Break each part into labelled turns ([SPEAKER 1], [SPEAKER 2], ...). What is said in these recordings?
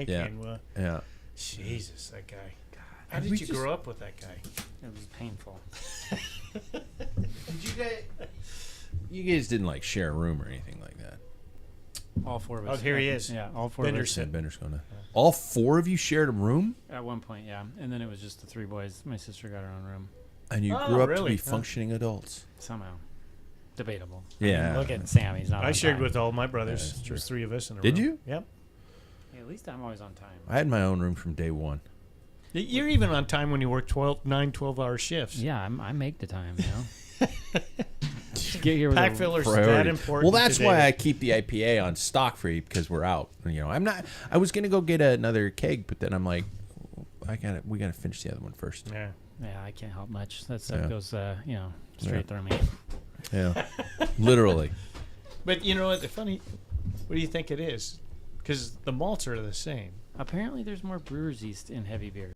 [SPEAKER 1] Yeah.
[SPEAKER 2] Yeah.
[SPEAKER 1] Jesus, that guy. God. How did you grow up with that guy?
[SPEAKER 3] It was painful.
[SPEAKER 2] Did you guys didn't like share a room or anything like that?
[SPEAKER 3] All four of us.
[SPEAKER 1] Oh, here he is.
[SPEAKER 3] Yeah, all four
[SPEAKER 1] Bender's
[SPEAKER 3] of us.
[SPEAKER 2] Bender's going to. All four of you shared a room?
[SPEAKER 3] At one point, yeah. And then it was just the three boys. My sister got her own room.
[SPEAKER 2] And you grew up to
[SPEAKER 1] really?
[SPEAKER 2] be functioning adults?
[SPEAKER 3] Somehow. Debatable.
[SPEAKER 2] Yeah.
[SPEAKER 3] I mean, look at Sam. He's not
[SPEAKER 1] I
[SPEAKER 3] on
[SPEAKER 1] shared
[SPEAKER 3] time.
[SPEAKER 1] with all my brothers.
[SPEAKER 2] Yeah, that's true.
[SPEAKER 1] There's 3 of us in a
[SPEAKER 2] Did
[SPEAKER 1] room.
[SPEAKER 2] you?
[SPEAKER 1] Yep.
[SPEAKER 3] Yeah, at least I'm always on time.
[SPEAKER 2] I had my own room from day one.
[SPEAKER 1] You're even on time when you work 12-hour shifts.
[SPEAKER 3] Yeah, I make the time, you know. Get here with
[SPEAKER 1] Packfiller's that
[SPEAKER 2] Priority.
[SPEAKER 1] important.
[SPEAKER 2] Well, that's
[SPEAKER 1] today.
[SPEAKER 2] why I keep the IPA on stock for you, because we're out. You know, I'm not. I was gonna go get another keg, but then I'm like, we gotta finish the other one first.
[SPEAKER 1] Yeah.
[SPEAKER 3] Yeah, I can't help much. That stuff
[SPEAKER 2] Yeah.
[SPEAKER 3] goes, straight through me.
[SPEAKER 2] Yeah, literally.
[SPEAKER 1] But you know what? The funny. What do you think it is? Because the malts are the same.
[SPEAKER 3] Apparently, there's more brewer's yeast in heavy beer.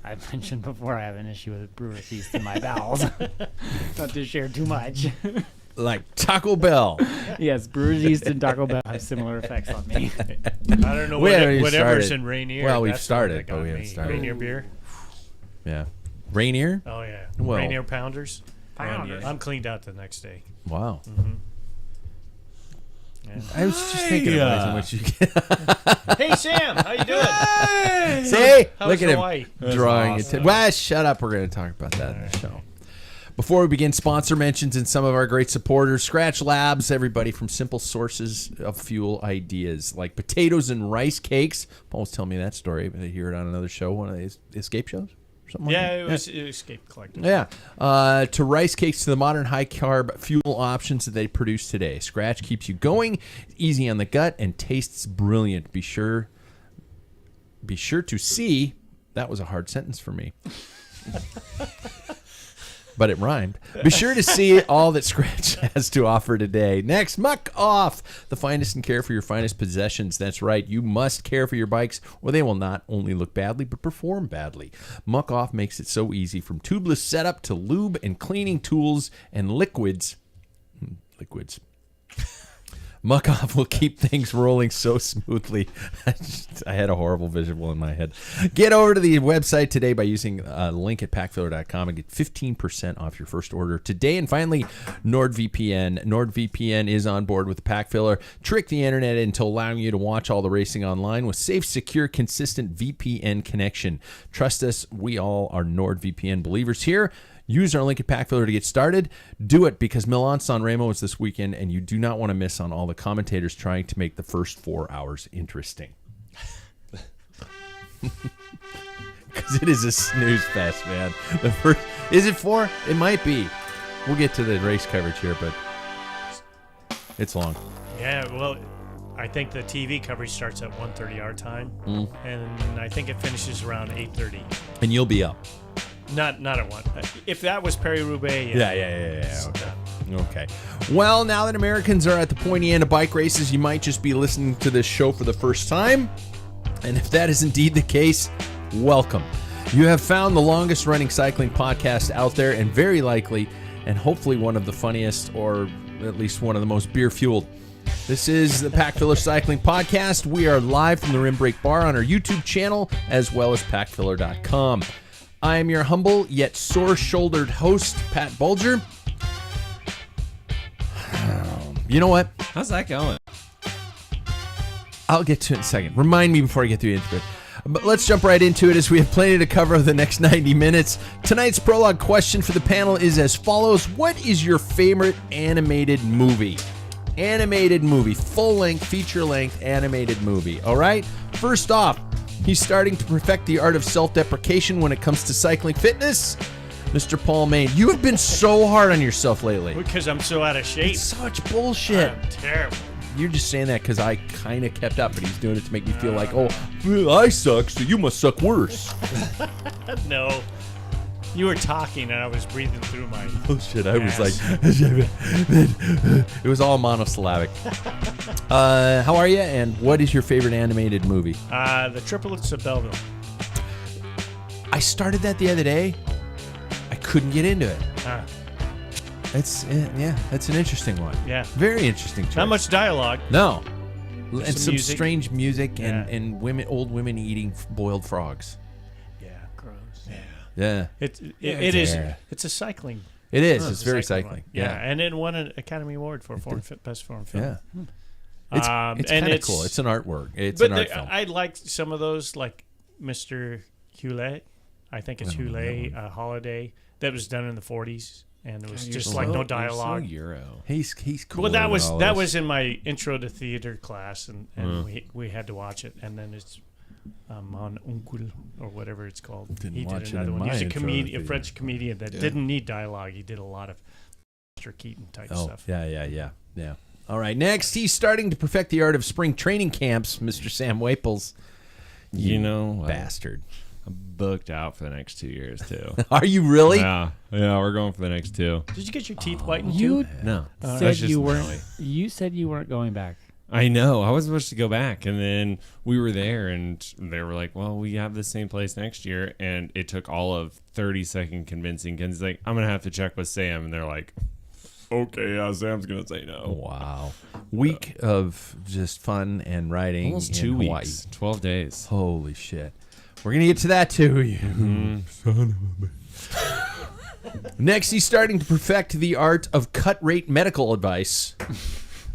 [SPEAKER 3] I've mentioned before I have an issue with brewer's yeast in my bowels. Not to share too much.
[SPEAKER 2] Like Taco Bell.
[SPEAKER 3] Yes, brewer's yeast and Taco Bell have similar effects on me.
[SPEAKER 1] I don't know
[SPEAKER 2] We haven't even
[SPEAKER 1] whatever's
[SPEAKER 2] started.
[SPEAKER 1] in Rainier.
[SPEAKER 2] Well, we've
[SPEAKER 1] that's the
[SPEAKER 2] started,
[SPEAKER 1] one that
[SPEAKER 2] but
[SPEAKER 1] got
[SPEAKER 2] we haven't
[SPEAKER 1] me.
[SPEAKER 2] started.
[SPEAKER 1] Rainier beer.
[SPEAKER 2] Yeah, Rainier.
[SPEAKER 1] Oh yeah.
[SPEAKER 2] Well-
[SPEAKER 1] Rainier Pounders.
[SPEAKER 3] Pounders.
[SPEAKER 1] I'm cleaned out the next day.
[SPEAKER 2] Wow.
[SPEAKER 1] Mm-hmm. Yeah.
[SPEAKER 2] I was just thinking about how much you get.
[SPEAKER 1] Hey Sam, how you doing?
[SPEAKER 2] See,
[SPEAKER 1] How's
[SPEAKER 2] look at
[SPEAKER 1] Hawaii?
[SPEAKER 2] him drawing it. Well, shut up. We're going to talk about that in the show. Before we begin, sponsor mentions and some of our great supporters. Scratch Labs, everybody from simple sources of fuel ideas like potatoes and rice cakes. Paul's telling me that story, but I hear it on another show, one of the escape shows. Something
[SPEAKER 1] Yeah,
[SPEAKER 2] like
[SPEAKER 1] it was Escape Collective.
[SPEAKER 2] Yeah. To rice cakes to the modern high-carb fuel options that they produce today. Scratch keeps you going, easy on the gut, and tastes brilliant. Be sure to see. That was a hard sentence for me. But it rhymed. Be sure to see all that Scratch has to offer today. Next, Muck Off, the finest in care for your finest possessions. That's right, you must care for your bikes, or they will not only look badly, but perform badly. Muck Off makes it so easy, from tubeless setup to lube and cleaning tools and liquids. Muck Off will keep things rolling so smoothly. I had a horrible visual in my head. Get over to the website today by using a link at packfiller.com and get 15% off your first order today. And finally, NordVPN. NordVPN is on board with the Packfiller. Trick the internet into allowing you to watch all the racing online with safe, secure, consistent VPN connection. Trust us, we all are NordVPN believers here. Use our link at Packfiller to get started. Do it because Milan-San Remo is this weekend, and you do not want to miss on all the commentators trying to make the first 4 hours interesting. Because it is a snooze fest, man. Is it 4? It might be. We'll get to the race coverage here, but it's long.
[SPEAKER 1] Yeah, well, I think the TV coverage starts at 1:30 our time, and I think it finishes around 8:30.
[SPEAKER 2] And you'll be up.
[SPEAKER 1] Not at 1. If that was Paris-Roubaix,
[SPEAKER 2] Yeah. Okay. Well, now that Americans are at the pointy end of bike races, you might just be listening to this show for the first time. And if that is indeed the case, welcome. You have found the longest running cycling podcast out there, and very likely, and hopefully one of the funniest, or at least one of the most beer-fueled. This is the Packfiller Cycling Podcast. We are live from the Rim Break Bar on our YouTube channel, as well as packfiller.com. I am your humble yet sore-shouldered host, Pat Bulger. You know what?
[SPEAKER 4] How's that going?
[SPEAKER 2] I'll get to it in a second. Remind me before I get through into it. But let's jump right into it as we have plenty to cover over the next 90 minutes. Tonight's prologue question for the panel is as follows. What is your favorite animated movie? Animated movie. Full-length, feature-length animated movie. All right? First off, he's starting to perfect the art of self-deprecation when it comes to cycling fitness. Mr. Paul Main, you have been so hard on yourself lately.
[SPEAKER 1] Because I'm so out of shape.
[SPEAKER 2] It's such bullshit.
[SPEAKER 1] I'm terrible.
[SPEAKER 2] You're just saying that because I kind of kept up, but he's doing it to make me feel like, oh, well, I suck, so you must suck worse.
[SPEAKER 1] No. You were talking and I was breathing through my
[SPEAKER 2] Bullshit. I was
[SPEAKER 1] ass.
[SPEAKER 2] like, it was all monosyllabic. How are you? And what is your favorite animated movie?
[SPEAKER 1] The Triplets of Belleville.
[SPEAKER 2] I started that the other day. I couldn't get into it. That's an interesting one.
[SPEAKER 1] Yeah.
[SPEAKER 2] Very interesting choice.
[SPEAKER 1] Not much dialogue.
[SPEAKER 2] No. And some
[SPEAKER 1] music.
[SPEAKER 2] strange music
[SPEAKER 1] Yeah.
[SPEAKER 2] and old women eating boiled frogs.
[SPEAKER 1] Yeah, gross.
[SPEAKER 2] Yeah.
[SPEAKER 1] It is.
[SPEAKER 2] Yeah.
[SPEAKER 1] It's a cycling.
[SPEAKER 2] It is.
[SPEAKER 1] Oh,
[SPEAKER 2] It's very
[SPEAKER 1] cycling
[SPEAKER 2] cycling.
[SPEAKER 1] one. Yeah, and it won an Academy Award for best foreign film.
[SPEAKER 2] Yeah. It's
[SPEAKER 1] and
[SPEAKER 2] kind of cool. It's an artwork. It's
[SPEAKER 1] but
[SPEAKER 2] an art film.
[SPEAKER 1] I liked some of those, like Mr. Hewlett. I think it's
[SPEAKER 2] I don't know that
[SPEAKER 1] Hewlett
[SPEAKER 2] one.
[SPEAKER 1] Holiday that was done in the 40s, and it was
[SPEAKER 4] You're
[SPEAKER 1] just
[SPEAKER 4] so-
[SPEAKER 1] like no
[SPEAKER 4] you're
[SPEAKER 1] dialogue.
[SPEAKER 4] So Euro.
[SPEAKER 2] He's cool.
[SPEAKER 1] Well, that
[SPEAKER 2] and
[SPEAKER 1] was
[SPEAKER 2] all
[SPEAKER 1] that
[SPEAKER 2] this.
[SPEAKER 1] was in my intro to theater class, and we had to watch it, and then it's Mon Oncle or whatever it's called.
[SPEAKER 2] Didn't
[SPEAKER 1] he
[SPEAKER 2] watch
[SPEAKER 1] did
[SPEAKER 2] it
[SPEAKER 1] another
[SPEAKER 2] in
[SPEAKER 1] one.
[SPEAKER 2] my
[SPEAKER 1] He's a
[SPEAKER 2] intro to
[SPEAKER 1] comedian, a
[SPEAKER 2] theater.
[SPEAKER 1] French comedian that
[SPEAKER 4] Yeah.
[SPEAKER 1] didn't need dialogue. He did a lot of Mr. Keaton type
[SPEAKER 2] Oh,
[SPEAKER 1] stuff.
[SPEAKER 2] yeah. All right, next, he's starting to perfect the art of spring training camps, Mr. Sam Waples.
[SPEAKER 4] You know what?
[SPEAKER 2] Bastard.
[SPEAKER 4] I'm booked out for the next 2 years too.
[SPEAKER 2] Are you really?
[SPEAKER 4] Yeah, we're going for the next 2.
[SPEAKER 1] Did you get your teeth whitened
[SPEAKER 3] You
[SPEAKER 1] too?
[SPEAKER 4] No,
[SPEAKER 3] said
[SPEAKER 4] that's just
[SPEAKER 3] you weren't.
[SPEAKER 4] Nelly.
[SPEAKER 3] You said you weren't going back.
[SPEAKER 4] I know. I was supposed to go back, and then we were there, and they were like, "Well, we have the same place next year," and it took all of 30-second convincing. Ken's like, "I'm gonna have to check with Sam," and they're like, "Okay, yeah, Sam's gonna say no."
[SPEAKER 2] Wow. Week of just fun and riding
[SPEAKER 4] Almost
[SPEAKER 2] in
[SPEAKER 4] 2
[SPEAKER 2] Hawaii.
[SPEAKER 4] weeks, 12 days.
[SPEAKER 2] Holy shit. We're going to get to that too. You son of a bitch. Next, he's starting to perfect the art of cut rate medical advice.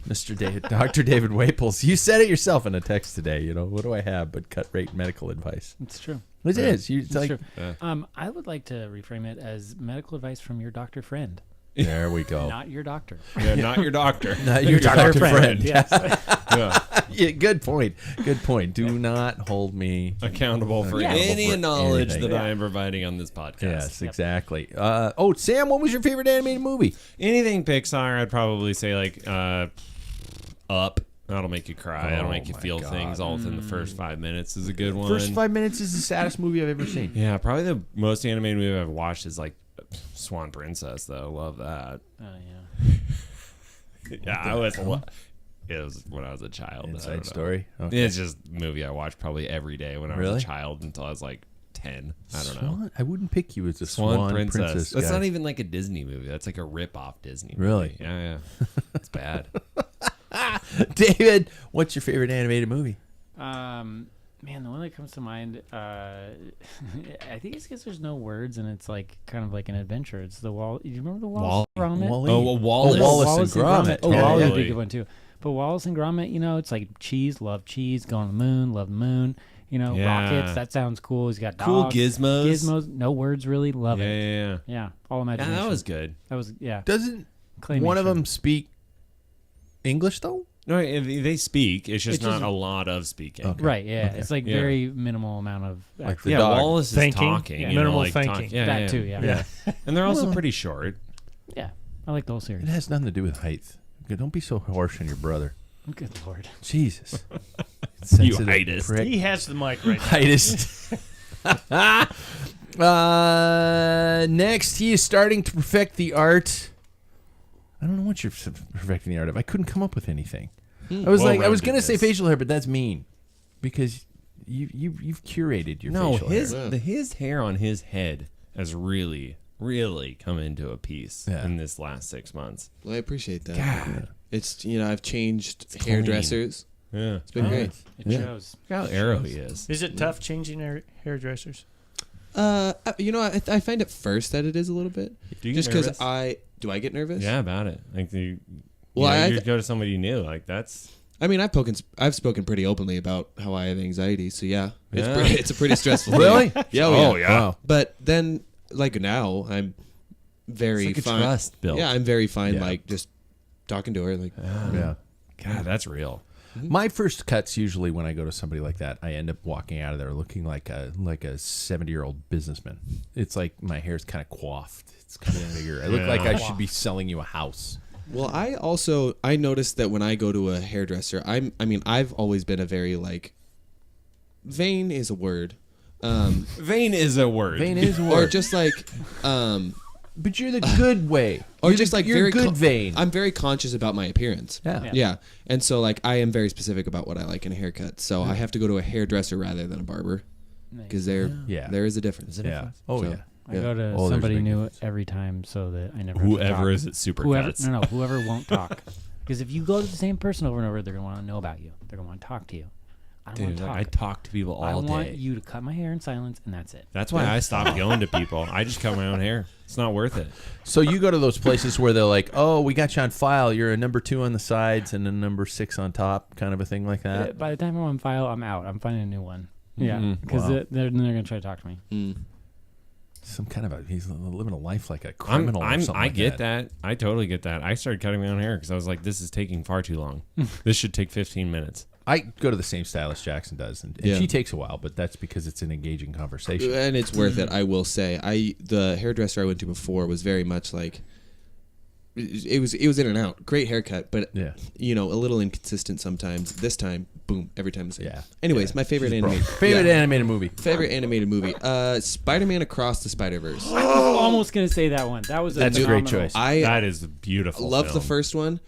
[SPEAKER 2] Dr. David Waples. You said it yourself in a text today. You know, what do I have but cut rate medical advice?
[SPEAKER 3] It's true.
[SPEAKER 2] It is. It's
[SPEAKER 3] It's
[SPEAKER 2] like,
[SPEAKER 3] true.
[SPEAKER 4] Yeah.
[SPEAKER 3] I would like to reframe it as medical advice from your doctor friend,
[SPEAKER 2] there we go.
[SPEAKER 3] not your doctor.
[SPEAKER 4] Yeah, not your doctor.
[SPEAKER 2] Not your doctor friend.
[SPEAKER 3] Yes.
[SPEAKER 4] Yeah.
[SPEAKER 2] Yeah, good point. Good point. Do not hold me.
[SPEAKER 4] Accountable for
[SPEAKER 3] Yeah.
[SPEAKER 4] any
[SPEAKER 2] For
[SPEAKER 4] knowledge
[SPEAKER 2] anything.
[SPEAKER 4] that I am providing on this podcast.
[SPEAKER 2] Yes, exactly. Sam, what was your favorite animated movie?
[SPEAKER 4] Anything Pixar, I'd probably say like Up. That'll make you cry. That'll make you
[SPEAKER 2] my
[SPEAKER 4] feel
[SPEAKER 2] God.
[SPEAKER 4] things all within the first 5 minutes is a good one.
[SPEAKER 2] First 5 minutes is the saddest movie I've ever seen.
[SPEAKER 4] Yeah, probably the most animated movie I've watched is like Swan Princess, though. Love that.
[SPEAKER 3] Oh yeah.
[SPEAKER 4] Yeah, it was when I was a child. I don't
[SPEAKER 2] Inside
[SPEAKER 4] know.
[SPEAKER 2] Story. Okay.
[SPEAKER 4] It's just a movie I watched probably every day when I was
[SPEAKER 2] Really?
[SPEAKER 4] a child until I was like 10. I don't know.
[SPEAKER 2] Swan? I wouldn't pick you as a
[SPEAKER 4] Swan
[SPEAKER 2] Swan
[SPEAKER 4] Princess. That's
[SPEAKER 2] guy.
[SPEAKER 4] not even like a Disney movie. That's like a rip-off Disney movie.
[SPEAKER 2] Really?
[SPEAKER 4] Yeah. It's bad.
[SPEAKER 2] David, what's your favorite animated movie?
[SPEAKER 3] Man, the one that comes to mind, I think it's because there's no words and it's like kind of like an adventure. It's the wall. Do you remember the Wallace and Gromit?
[SPEAKER 2] Wall-E.
[SPEAKER 4] Oh, well, Wallace.
[SPEAKER 2] Wallace and Gromit.
[SPEAKER 3] Oh,
[SPEAKER 2] Yeah,
[SPEAKER 3] Wallace
[SPEAKER 2] yeah.
[SPEAKER 3] would be a good one too. But Wallace and Gromit, you know, it's like cheese, love cheese, go on the moon, love the moon. You know,
[SPEAKER 4] Yeah.
[SPEAKER 3] rockets. That sounds cool. He's got
[SPEAKER 4] Cool
[SPEAKER 3] dogs,
[SPEAKER 4] gizmos.
[SPEAKER 3] Gizmos. No words really. Love it.
[SPEAKER 4] Yeah.
[SPEAKER 3] Yeah, all
[SPEAKER 4] Yeah,
[SPEAKER 3] imagination.
[SPEAKER 4] that was good.
[SPEAKER 3] That was
[SPEAKER 2] Doesn't
[SPEAKER 3] claymation.
[SPEAKER 2] one of them speak English though?
[SPEAKER 4] No, they speak. It's just
[SPEAKER 3] It's
[SPEAKER 4] not
[SPEAKER 3] just-
[SPEAKER 4] a lot of speaking.
[SPEAKER 2] Okay.
[SPEAKER 3] Right. Yeah.
[SPEAKER 2] Okay.
[SPEAKER 3] It's like
[SPEAKER 4] Yeah.
[SPEAKER 3] very minimal amount of.
[SPEAKER 2] Like the
[SPEAKER 4] Yeah,
[SPEAKER 2] dog.
[SPEAKER 4] Wallace is
[SPEAKER 1] Thinking.
[SPEAKER 4] talking.
[SPEAKER 3] Yeah.
[SPEAKER 4] you know,
[SPEAKER 1] Minimal
[SPEAKER 4] like
[SPEAKER 1] thinking.
[SPEAKER 4] talk- yeah,
[SPEAKER 3] that
[SPEAKER 4] yeah.
[SPEAKER 3] too. Yeah.
[SPEAKER 1] Yeah.
[SPEAKER 4] And they're also pretty short.
[SPEAKER 3] Yeah. I like the whole
[SPEAKER 2] It
[SPEAKER 3] series.
[SPEAKER 2] has nothing to do with height. Okay, don't be so harsh on your brother.
[SPEAKER 3] Good lord.
[SPEAKER 2] Jesus.
[SPEAKER 4] You
[SPEAKER 2] Sensitive
[SPEAKER 4] heightest.
[SPEAKER 2] prick.
[SPEAKER 1] He has the mic right now.
[SPEAKER 2] Heightest. Next, he is starting to perfect the art. I don't know what you're perfecting the art of. I couldn't come up with anything. I was I was gonna say
[SPEAKER 4] Well-roundedness.
[SPEAKER 2] facial hair, but that's mean because you've curated your
[SPEAKER 4] No,
[SPEAKER 2] facial hair.
[SPEAKER 4] his hair on his head has really come into a piece
[SPEAKER 2] Yeah.
[SPEAKER 4] in this last 6 months.
[SPEAKER 5] Well, I appreciate that.
[SPEAKER 4] God.
[SPEAKER 5] It's I've changed
[SPEAKER 4] clean.
[SPEAKER 5] hairdressers.
[SPEAKER 4] Yeah.
[SPEAKER 5] It's been great.
[SPEAKER 3] It
[SPEAKER 2] Yeah.
[SPEAKER 3] shows.
[SPEAKER 4] Look how arrow he is.
[SPEAKER 1] Is it tough changing hairdressers?
[SPEAKER 5] I find at first that it is a little bit.
[SPEAKER 4] Do you
[SPEAKER 5] Just
[SPEAKER 4] get
[SPEAKER 5] because
[SPEAKER 4] nervous?
[SPEAKER 5] do I get nervous?
[SPEAKER 4] Yeah, about it. Like you
[SPEAKER 5] Well,
[SPEAKER 4] you go to somebody new. Like that's
[SPEAKER 5] I mean, I've spoken pretty openly about how I have anxiety. So yeah,
[SPEAKER 4] Yeah.
[SPEAKER 5] it's a pretty stressful.
[SPEAKER 2] Really?
[SPEAKER 5] thing. Yeah.
[SPEAKER 4] Oh, yeah.
[SPEAKER 2] Wow.
[SPEAKER 5] But then, like now, I'm very
[SPEAKER 4] it's like
[SPEAKER 5] fine.
[SPEAKER 4] a trust built.
[SPEAKER 5] Yeah, I'm very fine.
[SPEAKER 2] Yeah.
[SPEAKER 5] Like just talking to her. Like
[SPEAKER 2] Yeah.
[SPEAKER 4] God, that's real.
[SPEAKER 2] My first cuts usually when I go to somebody like that, I end up walking out of there looking like a 70-year-old businessman. It's like my hair's kind of coiffed. It's kind of bigger. I look like I should be selling you a house.
[SPEAKER 5] Well, I noticed that when I go to a hairdresser, I've always been a very like vain is a word.
[SPEAKER 4] Vain is a word.
[SPEAKER 2] Vain is a
[SPEAKER 5] Or
[SPEAKER 2] word.
[SPEAKER 5] just like
[SPEAKER 2] But you're the good way.
[SPEAKER 5] or
[SPEAKER 2] You're
[SPEAKER 5] just like
[SPEAKER 2] you're
[SPEAKER 5] very
[SPEAKER 2] good vein.
[SPEAKER 5] I'm very conscious about my appearance.
[SPEAKER 2] Yeah.
[SPEAKER 5] Yeah. And so like I am very specific about what I like in a haircut. So I have to go to a hairdresser rather than a barber because
[SPEAKER 2] Yeah.
[SPEAKER 5] there is a difference.
[SPEAKER 2] Yeah. Oh
[SPEAKER 5] So-
[SPEAKER 2] yeah.
[SPEAKER 3] I go to
[SPEAKER 2] Oh, there's a
[SPEAKER 3] somebody
[SPEAKER 2] big
[SPEAKER 3] new
[SPEAKER 2] difference.
[SPEAKER 3] every time so that I never have to
[SPEAKER 4] Whoever
[SPEAKER 3] talk.
[SPEAKER 4] is at Supercuts.
[SPEAKER 3] Whoever won't talk. Because if you go to the same person over and over, they're gonna want to know about you. They're gonna want to talk to you. I don't want
[SPEAKER 4] Dude,
[SPEAKER 3] to talk.
[SPEAKER 4] I talk to people all
[SPEAKER 3] I want
[SPEAKER 4] day.
[SPEAKER 3] you to cut my hair in silence, and that's it.
[SPEAKER 4] That's why I stopped going to people. I just cut my own hair. It's not worth it.
[SPEAKER 2] So you go to those places where they're like, oh, we got you on file. You're a number 2 on the sides and a number 6 on top, kind of a thing like that.
[SPEAKER 3] By the time I'm on file, I'm out. I'm finding a new one. Yeah,
[SPEAKER 4] Mhm.
[SPEAKER 3] because
[SPEAKER 2] Wow.
[SPEAKER 3] they're gonna try to talk to me.
[SPEAKER 2] Some kind of he's living a life like a criminal or something
[SPEAKER 4] I
[SPEAKER 2] like
[SPEAKER 4] get that. I totally get that. I started cutting my own hair because I was like, this is taking far too long. This should take 15 minutes.
[SPEAKER 2] I go to the same style as Jackson does, and
[SPEAKER 5] Yeah.
[SPEAKER 2] she takes a while, but that's because it's an engaging conversation.
[SPEAKER 5] And it's worth it, I will say. The hairdresser I went to before was very much like it was in and out. Great haircut, but
[SPEAKER 2] Yeah.
[SPEAKER 5] a little inconsistent sometimes. This time, boom, every time the same.
[SPEAKER 2] Yeah.
[SPEAKER 5] Anyways, my favorite animated
[SPEAKER 2] Animated movie.
[SPEAKER 5] Favorite animated movie. Spider-Man Across the Spider-Verse.
[SPEAKER 3] I was almost gonna say that one. That was
[SPEAKER 2] That's a great
[SPEAKER 3] phenomenal.
[SPEAKER 2] choice.
[SPEAKER 5] I
[SPEAKER 4] That is a beautiful.
[SPEAKER 5] love the
[SPEAKER 4] film.
[SPEAKER 5] first one.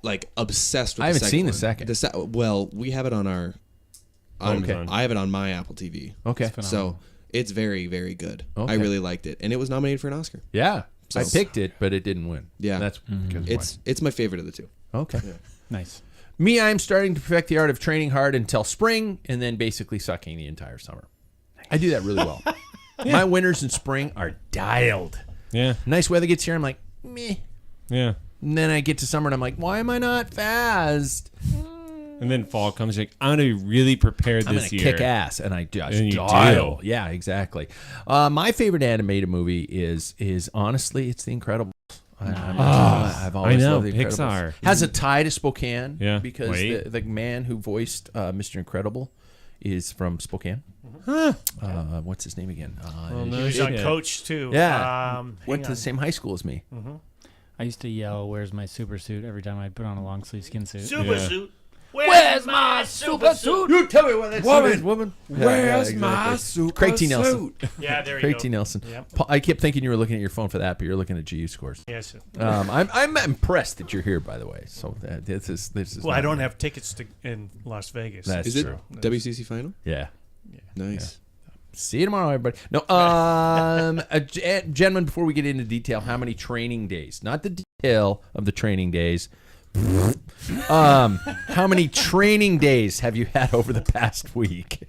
[SPEAKER 5] Like obsessed with
[SPEAKER 2] I
[SPEAKER 5] the
[SPEAKER 2] haven't
[SPEAKER 5] second
[SPEAKER 2] seen the
[SPEAKER 5] one.
[SPEAKER 2] second.
[SPEAKER 5] Well, we have it on our
[SPEAKER 4] Okay.
[SPEAKER 5] I have it on my Apple TV.
[SPEAKER 2] Okay.
[SPEAKER 5] So it's very, very good.
[SPEAKER 2] Okay.
[SPEAKER 5] I really liked it. And it was nominated for an Oscar.
[SPEAKER 2] Yeah. I
[SPEAKER 5] So-
[SPEAKER 2] picked it, but it didn't win.
[SPEAKER 5] Yeah.
[SPEAKER 2] That's because
[SPEAKER 5] It's my favorite of the two.
[SPEAKER 2] okay.
[SPEAKER 3] Nice.
[SPEAKER 2] Me, I'm starting to perfect the art of training hard until spring and then basically sucking the entire summer. I do that really well. My winters and spring are dialed.
[SPEAKER 4] Yeah.
[SPEAKER 2] Nice weather gets here, I'm like, meh.
[SPEAKER 4] Yeah.
[SPEAKER 2] And then I get to summer and I'm like, why am I not fast?
[SPEAKER 4] And then fall comes, you're like, I'm going to be really prepared
[SPEAKER 2] I'm
[SPEAKER 4] this
[SPEAKER 2] going
[SPEAKER 4] year.
[SPEAKER 2] to kick ass. And I just
[SPEAKER 4] And you
[SPEAKER 2] dial.
[SPEAKER 4] do.
[SPEAKER 2] Yeah, exactly. My favorite animated movie is honestly, it's The Incredibles. I've always
[SPEAKER 4] I know,
[SPEAKER 2] loved The Incredibles.
[SPEAKER 4] Pixar.
[SPEAKER 2] Has a tie to Spokane.
[SPEAKER 4] Yeah.
[SPEAKER 2] Because
[SPEAKER 4] Wait.
[SPEAKER 2] the man who voiced Mr. Incredible is from Spokane. What's his name again?
[SPEAKER 4] no
[SPEAKER 1] He was on
[SPEAKER 4] shit.
[SPEAKER 1] Coach too.
[SPEAKER 2] Yeah.
[SPEAKER 1] Hang
[SPEAKER 2] Went to
[SPEAKER 1] on.
[SPEAKER 2] the same high school as me.
[SPEAKER 3] I used to yell, "Where's my super suit?" every time I put on a long sleeve skin suit.
[SPEAKER 1] Super
[SPEAKER 4] Yeah.
[SPEAKER 1] suit. Where's my super suit?
[SPEAKER 2] You tell me what that woman.
[SPEAKER 4] Where's my super
[SPEAKER 2] Craig T. Nelson.
[SPEAKER 1] Yeah, there you
[SPEAKER 2] Craig
[SPEAKER 1] go.
[SPEAKER 2] T. Nelson.
[SPEAKER 1] Yep.
[SPEAKER 2] Paul, I kept thinking you were looking at your phone for that, but you're looking at GU scores.
[SPEAKER 1] Yes.
[SPEAKER 2] I'm impressed that you're here, by the way. So this is.
[SPEAKER 1] Well, I
[SPEAKER 2] not-
[SPEAKER 1] don't have tickets to in Las Vegas.
[SPEAKER 2] That's
[SPEAKER 5] Is it
[SPEAKER 2] true.
[SPEAKER 5] WCC final?
[SPEAKER 2] Yeah.
[SPEAKER 5] Nice.
[SPEAKER 2] See you tomorrow, everybody. No, gentlemen, before we get into detail, how many training days? Not the detail of the training days. How many training days have you had over the past week?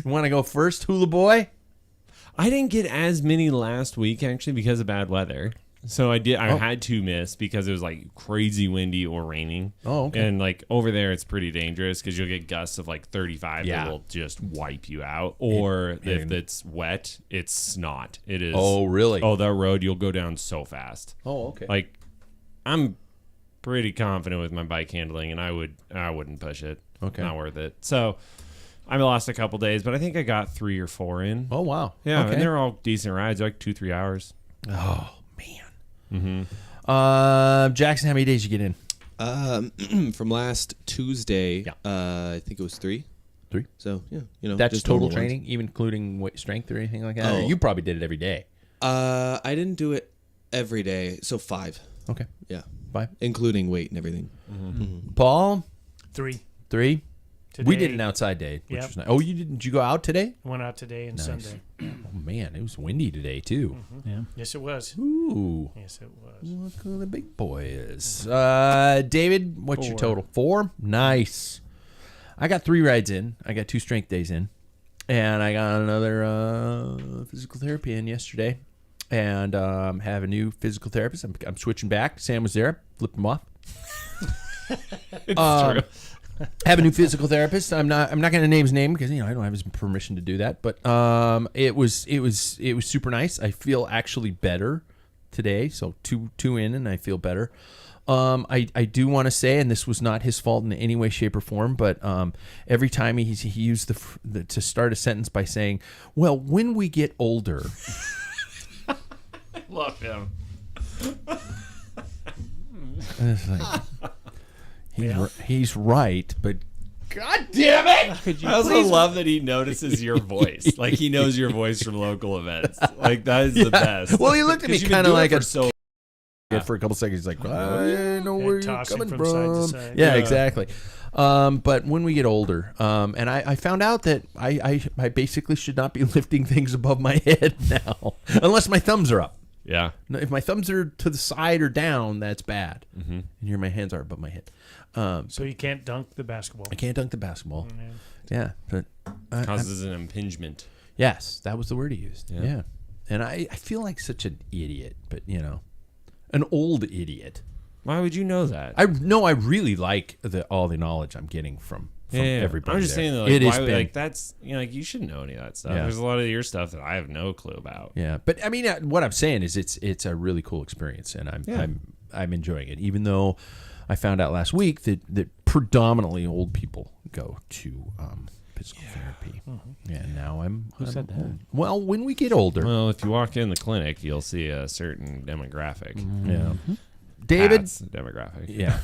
[SPEAKER 2] You want to go first, Hula Boy?
[SPEAKER 4] I didn't get as many last week, actually, because of bad weather. So I had to miss because it was like crazy windy or raining.
[SPEAKER 2] Oh, okay.
[SPEAKER 4] And like over there, it's pretty dangerous because you'll get gusts of like 35
[SPEAKER 2] Yeah.
[SPEAKER 4] that will just wipe you out. Or if it's wet, it's snot. It is.
[SPEAKER 2] Oh, really?
[SPEAKER 4] Oh, that road, you'll go down so fast.
[SPEAKER 2] Oh, okay.
[SPEAKER 4] Like, I'm pretty confident with my bike handling, and I wouldn't push it.
[SPEAKER 2] Okay.
[SPEAKER 4] Not worth it. So I lost a couple days, but I think I got 3 or 4 in.
[SPEAKER 2] Oh, wow.
[SPEAKER 4] Yeah,
[SPEAKER 2] Okay.
[SPEAKER 4] and they're all decent rides, like 2-3 hours.
[SPEAKER 2] Oh, man.
[SPEAKER 4] Mm-hmm.
[SPEAKER 2] Jackson, how many days you get in?
[SPEAKER 5] From last Tuesday,
[SPEAKER 2] Yeah.
[SPEAKER 5] I think it was 3.
[SPEAKER 2] 3.
[SPEAKER 5] So, yeah,
[SPEAKER 2] That's
[SPEAKER 5] just
[SPEAKER 2] total
[SPEAKER 5] normal ones.
[SPEAKER 2] training, even including strength or anything like that? Or
[SPEAKER 5] Oh.
[SPEAKER 2] you probably did it every day.
[SPEAKER 5] I didn't do it every day, so 5.
[SPEAKER 2] Okay.
[SPEAKER 5] Yeah.
[SPEAKER 2] 5.
[SPEAKER 5] Including weight and everything.
[SPEAKER 2] Paul,
[SPEAKER 1] 3.
[SPEAKER 2] 3.
[SPEAKER 1] Today,
[SPEAKER 2] We did an outside day, which
[SPEAKER 1] Yep.
[SPEAKER 2] was nice. Oh, you didn't? Did you go out today?
[SPEAKER 1] Went out today and
[SPEAKER 2] Nice.
[SPEAKER 1] Sunday.
[SPEAKER 2] Oh man, it was windy today too.
[SPEAKER 3] Yeah.
[SPEAKER 1] Yes, it was.
[SPEAKER 2] Ooh,
[SPEAKER 1] Yes, it was.
[SPEAKER 2] look who the big boy is. David, what's your
[SPEAKER 3] 4.
[SPEAKER 2] total? 4. Nice. I got 3 rides in. I got 2 strength days in, and I got another physical therapy in yesterday, and have a new physical therapist. I'm switching back. Sam was there. Flipped him off.
[SPEAKER 4] True.
[SPEAKER 2] Have a new physical therapist. I'm not going to name his name because I don't have his permission to do that. But it was super nice. I feel actually better today. So two in, and I feel better. I do want to say, and this was not his fault in any way, shape, or form, but every time he used the to start a sentence by saying, "Well, when we get older."
[SPEAKER 4] Love him.
[SPEAKER 2] It's like, he's right, but
[SPEAKER 4] God damn it! I also love that he notices your voice. Like he knows your voice from local events. Like that is the best.
[SPEAKER 2] Well, he looked at me
[SPEAKER 4] 'Cause you've been
[SPEAKER 2] kind of
[SPEAKER 4] doing
[SPEAKER 2] like
[SPEAKER 4] it
[SPEAKER 2] a
[SPEAKER 4] for so.
[SPEAKER 2] for a couple seconds. He's like, I know where you're
[SPEAKER 1] tossing
[SPEAKER 2] coming
[SPEAKER 1] from side to
[SPEAKER 2] from.
[SPEAKER 1] side.
[SPEAKER 2] Yeah,
[SPEAKER 4] Yeah.
[SPEAKER 2] exactly. But when we get older, and I found out that I basically should not be lifting things above my head now, unless my thumbs are up.
[SPEAKER 4] Yeah.
[SPEAKER 2] No, if my thumbs are to the side or down, that's bad. Mm-hmm. And here my hands are above my head.
[SPEAKER 1] So you can't dunk the basketball.
[SPEAKER 2] I can't dunk the basketball. Yeah, but
[SPEAKER 4] Causes an impingement.
[SPEAKER 2] yes, that was the word he used.
[SPEAKER 4] Yeah.
[SPEAKER 2] Yeah. And I feel like such an idiot, but an old idiot.
[SPEAKER 4] Why would you know that?
[SPEAKER 2] I really like all the knowledge I'm getting from everybody.
[SPEAKER 4] I'm just
[SPEAKER 2] there.
[SPEAKER 4] saying that, like,
[SPEAKER 2] It has
[SPEAKER 4] why,
[SPEAKER 2] been,
[SPEAKER 4] like that's like you shouldn't know any of that stuff.
[SPEAKER 2] Yeah.
[SPEAKER 4] There's a lot of your stuff that I have no clue about.
[SPEAKER 2] Yeah, but I mean, what I'm saying is it's a really cool experience, and I'm enjoying it. Even though I found out last week that predominantly old people go to physical therapy. Mm-hmm. Yeah, now I'm.
[SPEAKER 3] Who said that?
[SPEAKER 2] Old. Well, when we get older.
[SPEAKER 4] Well, if you walk in the clinic, you'll see a certain demographic.
[SPEAKER 2] Yeah. David.
[SPEAKER 4] Pat's demographic.
[SPEAKER 2] Yeah.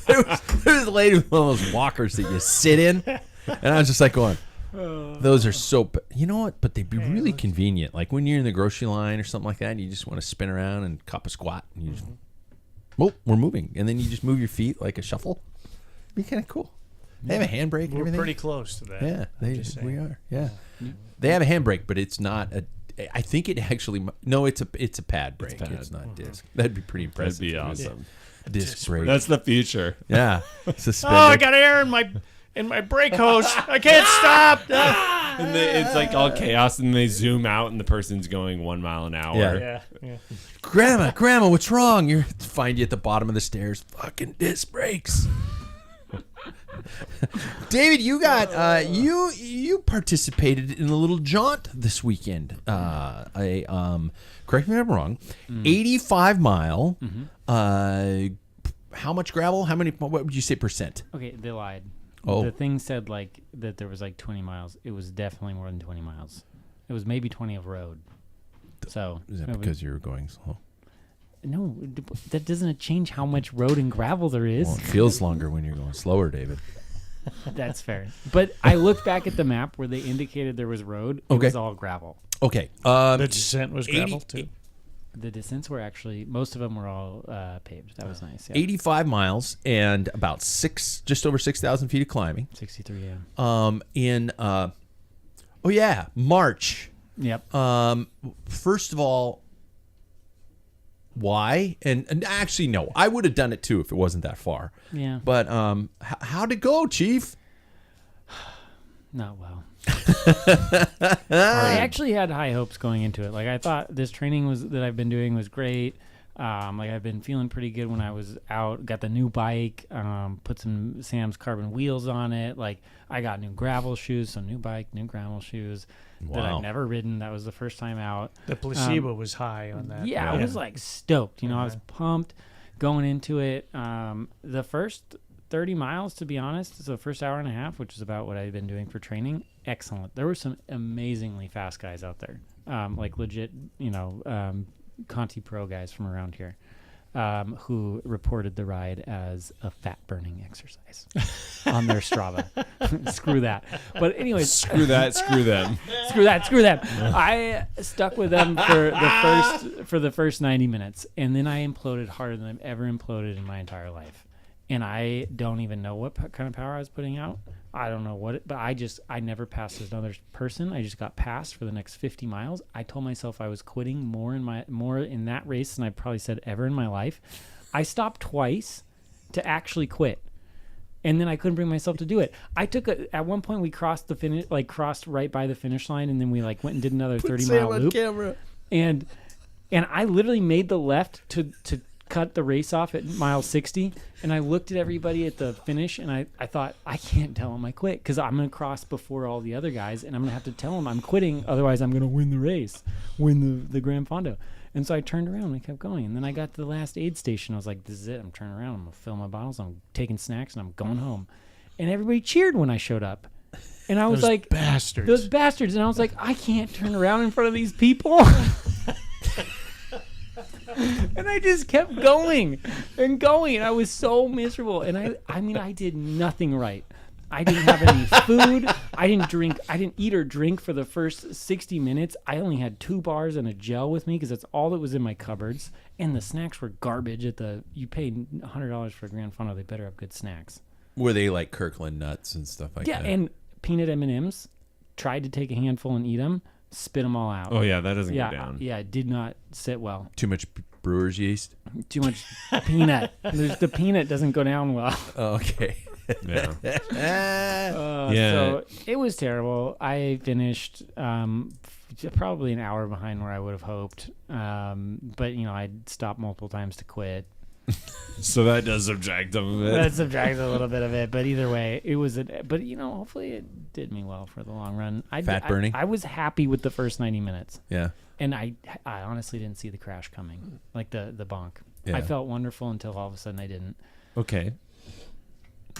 [SPEAKER 2] there was a lady with one of those walkers that you sit in, and I was just like going, those are so. You know what? But they'd be really convenient. Like when you're in the grocery line or something like that, and you just want to spin around and cop a squat, and you just, well, we're moving, and then you just move your feet like a shuffle. It'd be kind of cool. They have a handbrake and
[SPEAKER 1] We're
[SPEAKER 2] everything.
[SPEAKER 1] pretty close to that.
[SPEAKER 2] Yeah, we
[SPEAKER 1] saying.
[SPEAKER 2] are. Yeah, they have a handbrake, but it's not a. I think it actually. No, it's a pad brake. It's not disc. That'd be pretty impressive.
[SPEAKER 4] That'd be awesome.
[SPEAKER 2] Disc brake.
[SPEAKER 4] That's the future.
[SPEAKER 2] Yeah.
[SPEAKER 1] Oh,
[SPEAKER 2] Suspended.
[SPEAKER 1] I got air in my brake hose. I can't stop.
[SPEAKER 4] And it's like all chaos, and they zoom out, and the person's going 1 mile an hour.
[SPEAKER 2] Yeah. Grandma, what's wrong? You find you at the bottom of the stairs. Fucking disc brakes. David, you got you participated in a little jaunt this weekend. Correct me if I'm wrong. 85-mile. How much gravel? How many? What would you say percent?
[SPEAKER 3] Okay, they lied.
[SPEAKER 2] Oh.
[SPEAKER 3] The thing said like that there was like 20 miles. It was definitely more than 20 miles. It was maybe 20 of road. So
[SPEAKER 2] Is that because you were going slow?
[SPEAKER 3] No, that doesn't change how much road and gravel there is.
[SPEAKER 2] Well, it feels longer when you're going slower, David.
[SPEAKER 3] That's fair. But I looked back at the map where they indicated there was road. It was all gravel.
[SPEAKER 2] Okay.
[SPEAKER 1] The descent was gravel too.
[SPEAKER 3] The descents were actually, most of them were all paved. That was nice. Yeah.
[SPEAKER 2] 85 miles and about just over 6,000 feet of climbing.
[SPEAKER 3] 63, yeah.
[SPEAKER 2] In March.
[SPEAKER 3] Yep.
[SPEAKER 2] First of all, why? And actually, no, I would have done it too if it wasn't that far.
[SPEAKER 3] Yeah.
[SPEAKER 2] But how'd it go, Chief?
[SPEAKER 3] Not well. I actually had high hopes going into it. Like I thought this training that I've been doing was great. Like I've been feeling pretty good when I was out. Got the new bike. Put some Sam's carbon wheels on it. Like I got new gravel shoes. So new bike, new gravel shoes that I've never ridden. That was the first time out.
[SPEAKER 1] The placebo was high on that.
[SPEAKER 3] Yeah, I was like stoked. I was pumped going into it. The first 30 miles, to be honest, so the first hour and a half, which is about what I've been doing for training, excellent. There were some amazingly fast guys out there, like legit, Conti Pro guys from around here, who reported the ride as a fat-burning exercise on their Strava. Screw that. But anyways.
[SPEAKER 4] Screw that, screw them.
[SPEAKER 3] Screw them. I stuck with them for the first 90 minutes, and then I imploded harder than I've ever imploded in my entire life. And I don't even know what kind of power I was putting out. I don't know but I never passed another person. I just got passed for the next 50 miles. I told myself I was quitting more in that race than I probably said ever in my life. I stopped twice to actually quit. And then I couldn't bring myself to do it. At one point we crossed the finish, crossed right by the finish line, and then we went and did another 30-mile loop.
[SPEAKER 2] Camera.
[SPEAKER 3] And I literally made the left to cut the race off at mile 60, and I looked at everybody at the finish, and I thought, I can't tell them I quit because I'm going to cross before all the other guys, and I'm going to have to tell them I'm quitting, otherwise I'm going to win the race, win the Gran Fondo. And so I turned around and I kept going, and then I got to the last aid station. I was like, this is it. I'm turning around. I'm going to fill my bottles. I'm taking snacks, and I'm going home. And everybody cheered when I showed up. And I was
[SPEAKER 1] Those
[SPEAKER 3] like,
[SPEAKER 1] bastards.
[SPEAKER 3] Those bastards. And I was like, I can't turn around in front of these people. And I just kept going and going. I was so miserable. And I did nothing right. I didn't have any food. I didn't eat or drink for the first 60 minutes. I only had 2 bars and a gel with me because that's all that was in my cupboards. And the snacks were garbage. You pay $100 for a Gran Fondo. They better have good snacks.
[SPEAKER 2] Were they like Kirkland nuts and stuff like that?
[SPEAKER 3] Yeah, and peanut M&Ms. Tried to take a handful and eat them. spit them all out.
[SPEAKER 4] Oh yeah, that doesn't
[SPEAKER 3] yeah,
[SPEAKER 4] go down.
[SPEAKER 3] yeah, it did not sit well.
[SPEAKER 2] Too much brewer's yeast.
[SPEAKER 3] Too much peanut. The peanut doesn't go down well.
[SPEAKER 2] Oh, okay.
[SPEAKER 4] Yeah.
[SPEAKER 3] So it was terrible. I finished probably an hour behind where I would have hoped. But I stopped multiple times to quit.
[SPEAKER 4] So that does subtract some of it.
[SPEAKER 3] That subtracts a little bit of it, but either way, it was. But hopefully it did me well for the long run.
[SPEAKER 2] Fat burning.
[SPEAKER 3] I was happy with the first 90 minutes.
[SPEAKER 2] Yeah.
[SPEAKER 3] And I honestly didn't see the crash coming, like the bonk.
[SPEAKER 2] Yeah.
[SPEAKER 3] I felt wonderful until all of a sudden I didn't.
[SPEAKER 4] Okay.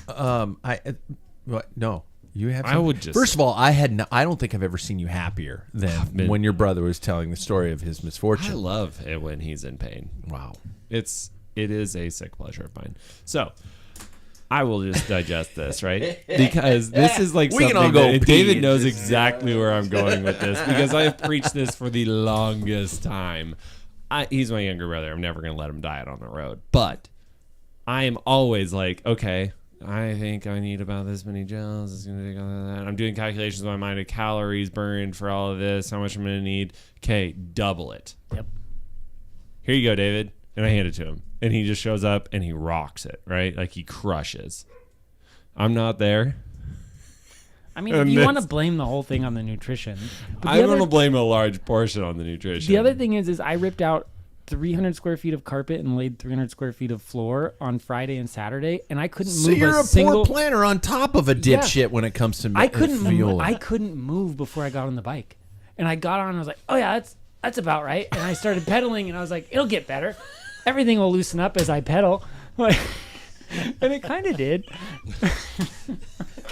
[SPEAKER 2] No. You have.
[SPEAKER 4] I would just.
[SPEAKER 2] First of all, I don't think I've ever seen you happier than when your brother was telling the story of his misfortune.
[SPEAKER 4] I love it when he's in pain.
[SPEAKER 2] Wow.
[SPEAKER 4] It is a sick pleasure of mine. So I will just digest this, right? Because this is like
[SPEAKER 2] We can all
[SPEAKER 4] something
[SPEAKER 2] go
[SPEAKER 4] that
[SPEAKER 2] pee.
[SPEAKER 4] David knows exactly where I'm going with this because I have preached this for the longest time. He's my younger brother. I'm never going to let him die out on the road. But I am always like, okay, I think I need about this many gels. It's going to take all of that. I'm doing calculations in my mind of calories burned for all of this, how much I'm going to need. Okay, double it.
[SPEAKER 3] Yep.
[SPEAKER 4] Here you go, David. And I hand it to him. And he just shows up and he rocks it, right? Like he crushes. I'm not there.
[SPEAKER 3] I mean, if you want to blame the whole thing on the nutrition. But
[SPEAKER 4] I want to blame a large portion on the nutrition.
[SPEAKER 3] The other thing is I ripped out 300 square feet of carpet and laid 300 square feet of floor on Friday and Saturday, and I couldn't move.
[SPEAKER 2] So you're a
[SPEAKER 3] single
[SPEAKER 2] poor planner on top of a dipshit when it comes to
[SPEAKER 3] I couldn't
[SPEAKER 2] fueling.
[SPEAKER 3] I couldn't move before I got on the bike, and I got on and I was like, oh yeah, that's about right, and I started pedaling and I was like, it'll get better. Everything will loosen up as I pedal. And it kind of did.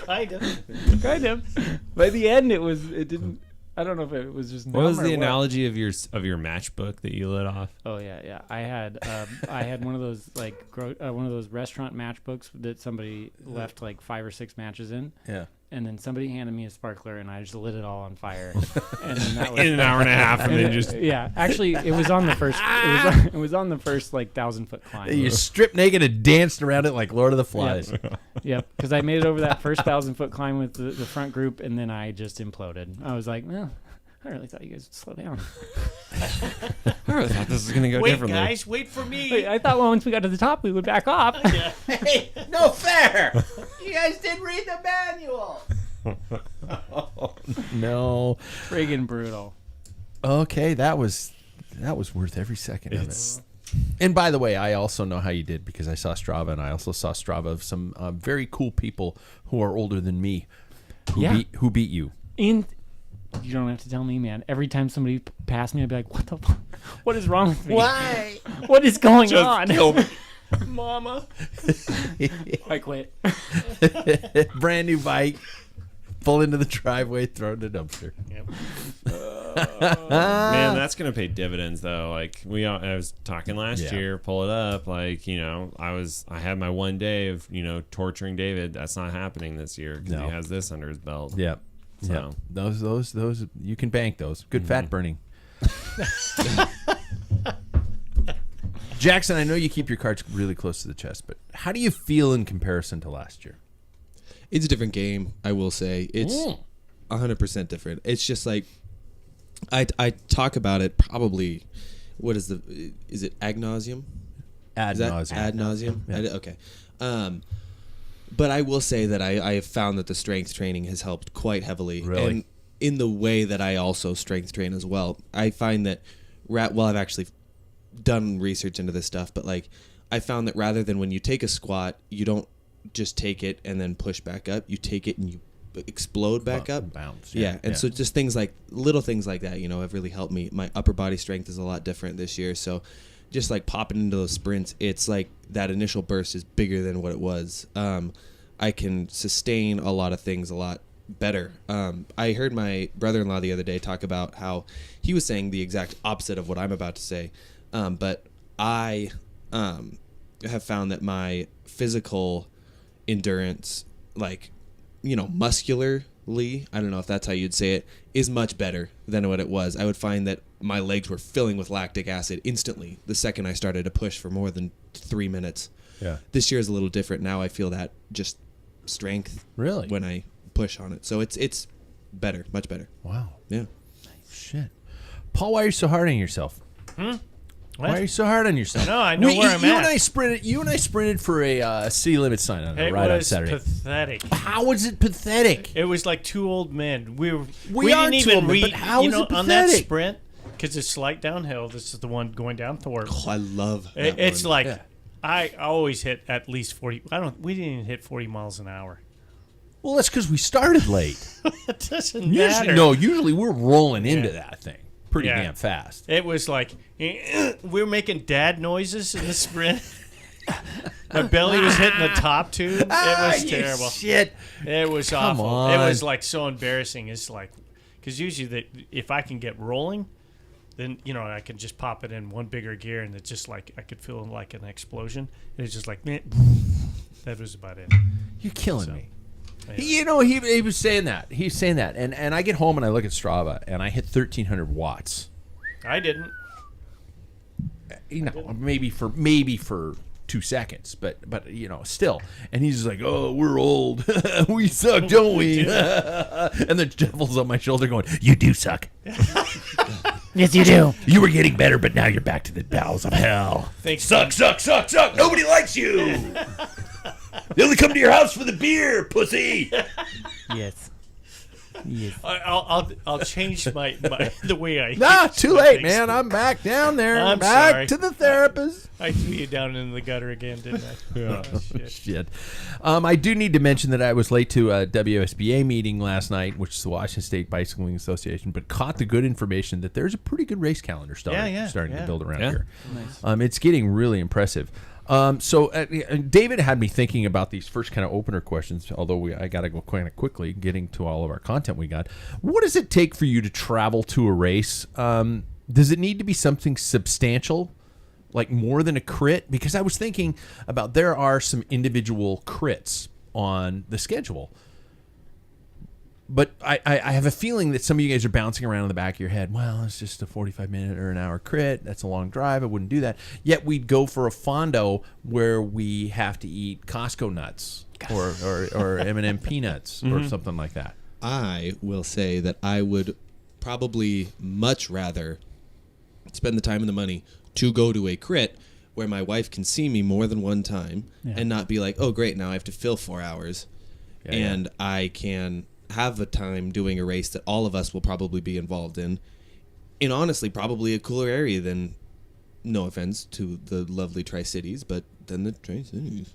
[SPEAKER 3] Kind of. By the end, it didn't. I don't know if it was just.
[SPEAKER 4] What was the
[SPEAKER 3] what.
[SPEAKER 4] analogy of your matchbook that you lit off?
[SPEAKER 3] Oh yeah. I had one of those one of those restaurant matchbooks that somebody left like 5 or 6 matches in.
[SPEAKER 2] Yeah.
[SPEAKER 3] And then somebody handed me a sparkler, and I just lit it all on fire. And then that was
[SPEAKER 4] In an hour and a half, and then just
[SPEAKER 3] yeah. Actually, it was on the first. It was on the first 1,000-foot climb.
[SPEAKER 2] You stripped naked and danced around it like Lord of the Flies.
[SPEAKER 3] Yep. Because I made it over that first 1,000-foot climb with the front group, and then I just imploded. I was like, well, I really thought you guys would slow down.
[SPEAKER 4] I really thought this was going to go
[SPEAKER 1] Wait,
[SPEAKER 4] differently.
[SPEAKER 1] guys, wait for me.
[SPEAKER 3] Wait, I thought once we got to the top, we would back off.
[SPEAKER 2] Hey, no fair. You guys didn't read the manual. Oh, no.
[SPEAKER 3] Friggin' brutal.
[SPEAKER 2] Okay, that was worth every second of it. And by the way, I also know how you did because I saw Strava, and I also saw Strava of some very cool people who are older than me who beat you.
[SPEAKER 3] And you don't have to tell me, man. Every time somebody passed me, I'd be like, what the fuck? What is wrong with me?
[SPEAKER 2] Why?
[SPEAKER 3] What is going on?
[SPEAKER 4] Kill me.
[SPEAKER 3] Mama. I quit.
[SPEAKER 2] Brand new bike. Pull into the driveway, throw it in a dumpster.
[SPEAKER 1] Yep.
[SPEAKER 4] Man, that's gonna pay dividends though. Like I was talking last year. Pull it up. Like I had my one day of torturing David. That's not happening this year because he has this under his belt.
[SPEAKER 2] Yep.
[SPEAKER 4] So.
[SPEAKER 2] Yep. Those you can bank those. Good fat burning. Jackson, I know you keep your cards really close to the chest, but how do you feel in comparison to last year?
[SPEAKER 5] It's a different game, I will say. It's 100% different. It's just like I talk about it probably. What is it ad nauseum?
[SPEAKER 2] Ad nauseum.
[SPEAKER 5] Ad nauseum.
[SPEAKER 2] Yeah.
[SPEAKER 5] Okay. But I will say that I have found that the strength training has helped quite heavily.
[SPEAKER 2] Really?
[SPEAKER 5] And in the way that I also strength train as well. I find that I've actually done research into this stuff, but I found that rather than when you take a squat, you don't just take it and then push back up. You take it and you explode back up.
[SPEAKER 2] Bounce.
[SPEAKER 5] Yeah. So just little things like that, have really helped me. My upper body strength is a lot different this year. So just popping into those sprints, it's like that initial burst is bigger than what it was. I can sustain a lot of things a lot better. I heard my brother-in-law the other day talk about how he was saying the exact opposite of what I'm about to say. But I have found that my physical endurance, muscularly, I don't know if that's how you'd say it, is much better than what it was. I would find that my legs were filling with lactic acid instantly the second I started to push for more than 3 minutes.
[SPEAKER 2] Yeah.
[SPEAKER 5] This year is a little different. Now I feel that just strength
[SPEAKER 2] Really?
[SPEAKER 5] when I push on it. So it's better, much better.
[SPEAKER 2] Wow.
[SPEAKER 5] Yeah.
[SPEAKER 2] Shit. Paul, why are you so hard on yourself? Why are you so hard on yourself?
[SPEAKER 1] No, I know where I'm at.
[SPEAKER 2] You and I sprinted for a city limit sign on a ride on Saturday.
[SPEAKER 1] It was pathetic.
[SPEAKER 2] How was it pathetic?
[SPEAKER 1] It was like two old men. We
[SPEAKER 2] are
[SPEAKER 1] didn't even
[SPEAKER 2] two,
[SPEAKER 1] read.
[SPEAKER 2] but how is it
[SPEAKER 1] on that
[SPEAKER 2] pathetic?
[SPEAKER 1] sprint, because it's slight downhill. This is the one going down Thorpe.
[SPEAKER 5] Oh, I love that
[SPEAKER 1] It's
[SPEAKER 5] one.
[SPEAKER 1] like I always hit at least 40. We didn't even hit 40 miles an hour.
[SPEAKER 2] Well, that's because we started late.
[SPEAKER 1] It doesn't matter.
[SPEAKER 2] Usually we're rolling into that thing pretty damn fast.
[SPEAKER 1] It was like we were making dad noises in the sprint. My belly was hitting the top tube. It was terrible.
[SPEAKER 2] Shit.
[SPEAKER 1] It was
[SPEAKER 2] Come
[SPEAKER 1] awful.
[SPEAKER 2] on.
[SPEAKER 1] It was like so embarrassing. It's like, because usually if I can get rolling, then I can just pop it in one bigger gear, and it's just like I could feel like an explosion. It's just like that was about it.
[SPEAKER 2] You're killing me.
[SPEAKER 1] Yeah.
[SPEAKER 2] He was saying that. He's saying that, and I get home and I look at Strava and I hit 1,300 watts.
[SPEAKER 1] I didn't.
[SPEAKER 2] Maybe for 2 seconds, but still. And he's just like, "Oh, we're old. We suck, don't we?" And the devil's on my shoulder going, "You do suck.
[SPEAKER 3] Yes, you do.
[SPEAKER 2] You were getting better, but now you're back to the bowels of hell.
[SPEAKER 1] Thanks,
[SPEAKER 2] Suck. Nobody likes you. They only come to your house for the beer, pussy."
[SPEAKER 3] Yes.
[SPEAKER 1] I'll change the way I.
[SPEAKER 2] Too late, man. I'm back down there.
[SPEAKER 1] I'm
[SPEAKER 2] back
[SPEAKER 1] sorry.
[SPEAKER 2] to the therapist.
[SPEAKER 1] I threw you down in the gutter again, didn't I?
[SPEAKER 2] Yeah.
[SPEAKER 1] Oh,
[SPEAKER 2] Shit. I do need to mention that I was late to a WSBA meeting last night, which is the Washington State Bicycling Association, but caught the good information that there's a pretty good race calendar starting to build around here.
[SPEAKER 3] Nice.
[SPEAKER 2] It's getting really impressive. So David had me thinking about these first kind of opener questions, although I got to go kind of quickly getting to all of our content we got. What does it take for you to travel to a race? Does it need to be something substantial, like more than a crit? Because I was thinking about there are some individual crits on the schedule. But I have a feeling that some of you guys are bouncing around in the back of your head. Well, it's just a 45-minute or an hour crit. That's a long drive. I wouldn't do that. Yet we'd go for a fondo where we have to eat Costco nuts or M&M peanuts or something like that.
[SPEAKER 5] I will say that I would probably much rather spend the time and the money to go to a crit where my wife can see me more than one time and not be like, oh, great, now I have to fill 4 hours. And I can have a time doing a race that all of us will probably be involved in honestly probably a cooler area than, no offense to the lovely Tri-Cities, but than the Tri-Cities.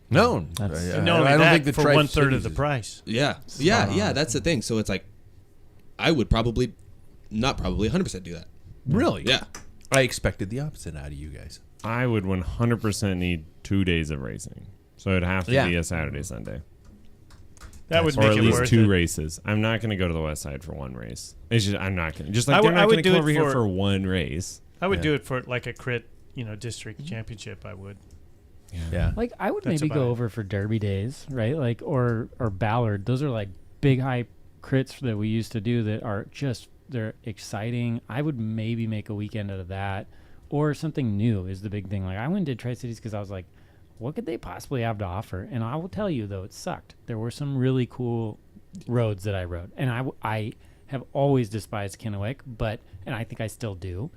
[SPEAKER 2] No,
[SPEAKER 1] I don't think that for 1/3 of the price.
[SPEAKER 5] Yeah, that's the thing. So it's like, I would probably, not probably, 100% do that.
[SPEAKER 2] Really?
[SPEAKER 5] Yeah.
[SPEAKER 2] I expected the opposite out of you guys.
[SPEAKER 4] I would 100% need 2 days of racing. So it'd have to be a Saturday, Sunday.
[SPEAKER 1] That would
[SPEAKER 4] or
[SPEAKER 1] make
[SPEAKER 4] at
[SPEAKER 1] it
[SPEAKER 4] least
[SPEAKER 1] worth
[SPEAKER 4] 2
[SPEAKER 1] it.
[SPEAKER 4] races. I'm not going to go to the West Side for one race. It's just I'm not going to. Just like
[SPEAKER 1] I
[SPEAKER 4] they're
[SPEAKER 1] would-
[SPEAKER 4] not
[SPEAKER 1] I would
[SPEAKER 4] going to
[SPEAKER 1] do
[SPEAKER 4] come
[SPEAKER 1] it
[SPEAKER 4] over here
[SPEAKER 1] for-
[SPEAKER 4] for one race.
[SPEAKER 1] I would do it for like a crit, district championship. I would.
[SPEAKER 2] Yeah.
[SPEAKER 3] Like I would
[SPEAKER 1] That's
[SPEAKER 3] maybe
[SPEAKER 1] about
[SPEAKER 3] go
[SPEAKER 1] it.
[SPEAKER 3] over for Derby days, right? Like or Ballard. Those are like big high crits that we used to do that are just they're exciting. I would maybe make a weekend out of that, or something new is the big thing. Like I went and did Tri-Cities because I was like, what could they possibly have to offer? And I will tell you though, it sucked. There were some really cool roads that I rode, and I have always despised Kennewick, and I think I still do.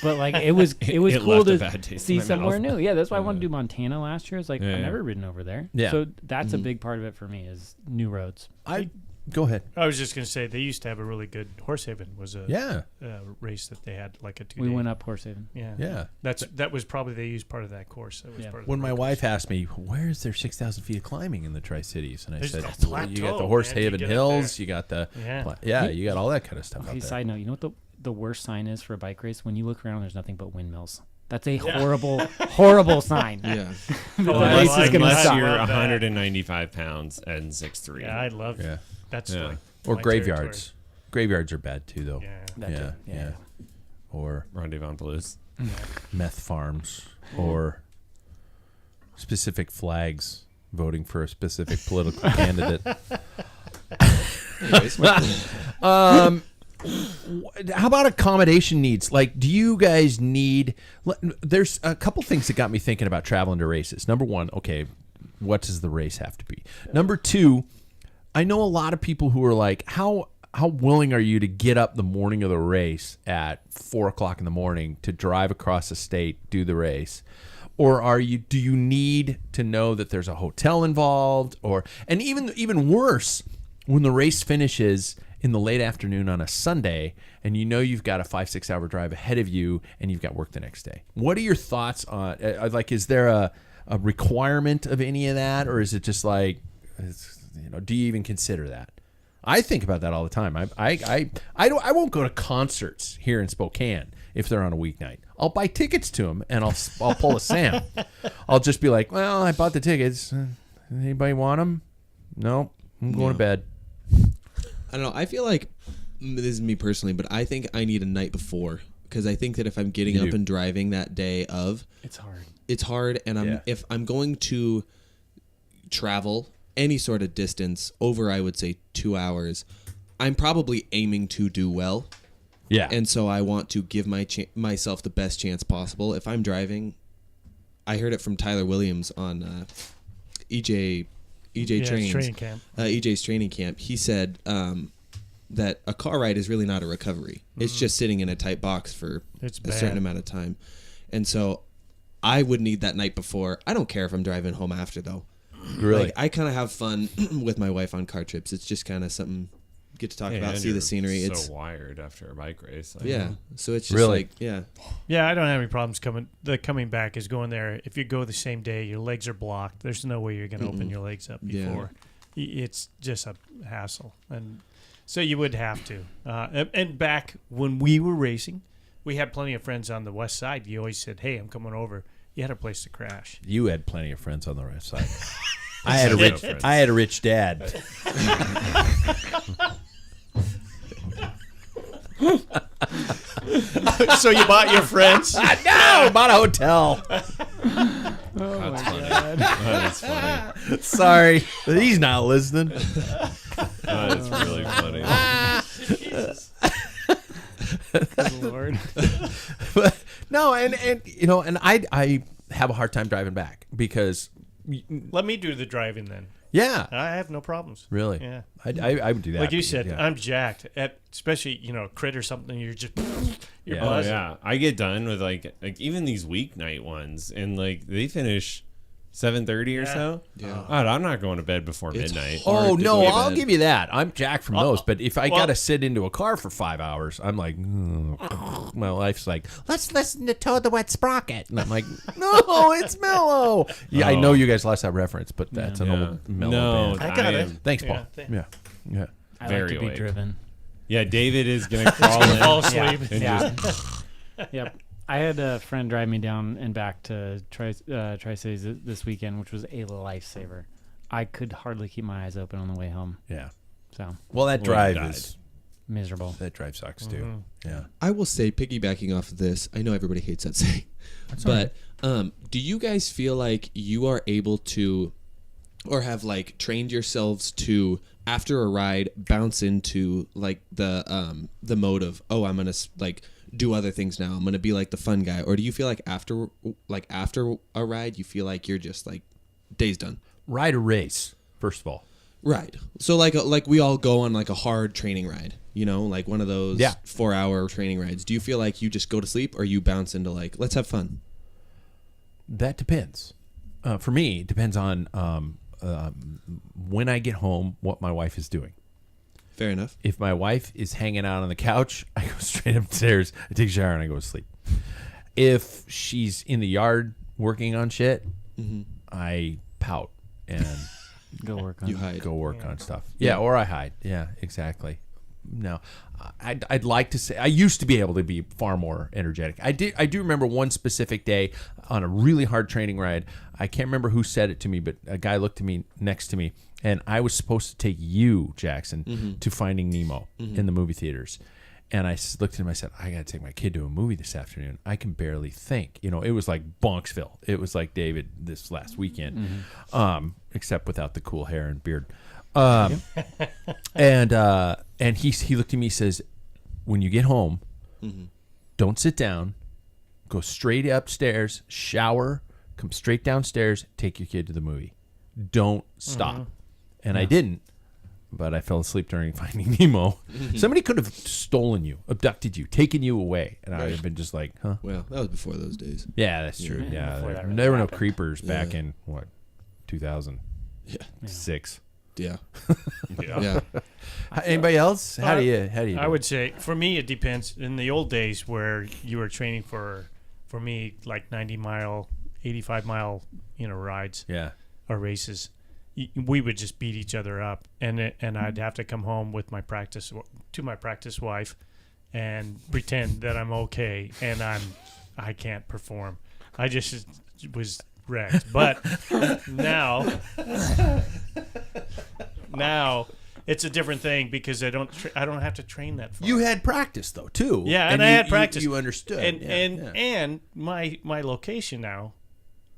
[SPEAKER 3] But like it was cool
[SPEAKER 4] left a
[SPEAKER 3] to
[SPEAKER 4] bad taste in
[SPEAKER 3] see
[SPEAKER 4] my
[SPEAKER 3] somewhere
[SPEAKER 4] mouth.
[SPEAKER 3] new. Yeah, that's why I wanted to do Montana last year. It's like I've never ridden over there.
[SPEAKER 2] Yeah.
[SPEAKER 3] So that's a big part of it for me is new roads.
[SPEAKER 2] Go ahead.
[SPEAKER 1] I was just going to say they used to have a really good Horsehaven was a race that they had like a 2
[SPEAKER 3] We went up Horsehaven.
[SPEAKER 2] Yeah.
[SPEAKER 1] That was probably they used part of that course. That was part of
[SPEAKER 2] When
[SPEAKER 1] the
[SPEAKER 2] my
[SPEAKER 1] road
[SPEAKER 2] wife
[SPEAKER 1] course.
[SPEAKER 2] asked me, where is there 6,000 feet of climbing in the Tri-Cities? And I
[SPEAKER 1] There's
[SPEAKER 2] said,
[SPEAKER 1] a
[SPEAKER 2] well, you got
[SPEAKER 1] plateau,
[SPEAKER 2] the
[SPEAKER 1] man.
[SPEAKER 2] Horsehaven
[SPEAKER 1] You get up
[SPEAKER 2] Hills,
[SPEAKER 1] there.
[SPEAKER 2] you got the,
[SPEAKER 1] Yeah.
[SPEAKER 2] you got all that kind of stuff out
[SPEAKER 3] Hey,
[SPEAKER 2] there.
[SPEAKER 3] side note, you know what the worst sign is for a bike race? When you look around, there's nothing but windmills. That's a horrible, horrible sign.
[SPEAKER 5] Yeah.
[SPEAKER 3] The
[SPEAKER 1] I
[SPEAKER 3] race
[SPEAKER 1] like
[SPEAKER 3] is going to
[SPEAKER 1] that.
[SPEAKER 4] Unless
[SPEAKER 3] suck.
[SPEAKER 4] you're
[SPEAKER 1] love that.
[SPEAKER 4] 195 pounds and 6'3".
[SPEAKER 1] Yeah, I love.
[SPEAKER 2] Yeah.
[SPEAKER 1] That's
[SPEAKER 4] Yeah.
[SPEAKER 1] like
[SPEAKER 2] Or
[SPEAKER 1] my
[SPEAKER 2] graveyards. Graveyards are bad too, though.
[SPEAKER 1] territory.
[SPEAKER 3] That too.
[SPEAKER 2] Yeah. Or
[SPEAKER 4] Rendezvous.
[SPEAKER 2] meth farms. Or specific flags voting for a specific political candidate.
[SPEAKER 5] Anyways,
[SPEAKER 2] How about accommodation needs? Like, do you guys need... There's a couple things that got me thinking about traveling to races. Number one, okay, what does the race have to be? Number two, I know a lot of people who are like, how how willing are you to get up the morning of the race at 4:00 in the morning to drive across the state, do the race? Or do you need to know that there's a hotel involved, and even worse, when the race finishes in the late afternoon on a Sunday and you know you've got a 5-6 hour drive ahead of you and you've got work the next day? What are your thoughts on, like, is there a requirement of any of that, or is it just like, do you even consider that? I think about that all the time. I won't go to concerts here in Spokane if they're on a weeknight. I'll buy tickets to them and I'll pull a Sam. I'll just be like, well, I bought the tickets. Anybody want them? No, I'm going to bed.
[SPEAKER 5] I don't know. I feel like, this is me personally, but I think I need a night before, because I think that if I'm getting up and driving that day of, it's hard. And if I'm going to travel any sort of distance over, I would say 2 hours, I'm probably aiming to do well.
[SPEAKER 2] Yeah.
[SPEAKER 5] And so I want to give myself the best chance possible. If I'm driving, I heard it from Tyler Williams on EJ
[SPEAKER 1] training camp.
[SPEAKER 5] EJ's training camp. He said that a car ride is really not a recovery. It's just sitting in a tight box for a certain amount of time. And so I would need that night before. I don't care if I'm driving home after, though.
[SPEAKER 2] Really?
[SPEAKER 5] Like, I kind of have fun with my wife on car trips. It's just kind of something get to talk about, see the scenery.
[SPEAKER 4] So
[SPEAKER 5] it's
[SPEAKER 4] wired after a bike race.
[SPEAKER 5] So it's just like,
[SPEAKER 1] yeah, I don't have any problems coming. The coming back is going there. If you go the same day, your legs are blocked. There's no way you're going to open your legs up before. It's just a hassle, and so you would have to. And back when we were racing, we had plenty of friends on the west side. You always said, "Hey, I'm coming over." You had a place to crash.
[SPEAKER 2] You had plenty of friends on the west side. I had a rich dad.
[SPEAKER 1] So you bought your friends?
[SPEAKER 2] No, bought a hotel.
[SPEAKER 4] That's funny. That's funny.
[SPEAKER 2] Sorry, he's not listening.
[SPEAKER 4] That's really funny.
[SPEAKER 3] Good Lord.
[SPEAKER 2] But, no, and I have a hard time driving back because.
[SPEAKER 1] Let me do the driving then.
[SPEAKER 2] Yeah,
[SPEAKER 1] I have no problems.
[SPEAKER 2] Really?
[SPEAKER 1] Yeah.
[SPEAKER 2] I would do that.
[SPEAKER 1] Like you said, I'm jacked. Especially, crit or something, you're just you're buzzing.
[SPEAKER 4] Oh, yeah. I get done with like even these weeknight ones, and like they finish 7:30 or so.
[SPEAKER 5] Yeah.
[SPEAKER 4] God, I'm not going to bed before midnight.
[SPEAKER 2] Oh no, I'll give you that. I'm jacked from those. But if I got to sit into a car for 5 hours, I'm like, my wife's like, let's listen to Toad the Wet Sprocket, and I'm like, no, it's Mellow. Yeah, I know you guys lost that reference, but that's an old Mellow band.
[SPEAKER 1] I got it.
[SPEAKER 2] Thanks, Paul. Yeah.
[SPEAKER 3] I
[SPEAKER 4] Very
[SPEAKER 3] like to be
[SPEAKER 4] awake.
[SPEAKER 3] driven.
[SPEAKER 4] Yeah, David is gonna crawl in.
[SPEAKER 1] Fall asleep.
[SPEAKER 3] Yeah. Yep. I had a friend drive me down and back to Tri-Cities this weekend, which was a lifesaver. I could hardly keep my eyes open on the way home.
[SPEAKER 2] Yeah.
[SPEAKER 3] So
[SPEAKER 2] Well, that drive is
[SPEAKER 3] miserable.
[SPEAKER 2] that drive sucks too. Yeah.
[SPEAKER 5] I will say, piggybacking off of this, I know everybody hates that saying, but do you guys feel like you are able to, or have like trained yourselves to, after a ride, bounce into like the mode of, oh, I'm gonna like do other things now, I'm gonna be like the fun guy? Or do you feel like after a ride, you feel like you're just like, day's done?
[SPEAKER 2] Ride a race, first of all.
[SPEAKER 5] Right. So like we all go on like a hard training ride, like one of those 4-hour training rides. Do you feel like you just go to sleep, or you bounce into like, let's have fun?
[SPEAKER 2] That depends. For me, it depends on when I get home, what my wife is doing.
[SPEAKER 5] Fair enough.
[SPEAKER 2] If my wife is hanging out on the couch, I go straight upstairs, I take a shower, and I go to sleep. If she's in the yard working on shit, I pout and
[SPEAKER 3] Go work on
[SPEAKER 5] You hide.
[SPEAKER 2] go work on stuff. Yeah, or I hide. Yeah, exactly. No, I'd like to say I used to be able to be far more energetic. I do remember one specific day on a really hard training ride. I can't remember who said it to me, but a guy looked at me next to me, and I was supposed to take you, Jackson, to Finding Nemo in the movie theaters. And I looked at him, I said, I got to take my kid to a movie this afternoon. I can barely think. It was like Bonksville. It was like David this last weekend, except without the cool hair and beard. And he looked at me, says, when you get home, don't sit down, go straight upstairs, shower, come straight downstairs, take your kid to the movie. Don't stop. And I didn't. but I fell asleep during Finding Nemo. Somebody could have stolen you, abducted you, taken you away, and I would have been just like, huh?
[SPEAKER 5] Well, that was before those days.
[SPEAKER 2] Yeah, that's true. Yeah,
[SPEAKER 3] Before that really
[SPEAKER 2] there were no
[SPEAKER 3] happened.
[SPEAKER 2] creepers back
[SPEAKER 5] Yeah.
[SPEAKER 2] in, what, 2006?
[SPEAKER 5] Yeah.
[SPEAKER 4] Yeah.
[SPEAKER 5] Yeah.
[SPEAKER 2] Anybody else? How do you do?
[SPEAKER 1] I would say for me it depends. In the old days where you were training for me like 90-mile, 85-mile, rides
[SPEAKER 2] Yeah.
[SPEAKER 1] or races, we would just beat each other up, and I'd have to come home with my practice wife and pretend that I'm okay and I can't perform. I just was wrecked. But now it's a different thing because I don't have to train that far.
[SPEAKER 2] You had practice though too.
[SPEAKER 1] Yeah, and I had practice.
[SPEAKER 2] You understood.
[SPEAKER 1] And my location now,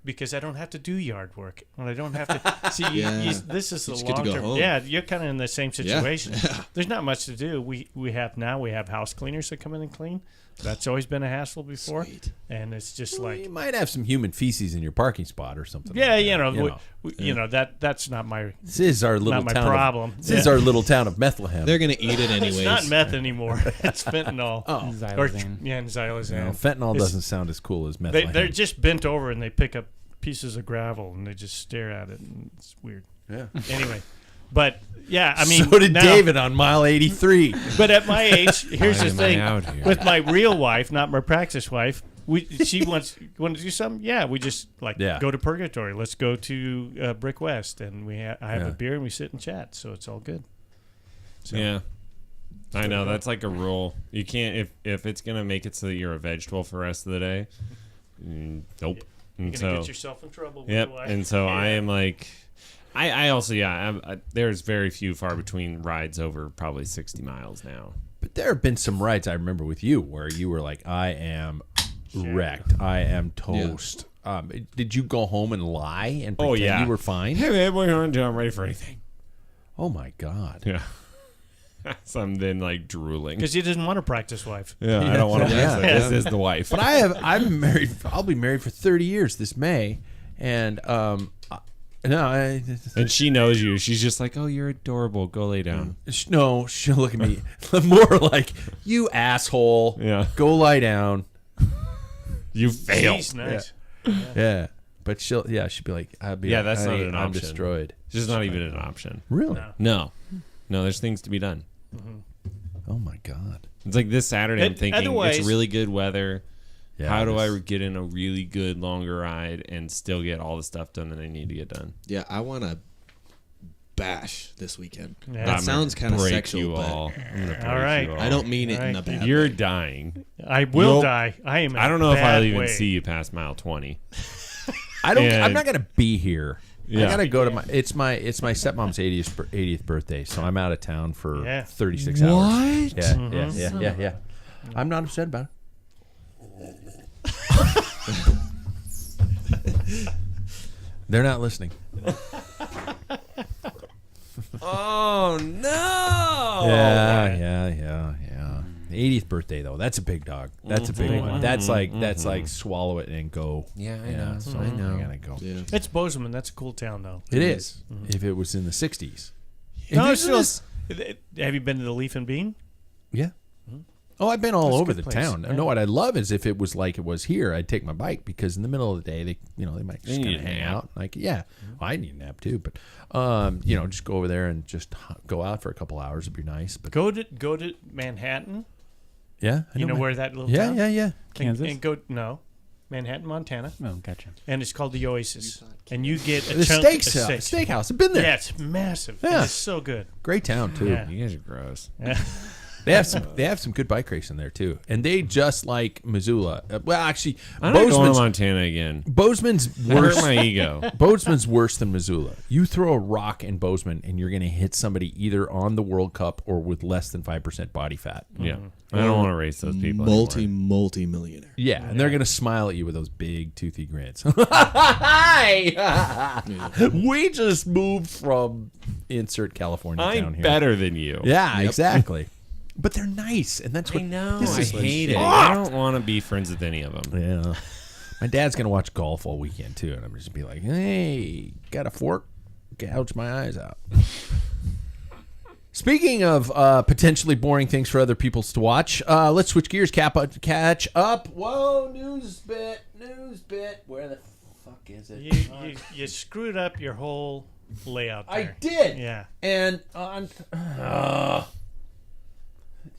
[SPEAKER 1] because I don't have to do yard work and I don't have to see.
[SPEAKER 5] Yeah.
[SPEAKER 1] This is
[SPEAKER 5] You
[SPEAKER 1] the
[SPEAKER 5] just get to
[SPEAKER 1] long
[SPEAKER 5] go
[SPEAKER 1] term.
[SPEAKER 5] home.
[SPEAKER 1] Yeah, you're kind of in the same situation.
[SPEAKER 5] Yeah.
[SPEAKER 1] There's not much to do. We have house cleaners that come in and clean. That's always been a hassle before,
[SPEAKER 5] Sweet.
[SPEAKER 1] and it's just
[SPEAKER 2] Well,
[SPEAKER 1] like
[SPEAKER 2] you might have some human feces in your parking spot or something.
[SPEAKER 1] yeah,
[SPEAKER 2] like that,
[SPEAKER 1] that's not my
[SPEAKER 2] This is our little
[SPEAKER 1] not my
[SPEAKER 2] town.
[SPEAKER 1] problem.
[SPEAKER 2] This is our little town of Bethlehem.
[SPEAKER 5] They're going to eat it anyways.
[SPEAKER 1] It's not meth anymore. It's fentanyl.
[SPEAKER 2] Oh.
[SPEAKER 3] Xylazine.
[SPEAKER 1] And xylazine.
[SPEAKER 2] Fentanyl
[SPEAKER 1] It's-
[SPEAKER 2] doesn't sound as cool as
[SPEAKER 1] They're
[SPEAKER 2] Bethlehem.
[SPEAKER 1] just bent over and they pick up pieces of gravel and they just stare at it, and it's weird.
[SPEAKER 2] Yeah.
[SPEAKER 1] Anyway, but yeah, I mean,
[SPEAKER 2] so did
[SPEAKER 1] now-
[SPEAKER 2] David on mile 83.
[SPEAKER 1] But at my age, here's
[SPEAKER 4] Why
[SPEAKER 1] the
[SPEAKER 4] am I
[SPEAKER 1] thing:
[SPEAKER 4] out here?
[SPEAKER 1] with my real wife, not my practice wife, she want to do something. Yeah, we just go to Purgatory. Let's go to Brick West, and I have
[SPEAKER 2] Yeah.
[SPEAKER 1] a beer and we sit and chat. So it's all good. So,
[SPEAKER 4] Yeah. I know that's like a rule. You can't if it's gonna make it so that you're a vegetable for the rest of the day. Nope.
[SPEAKER 1] You're
[SPEAKER 4] And
[SPEAKER 1] gonna
[SPEAKER 4] so
[SPEAKER 1] get yourself in trouble.
[SPEAKER 4] yep.
[SPEAKER 1] With
[SPEAKER 4] And so I
[SPEAKER 1] Yeah.
[SPEAKER 4] am like, I also there's very few far between rides over probably 60 miles now.
[SPEAKER 2] But there have been some rides I remember with you where you were like, I am wrecked. I am toast. Did you go home and lie and pretend
[SPEAKER 4] yeah.
[SPEAKER 2] you were fine?
[SPEAKER 4] Hey man, what are you gonna do? I'm ready for anything.
[SPEAKER 2] Oh, my God.
[SPEAKER 4] Yeah. So I'm then like drooling.
[SPEAKER 1] because you didn't want a practice wife.
[SPEAKER 4] Yeah, I don't want to.
[SPEAKER 2] Yeah.
[SPEAKER 4] This is the wife.
[SPEAKER 2] But I'm married. I'll be married for 30 years this May. And,
[SPEAKER 4] And she knows you. She's just like, oh, you're adorable. Go lay down.
[SPEAKER 2] no, she'll look at me more like, you asshole.
[SPEAKER 4] Yeah.
[SPEAKER 2] Go lie down.
[SPEAKER 4] You failed.
[SPEAKER 1] She's nice.
[SPEAKER 2] Yeah. But she'll be like,
[SPEAKER 4] Yeah, that's not an
[SPEAKER 2] I'm
[SPEAKER 4] option.
[SPEAKER 2] destroyed.
[SPEAKER 4] It's just not even an option.
[SPEAKER 2] Really?
[SPEAKER 1] No.
[SPEAKER 4] No, there's things to be done.
[SPEAKER 2] Oh, my God.
[SPEAKER 4] It's like this Saturday, I'm thinking
[SPEAKER 1] Otherwise-
[SPEAKER 4] it's really good weather.
[SPEAKER 2] Yeah,
[SPEAKER 4] How do I
[SPEAKER 2] this-
[SPEAKER 4] get in a really good longer ride and still get all the stuff done that I need to get done?
[SPEAKER 5] Yeah, I want to bash this weekend.
[SPEAKER 1] Yeah.
[SPEAKER 5] That
[SPEAKER 4] I'm
[SPEAKER 5] sounds
[SPEAKER 4] gonna
[SPEAKER 5] kind of
[SPEAKER 4] break
[SPEAKER 5] sexual,
[SPEAKER 4] you
[SPEAKER 5] but
[SPEAKER 4] all. I'm gonna break
[SPEAKER 1] All right.
[SPEAKER 4] you all.
[SPEAKER 5] I don't mean it in a
[SPEAKER 1] Right.
[SPEAKER 5] bad
[SPEAKER 4] You're
[SPEAKER 5] way.
[SPEAKER 4] dying.
[SPEAKER 1] I will
[SPEAKER 4] You'll-
[SPEAKER 1] die. I am. In
[SPEAKER 4] I don't
[SPEAKER 1] a
[SPEAKER 4] know if
[SPEAKER 1] bad
[SPEAKER 4] I'll even
[SPEAKER 1] way.
[SPEAKER 4] see you past mile 20.
[SPEAKER 2] I'm
[SPEAKER 4] And-
[SPEAKER 2] not gonna be here. I
[SPEAKER 4] Yeah.
[SPEAKER 2] gotta go to my stepmom's 80th birthday, so I'm out of town for
[SPEAKER 1] Yeah.
[SPEAKER 2] 36 hours.
[SPEAKER 5] What?
[SPEAKER 2] Yeah. I'm not upset about it. They're not listening.
[SPEAKER 4] Oh no!
[SPEAKER 2] Yeah. 80th birthday though, that's a big dog. That's a big
[SPEAKER 3] Big
[SPEAKER 2] one.
[SPEAKER 3] one.
[SPEAKER 2] That's like swallow it and go.
[SPEAKER 4] Yeah, I know.
[SPEAKER 2] So
[SPEAKER 4] I know.
[SPEAKER 2] I gotta go.
[SPEAKER 5] Yeah.
[SPEAKER 1] It's Bozeman. That's a cool town, though.
[SPEAKER 2] It is. If it was in the 60s.
[SPEAKER 1] No,
[SPEAKER 2] If
[SPEAKER 1] it's
[SPEAKER 2] it
[SPEAKER 1] still.
[SPEAKER 2] was-
[SPEAKER 1] Have you been to the Leaf and Bean?
[SPEAKER 2] Yeah. Oh, I've been all
[SPEAKER 1] That's a
[SPEAKER 2] over
[SPEAKER 1] good
[SPEAKER 2] the
[SPEAKER 1] place.
[SPEAKER 2] town.
[SPEAKER 1] Yeah.
[SPEAKER 2] No, what I love is if it was like it was here, I'd take my bike because in the middle of the day they might just
[SPEAKER 4] need
[SPEAKER 2] kind
[SPEAKER 4] a
[SPEAKER 2] of hang
[SPEAKER 4] nap.
[SPEAKER 2] out. Like, yeah, well, I need a nap too, but just go over there and just go out for a couple hours would be nice. But
[SPEAKER 1] Go to Manhattan.
[SPEAKER 2] yeah, I
[SPEAKER 1] You know
[SPEAKER 2] my-
[SPEAKER 1] where that little
[SPEAKER 2] Yeah,
[SPEAKER 1] town?
[SPEAKER 2] yeah.
[SPEAKER 3] Kansas?
[SPEAKER 1] And go Manhattan, Montana,
[SPEAKER 3] Oh, gotcha.
[SPEAKER 1] and it's called the Oasis. And you get a
[SPEAKER 2] The
[SPEAKER 1] chunk
[SPEAKER 2] steakhouse. I've been there.
[SPEAKER 1] Yeah, it's massive. Yeah,
[SPEAKER 2] Yeah.
[SPEAKER 1] it's so good.
[SPEAKER 2] Great town too.
[SPEAKER 1] Yeah.
[SPEAKER 4] You guys are gross.
[SPEAKER 2] They have some good bike racing there too, and they just like Missoula. Well, actually,
[SPEAKER 4] I'm not going to
[SPEAKER 2] Bozeman's
[SPEAKER 4] Montana again.
[SPEAKER 2] Bozeman's
[SPEAKER 4] Hurt
[SPEAKER 2] worse.
[SPEAKER 4] my ego.
[SPEAKER 2] Bozeman's worse than Missoula. You throw a rock in Bozeman, and you're going to hit somebody either on the World Cup or with less than 5% body fat.
[SPEAKER 4] Yeah, I don't want to race those people.
[SPEAKER 5] Multi-millionaire.
[SPEAKER 2] Yeah, and they're going to smile at you with those big toothy grins. Hi! We just moved from insert California
[SPEAKER 4] I'm
[SPEAKER 2] down here.
[SPEAKER 4] better than you.
[SPEAKER 2] Yeah, exactly. But they're nice, and that's
[SPEAKER 4] I
[SPEAKER 2] what
[SPEAKER 4] know.
[SPEAKER 2] this
[SPEAKER 4] I
[SPEAKER 2] is
[SPEAKER 4] hate it.
[SPEAKER 2] shit.
[SPEAKER 4] I don't want to be friends with any of them.
[SPEAKER 2] Yeah. My dad's going to watch golf all weekend, too, and I'm just be like, hey, got a fork? Gouge my eyes out. Speaking of potentially boring things for other people's to watch, let's switch gears. Catch up. Whoa, news bit. Where the fuck is it?
[SPEAKER 1] You screwed up your whole layout there.
[SPEAKER 2] I did.
[SPEAKER 1] Yeah.
[SPEAKER 2] And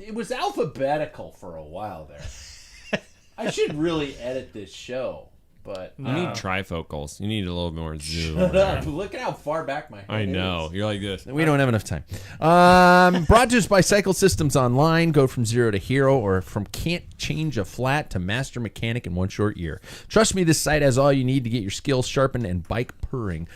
[SPEAKER 2] it was alphabetical for a while there. I should really edit this show, but
[SPEAKER 4] You need trifocals. You need a little more zoom.
[SPEAKER 2] look at how far back my head
[SPEAKER 4] I know.
[SPEAKER 2] is.
[SPEAKER 4] You're like this.
[SPEAKER 2] We don't have enough time. Brought to us by Cycle Systems Online. Go from zero to hero, or from can't change a flat to master mechanic in one short year. Trust me, this site has all you need to get your skills sharpened and bike purring.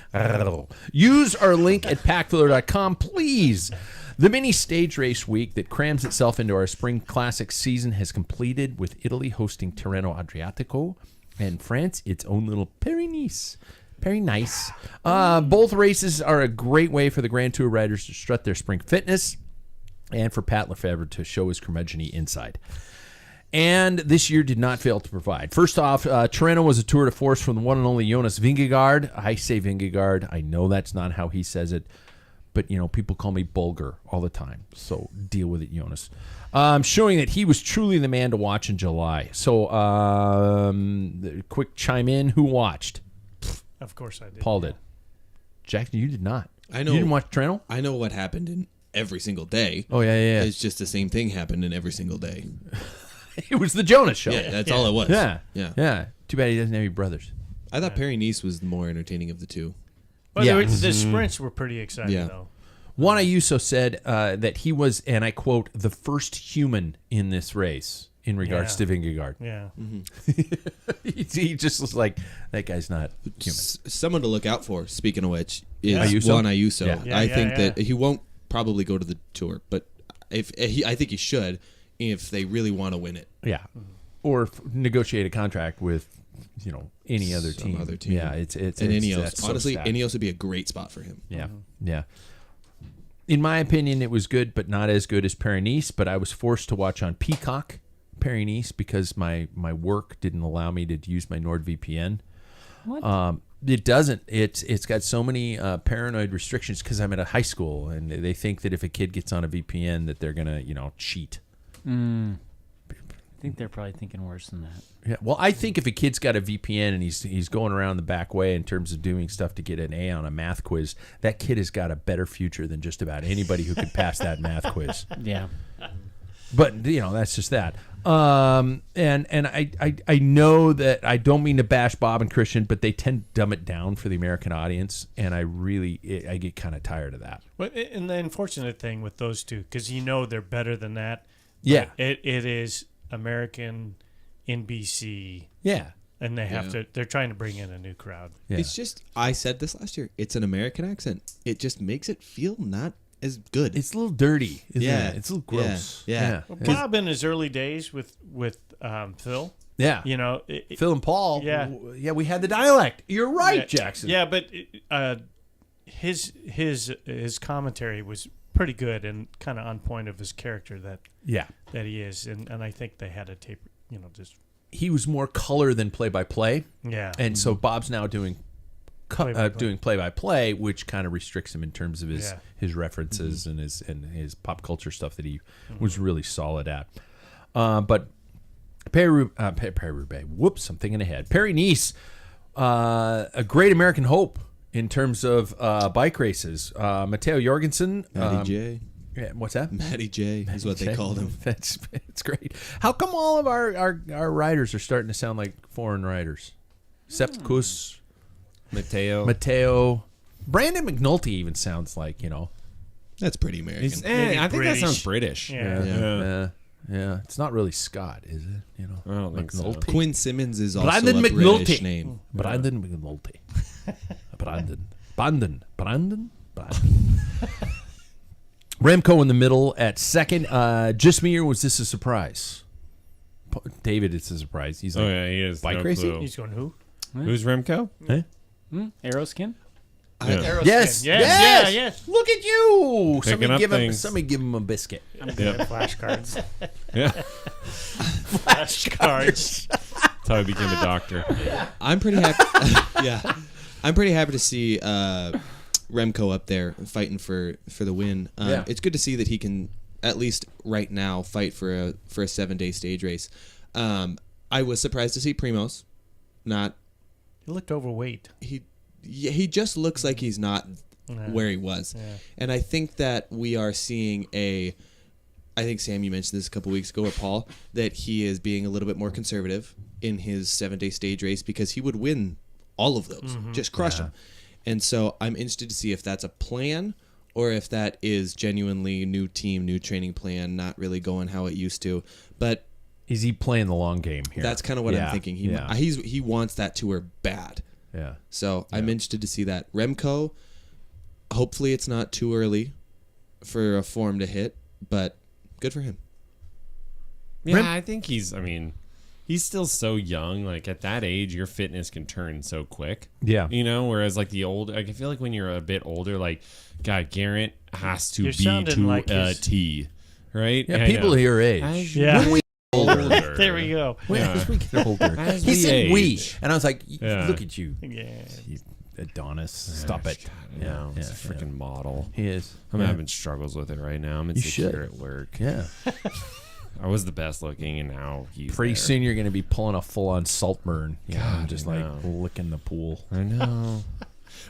[SPEAKER 2] Use our link at packfiller.com, please. The mini stage race week that crams itself into our spring classic season has completed, with Italy hosting Tirreno Adriatico and France its own little Paris-Nice. Very nice. Both races are a great way for the Grand Tour riders to strut their spring fitness and for Pat Lefebvre to show his curmudgeon-y inside. And this year did not fail to provide. First off, Tirreno was a tour de force from the one and only Jonas Vingegaard. I say Vingegaard. I know that's not how he says it. But, people call me Bulgar all the time. So deal with it, Jonas. Showing that he was truly the man to watch in July. So, quick chime in. Who watched?
[SPEAKER 1] Of course I did.
[SPEAKER 2] Paul did. Jackson, you did not.
[SPEAKER 5] I know.
[SPEAKER 2] You didn't watch Tirreno?
[SPEAKER 5] I know what happened in every single day.
[SPEAKER 2] Oh, yeah.
[SPEAKER 5] It's just the same thing happened in every single day.
[SPEAKER 2] It was the Jonas show.
[SPEAKER 5] Yeah, that's all it was.
[SPEAKER 2] Yeah. Too bad he doesn't have any brothers.
[SPEAKER 5] I thought Paris-Nice was the more entertaining of the two.
[SPEAKER 1] Well,
[SPEAKER 2] Yeah.
[SPEAKER 1] the sprints were pretty exciting,
[SPEAKER 5] Yeah.
[SPEAKER 1] though.
[SPEAKER 2] Juan Ayuso said that he was, and I quote, the first human in this race in regards to Vingegaard.
[SPEAKER 1] Yeah.
[SPEAKER 2] He just was like, that guy's not human.
[SPEAKER 5] Someone to look out for, speaking of which, is
[SPEAKER 2] Ayuso?
[SPEAKER 5] Juan Ayuso.
[SPEAKER 2] Yeah.
[SPEAKER 5] I think that he won't probably go to the tour, but I think he should if they really want to win it.
[SPEAKER 2] Yeah. Or negotiate a contract with, any other
[SPEAKER 5] Some
[SPEAKER 2] team.
[SPEAKER 5] other team.
[SPEAKER 2] Yeah, it's
[SPEAKER 5] And
[SPEAKER 2] that's
[SPEAKER 5] Ineos.
[SPEAKER 2] so
[SPEAKER 5] Honestly,
[SPEAKER 2] stacked.
[SPEAKER 5] Ineos would be a great spot for him.
[SPEAKER 2] Yeah, yeah. In my opinion, it was good, but not as good as Paris-Nice. But I was forced to watch on Peacock Paris-Nice because my work didn't allow me to use my NordVPN.
[SPEAKER 3] What?
[SPEAKER 2] It doesn't. It's got so many paranoid restrictions because I'm at a high school, and they think that if a kid gets on a VPN, that they're gonna cheat.
[SPEAKER 3] I think they're probably thinking worse than that.
[SPEAKER 2] Yeah. Well, I think if a kid's got a VPN and he's going around the back way in terms of doing stuff to get an A on a math quiz, that kid has got a better future than just about anybody who could pass that math quiz.
[SPEAKER 3] Yeah.
[SPEAKER 2] But that's just that. And I know that I don't mean to bash Bob and Christian, but they tend to dumb it down for the American audience, and I get kind of tired of that.
[SPEAKER 1] Well, and the unfortunate thing with those two, because they're better than that.
[SPEAKER 2] Yeah.
[SPEAKER 1] It is American NBC.
[SPEAKER 2] Yeah.
[SPEAKER 1] And they have they're trying to bring in a new crowd.
[SPEAKER 2] Yeah.
[SPEAKER 5] It's just, I said this last year, it's an American accent. It just makes it feel not as good.
[SPEAKER 2] It's a little dirty, isn't
[SPEAKER 5] Yeah.
[SPEAKER 2] it? It's a little gross.
[SPEAKER 5] Yeah.
[SPEAKER 1] Well, Bob in his early days with Phil.
[SPEAKER 2] Yeah. Phil and Paul.
[SPEAKER 1] Yeah.
[SPEAKER 2] We had the dialect. You're right,
[SPEAKER 1] Yeah,
[SPEAKER 2] Jackson.
[SPEAKER 1] Yeah, but his commentary was pretty good and kind of on point of his character that he is, and I think they had a tape. Just
[SPEAKER 2] he was more color than play-by-play.
[SPEAKER 1] Yeah.
[SPEAKER 2] And so Bob's now doing
[SPEAKER 1] Play-by-play.
[SPEAKER 2] doing play-by-play, which kind of restricts him in terms of his references and his pop culture stuff that he was really solid at. But Paris-Roubaix, whoops, I'm thinking ahead. Paris-Nice, a great American hope in terms of bike races. Matteo Jorgensen.
[SPEAKER 5] Matty J.
[SPEAKER 2] Yeah, what's that?
[SPEAKER 5] Matty J is what they called him.
[SPEAKER 2] It's great. How come all of our riders are starting to sound like foreign riders? Sepp Kuss, Matteo, Brandon McNulty even sounds like
[SPEAKER 5] That's pretty American.
[SPEAKER 4] I think
[SPEAKER 1] British.
[SPEAKER 4] that sounds British.
[SPEAKER 1] Yeah.
[SPEAKER 2] Yeah. It's not really Scott, is it?
[SPEAKER 4] I don't think so.
[SPEAKER 2] McNulty.
[SPEAKER 5] Quinn Simmons is also
[SPEAKER 2] Brandon
[SPEAKER 5] a
[SPEAKER 2] McNulty.
[SPEAKER 5] British name.
[SPEAKER 2] Brandon McNulty. Brandon. Remco in the middle at second. Just me, or was this a surprise? David, it's a surprise. He's like,
[SPEAKER 4] he is.
[SPEAKER 2] bike
[SPEAKER 4] no
[SPEAKER 2] racing?
[SPEAKER 4] clue.
[SPEAKER 1] He's going who?
[SPEAKER 4] Who's Remco?
[SPEAKER 3] Aeroskin?
[SPEAKER 1] Aeroskin.
[SPEAKER 2] Yes.
[SPEAKER 1] Yes.
[SPEAKER 2] Look at you.
[SPEAKER 4] Picking up things.
[SPEAKER 2] Somebody give him a biscuit.
[SPEAKER 3] I'm good at flashcards.
[SPEAKER 4] Yeah.
[SPEAKER 1] Flashcards.
[SPEAKER 4] That's how I became a doctor.
[SPEAKER 5] I'm pretty happy. I'm pretty happy to see Remco up there fighting for the win. It's good to see that he can at least right now fight for a 7-day stage race. I was surprised to see Primoz not.
[SPEAKER 1] He looked overweight.
[SPEAKER 5] He just looks like he's not where he was, and I think that we are seeing I think Sam, you mentioned this a couple weeks ago, or Paul, that he is being a little bit more conservative in his 7-day stage race because he would win all of those, just crush them. And so I'm interested to see if that's a plan or if that is genuinely new team, new training plan, not really going how it used to. But
[SPEAKER 2] is he playing the long game here?
[SPEAKER 5] That's kind of what I'm thinking. He wants that tour bad.
[SPEAKER 2] Yeah.
[SPEAKER 5] So I'm interested to see that. Remco, hopefully it's not too early for a form to hit, but good for him.
[SPEAKER 4] Yeah, I think he's still so young. Like at that age, your fitness can turn so quick.
[SPEAKER 2] Yeah.
[SPEAKER 4] Whereas like the old, like I feel like when you're a bit older, like God, Garrett has to
[SPEAKER 1] You're
[SPEAKER 4] be
[SPEAKER 1] sounding
[SPEAKER 4] to
[SPEAKER 1] like
[SPEAKER 4] a T, right?
[SPEAKER 2] Yeah, people of your age.
[SPEAKER 1] Yeah.
[SPEAKER 2] When we older.
[SPEAKER 1] There we go.
[SPEAKER 2] As we get older.
[SPEAKER 4] As
[SPEAKER 2] He
[SPEAKER 4] we
[SPEAKER 2] said
[SPEAKER 4] age.
[SPEAKER 2] we. And I was like,
[SPEAKER 4] Yeah.
[SPEAKER 2] look at you.
[SPEAKER 1] Yeah.
[SPEAKER 2] You Adonis. Stop it.
[SPEAKER 4] Yeah, it's a freaking model.
[SPEAKER 2] He is.
[SPEAKER 4] I'm having struggles with it right now. I'm insecure at work.
[SPEAKER 2] Yeah.
[SPEAKER 4] I was the best looking, and now he's
[SPEAKER 2] Pretty
[SPEAKER 4] there.
[SPEAKER 2] soon you're going to be pulling a full-on salt burn. You know,
[SPEAKER 4] God,
[SPEAKER 2] just
[SPEAKER 4] I
[SPEAKER 2] like
[SPEAKER 4] know.
[SPEAKER 2] licking the pool.
[SPEAKER 4] I know.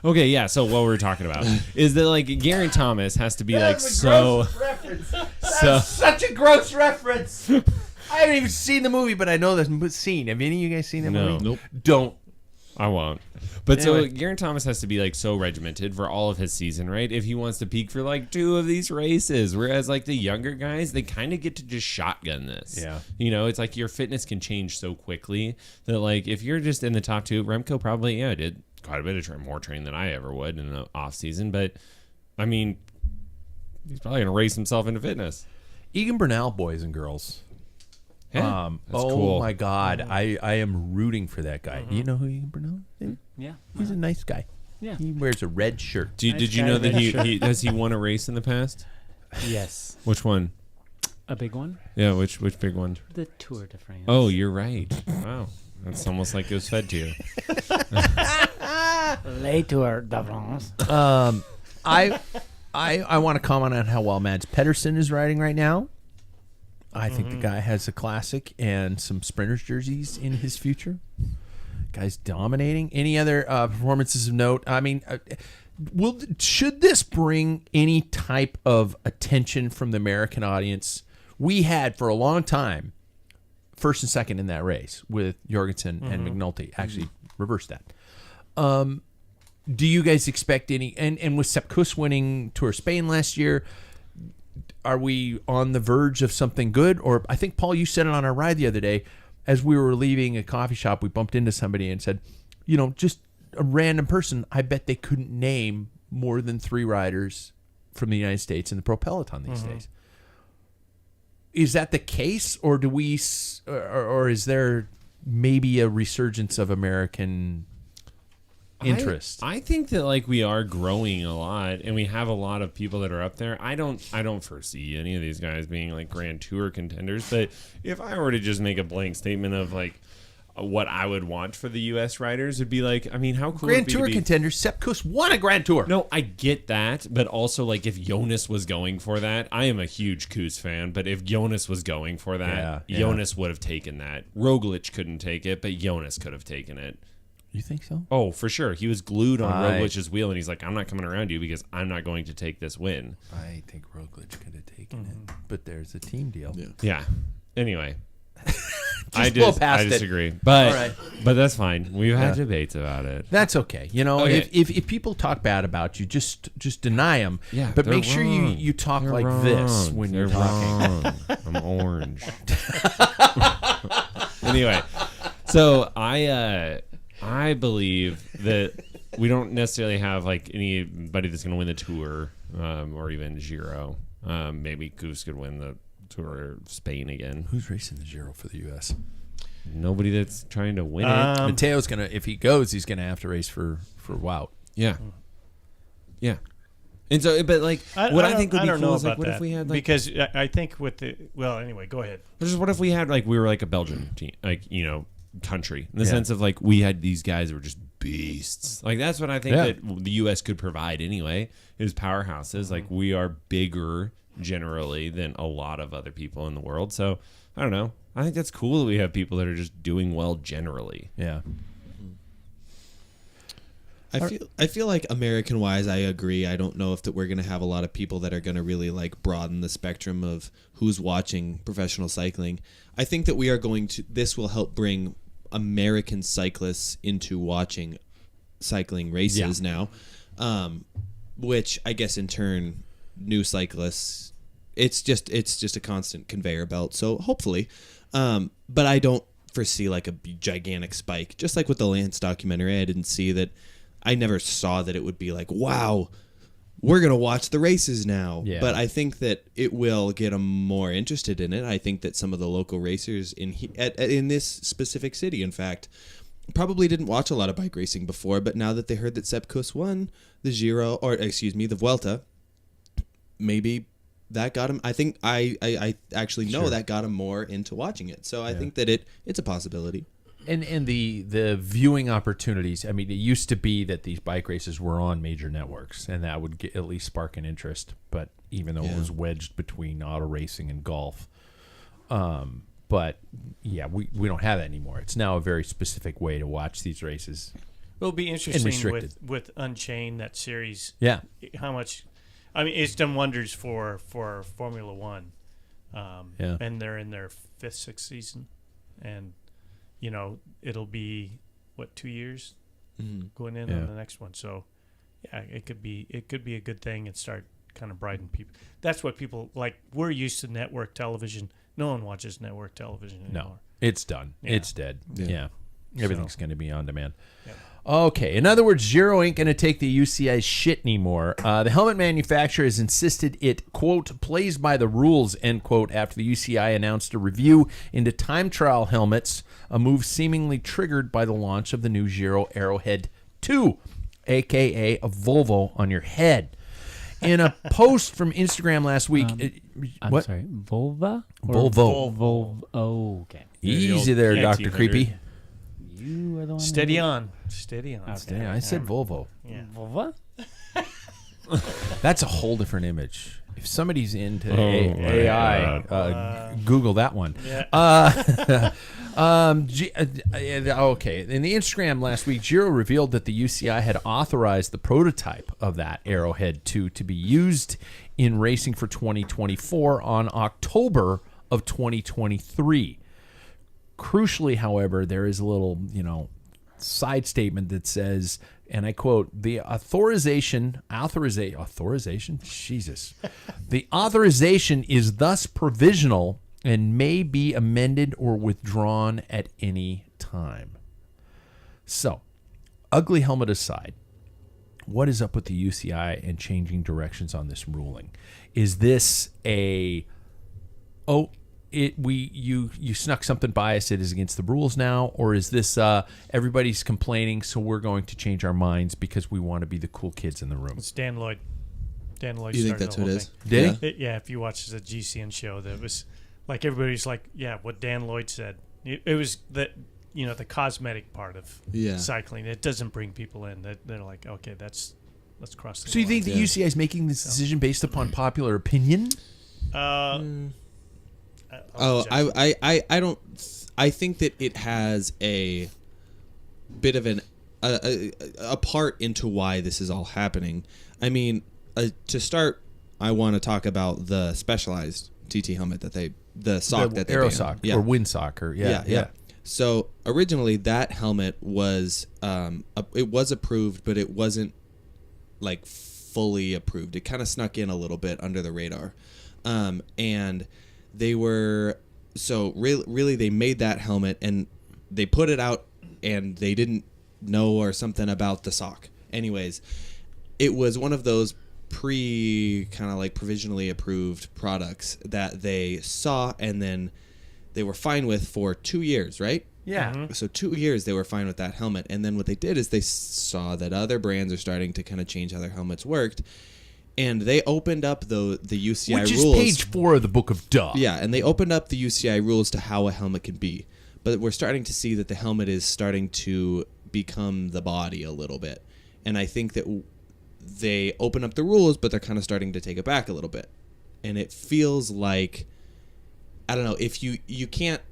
[SPEAKER 4] Okay, yeah. So what we're talking about is that like Geraint Thomas has to be like so.
[SPEAKER 2] Such a gross reference. I haven't even seen the movie, but I know the scene. Have any of you guys seen that movie?
[SPEAKER 5] Nope.
[SPEAKER 2] Don't.
[SPEAKER 4] I won't. But
[SPEAKER 2] Anyway.
[SPEAKER 4] so Geraint Thomas has to be like so regimented for all of his season, right? If he wants to peak for like 2 of these races, whereas like the younger guys, they kind of get to just shotgun this.
[SPEAKER 2] Yeah.
[SPEAKER 4] It's like your fitness can change so quickly that like if you're just in the top 2, Remco probably did quite a bit of more training than I ever would in the off season, but I mean, he's probably gonna race himself into fitness.
[SPEAKER 2] Egan Bernal, boys and girls.
[SPEAKER 4] Yeah, that's
[SPEAKER 2] oh
[SPEAKER 4] cool.
[SPEAKER 2] my God, I am rooting for that guy. You know who Egan Bernal is?
[SPEAKER 3] Yeah.
[SPEAKER 2] He's a nice guy.
[SPEAKER 3] Yeah.
[SPEAKER 2] He wears a red shirt.
[SPEAKER 4] Did you know that he has he won a race in the past?
[SPEAKER 3] Yes.
[SPEAKER 4] Which one?
[SPEAKER 3] A big one?
[SPEAKER 4] Yeah, which big one?
[SPEAKER 3] The Tour de France.
[SPEAKER 4] Oh, you're right. Wow. That's almost like it was fed to you.
[SPEAKER 3] Le Tour de France.
[SPEAKER 2] I want to comment on how well Mads Pedersen is riding right now. I think the guy has a classic and some sprinters jerseys in his future. Guy's dominating. Any other performances of note? I mean, should this bring any type of attention from the American audience? We had for a long time first and second in that race with Jorgensen and McNulty. Actually, reverse that. Do you guys expect any? And with Sepp Kuss winning Tour of Spain last year, are we on the verge of something good? Or I think, Paul, you said it on our ride the other day. As we were leaving a coffee shop, we bumped into somebody and said, just a random person, I bet they couldn't name more than 3 riders from the United States in the Pro Peloton these days. Is that the case, or do we, or is there maybe a resurgence of American interest?
[SPEAKER 4] I think that like we are growing a lot, and we have a lot of people that are up there. I don't foresee any of these guys being like Grand Tour contenders. But if I were to just make a blank statement of like what I would want for the U.S. riders, would be like, I mean, how cool
[SPEAKER 2] Grand
[SPEAKER 4] would it be
[SPEAKER 2] Tour
[SPEAKER 4] to be...
[SPEAKER 2] contenders. Sepp Kuss won a Grand Tour.
[SPEAKER 4] No, I get that, but also like if Jonas was going for that, I am a huge Kuss fan, but if Jonas was going for that,
[SPEAKER 2] Yeah.
[SPEAKER 4] Jonas would have taken that. Roglic couldn't take it, but Jonas could have taken it.
[SPEAKER 2] You think so?
[SPEAKER 4] Oh, for sure. He was glued on Roglic's wheel, and he's like, I'm not coming around you because I'm not going to take this win.
[SPEAKER 2] I think Roglic could have taken it, but there's a team deal.
[SPEAKER 4] Yeah. Anyway.
[SPEAKER 2] blow past it.
[SPEAKER 4] disagree. But,
[SPEAKER 2] All right.
[SPEAKER 4] but that's fine. We've had debates about it.
[SPEAKER 2] That's okay.
[SPEAKER 4] Okay.
[SPEAKER 2] If people talk bad about you, just deny them.
[SPEAKER 4] Yeah,
[SPEAKER 2] but
[SPEAKER 4] they're
[SPEAKER 2] make sure
[SPEAKER 4] wrong.
[SPEAKER 2] you talk
[SPEAKER 4] They're
[SPEAKER 2] like
[SPEAKER 4] wrong.
[SPEAKER 2] this when
[SPEAKER 4] They're
[SPEAKER 2] you're talking.
[SPEAKER 4] wrong. I'm orange. Anyway, so I believe that we don't necessarily have like anybody that's going to win the Tour or even Giro. Maybe Kuss could win the Tour of Spain again.
[SPEAKER 2] Who's racing the Giro for the U.S.?
[SPEAKER 4] Nobody that's trying to win it.
[SPEAKER 2] Mateo's gonna. If he goes, he's gonna have to race for Wout.
[SPEAKER 4] Yeah. Yeah. And so, but like, what I think would be cool is like, what if we had like,
[SPEAKER 1] because I think with the anyway, go ahead.
[SPEAKER 4] just what if we had like we were like a Belgian team, like country in the sense of like we had these guys that were just beasts. Like that's what I think that the U.S. could provide anyway. Is powerhouses. Like we are bigger generally than a lot of other people in the world. So I don't know. I think that's cool that we have people that are just doing well generally.
[SPEAKER 2] Yeah.
[SPEAKER 5] I feel like American wise, I agree. I don't know if that we're going to have a lot of people that are going to really like broaden the spectrum of who's watching professional cycling. I think that we are going to. This will help bring American cyclists into watching cycling races now, which I guess in turn, new cyclists. It's just a constant conveyor belt. So hopefully, but I don't foresee like a gigantic spike. Just like with the Lance documentary, I didn't see that. I never saw that it would be like, wow, we're going to watch the races now.
[SPEAKER 2] Yeah.
[SPEAKER 5] But I think that it will get them more interested in it. I think that some of the local racers in this specific city, in fact, probably didn't watch a lot of bike racing before. But now that they heard that Sepp Kuss won the Vuelta, maybe that got him. I think I actually know that got him more into watching it. So I think that it's a possibility.
[SPEAKER 2] And the viewing opportunities, I mean, it used to be that these bike races were on major networks, and that would at least spark an interest. But even though it was wedged between auto racing and golf, but yeah, we don't have that anymore. It's now a very specific way to watch these races.
[SPEAKER 1] It'll be interesting with Unchained, that series.
[SPEAKER 2] Yeah,
[SPEAKER 1] how much? I mean, it's done wonders for Formula One. And they're in their 5th, 6th season, and you know, it'll be 2 years going in on the next one. So, yeah, it could be a good thing and start kind of brightening people. That's what people like. We're used to network television. No one watches network television anymore.
[SPEAKER 2] No, it's done. Yeah. It's dead. Yeah. Everything's going to be on demand.
[SPEAKER 1] Yeah.
[SPEAKER 2] Okay. In other words, Giro ain't going to take the UCI shit anymore. The helmet manufacturer has insisted it, quote, plays by the rules, end quote, after the UCI announced a review into time trial helmets, a move seemingly triggered by the launch of the new Giro Arrowhead 2, a.k.a. a Volvo on your head. In a post from Instagram last week...
[SPEAKER 3] I'm sorry, Volva?
[SPEAKER 2] Volvo.
[SPEAKER 3] Oh, okay.
[SPEAKER 2] Easy there, Dr. Creepy.
[SPEAKER 3] You are the one.
[SPEAKER 1] Steady on. Okay.
[SPEAKER 2] I said Volvo.
[SPEAKER 1] Yeah.
[SPEAKER 3] Volva?
[SPEAKER 2] That's a whole different image. If somebody's into AI, Google that one.
[SPEAKER 1] Yeah.
[SPEAKER 2] Okay. In the Instagram last week, Giro revealed that the UCI had authorized the prototype of that Arrowhead 2 to be used in racing for 2024 on October of 2023. Crucially, however, there is a little, side statement that says, and I quote, the authorization, Jesus. The authorization is thus provisional and may be amended or withdrawn at any time. So, ugly helmet aside, what is up with the UCI and changing directions on this ruling? Is this you snuck something by us, it is against the rules now, or is this everybody's complaining, so we're going to change our minds because we want to be the cool kids in the room?
[SPEAKER 1] It's Dan Lloyd. Dan Lloyd.
[SPEAKER 5] You think that's what it is?
[SPEAKER 2] Did he?
[SPEAKER 1] Yeah, if you watch the GCN show, that was like everybody's like, yeah, what Dan Lloyd said. It was that the cosmetic part of cycling. It doesn't bring people in. They're like, okay, let's cross the line.
[SPEAKER 2] So you think the UCI is making this decision based upon popular opinion?
[SPEAKER 5] I think that it has a bit of a part into why this is all happening. I mean, to start, I want to talk about the Specialized TT helmet the sock that they
[SPEAKER 2] Aero
[SPEAKER 5] banned.
[SPEAKER 2] sock
[SPEAKER 5] Yeah.
[SPEAKER 2] or wind sock or yeah.
[SPEAKER 5] So originally that helmet was it was approved, but it wasn't like fully approved. It kind of snuck in a little bit under the radar, and they were really they made that helmet and they put it out and they didn't know or something about the sock. Anyways, it was one of those kind of like provisionally approved products that they saw and then they were fine with for 2 years, right?
[SPEAKER 2] Yeah.
[SPEAKER 1] Mm-hmm.
[SPEAKER 5] So 2 years they were fine with that helmet, and then what they did is they saw that other brands are starting to kind of change how their helmets worked, and they opened up the UCI
[SPEAKER 2] Which
[SPEAKER 5] rules.
[SPEAKER 2] is page 4 of the book of Duh.
[SPEAKER 5] Yeah, and they opened up the UCI rules to how a helmet can be. But we're starting to see that the helmet is starting to become the body a little bit. And I think that they open up the rules, but they're kind of starting to take it back a little bit. And it feels like, I don't know, if you can't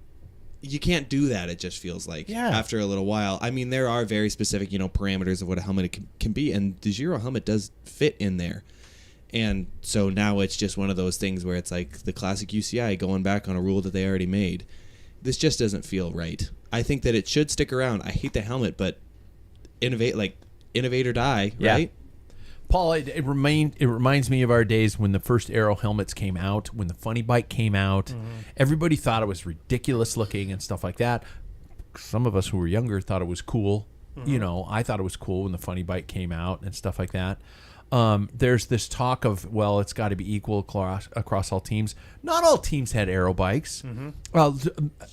[SPEAKER 5] do that, it just feels like after a little while. I mean, there are very specific, parameters of what a helmet can be, and the Giro helmet does fit in there. And so now it's just one of those things where it's like the classic UCI going back on a rule that they already made. This just doesn't feel right. I think that it should stick around. I hate the helmet, but innovate or die, right?
[SPEAKER 2] Paul, it reminds me of our days when the first Aero helmets came out, when the Funny Bike came out. Mm-hmm. Everybody thought it was ridiculous looking and stuff like that. Some of us who were younger thought it was cool. Mm-hmm. I thought it was cool when the Funny Bike came out and stuff like that. There's this talk of, well, it's got to be equal across all teams. Not all teams had aero bikes. Mm-hmm. Well,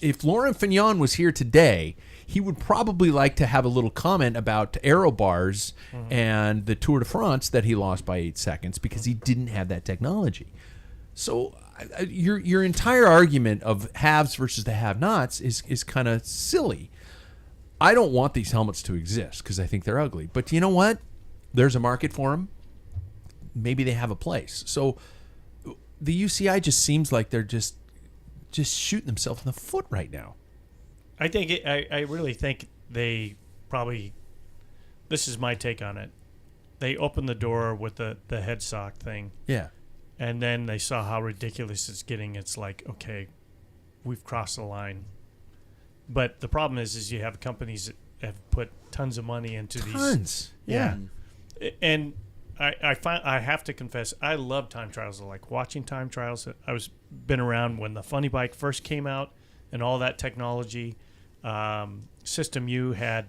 [SPEAKER 2] if Laurent Fignon was here today, he would probably like to have a little comment about aero bars and the Tour de France that he lost by 8 seconds because he didn't have that technology. So your entire argument of haves versus the have-nots is kind of silly. I don't want these helmets to exist because I think they're ugly. But you know what? There's a market for them. Maybe they have a place. So the UCI just seems like they're just shooting themselves in the foot right now.
[SPEAKER 1] I think I really think they probably, this is my take on it, they opened the door with the head sock thing.
[SPEAKER 2] Yeah.
[SPEAKER 1] And then they saw how ridiculous it's getting. It's like, okay, we've crossed the line. But the problem is you have companies that have put tons of money into these.
[SPEAKER 2] Tons. Yeah.
[SPEAKER 1] And I have to confess, I love time trials. I like watching time trials. I was been around when the Funny Bike first came out and all that technology. System U had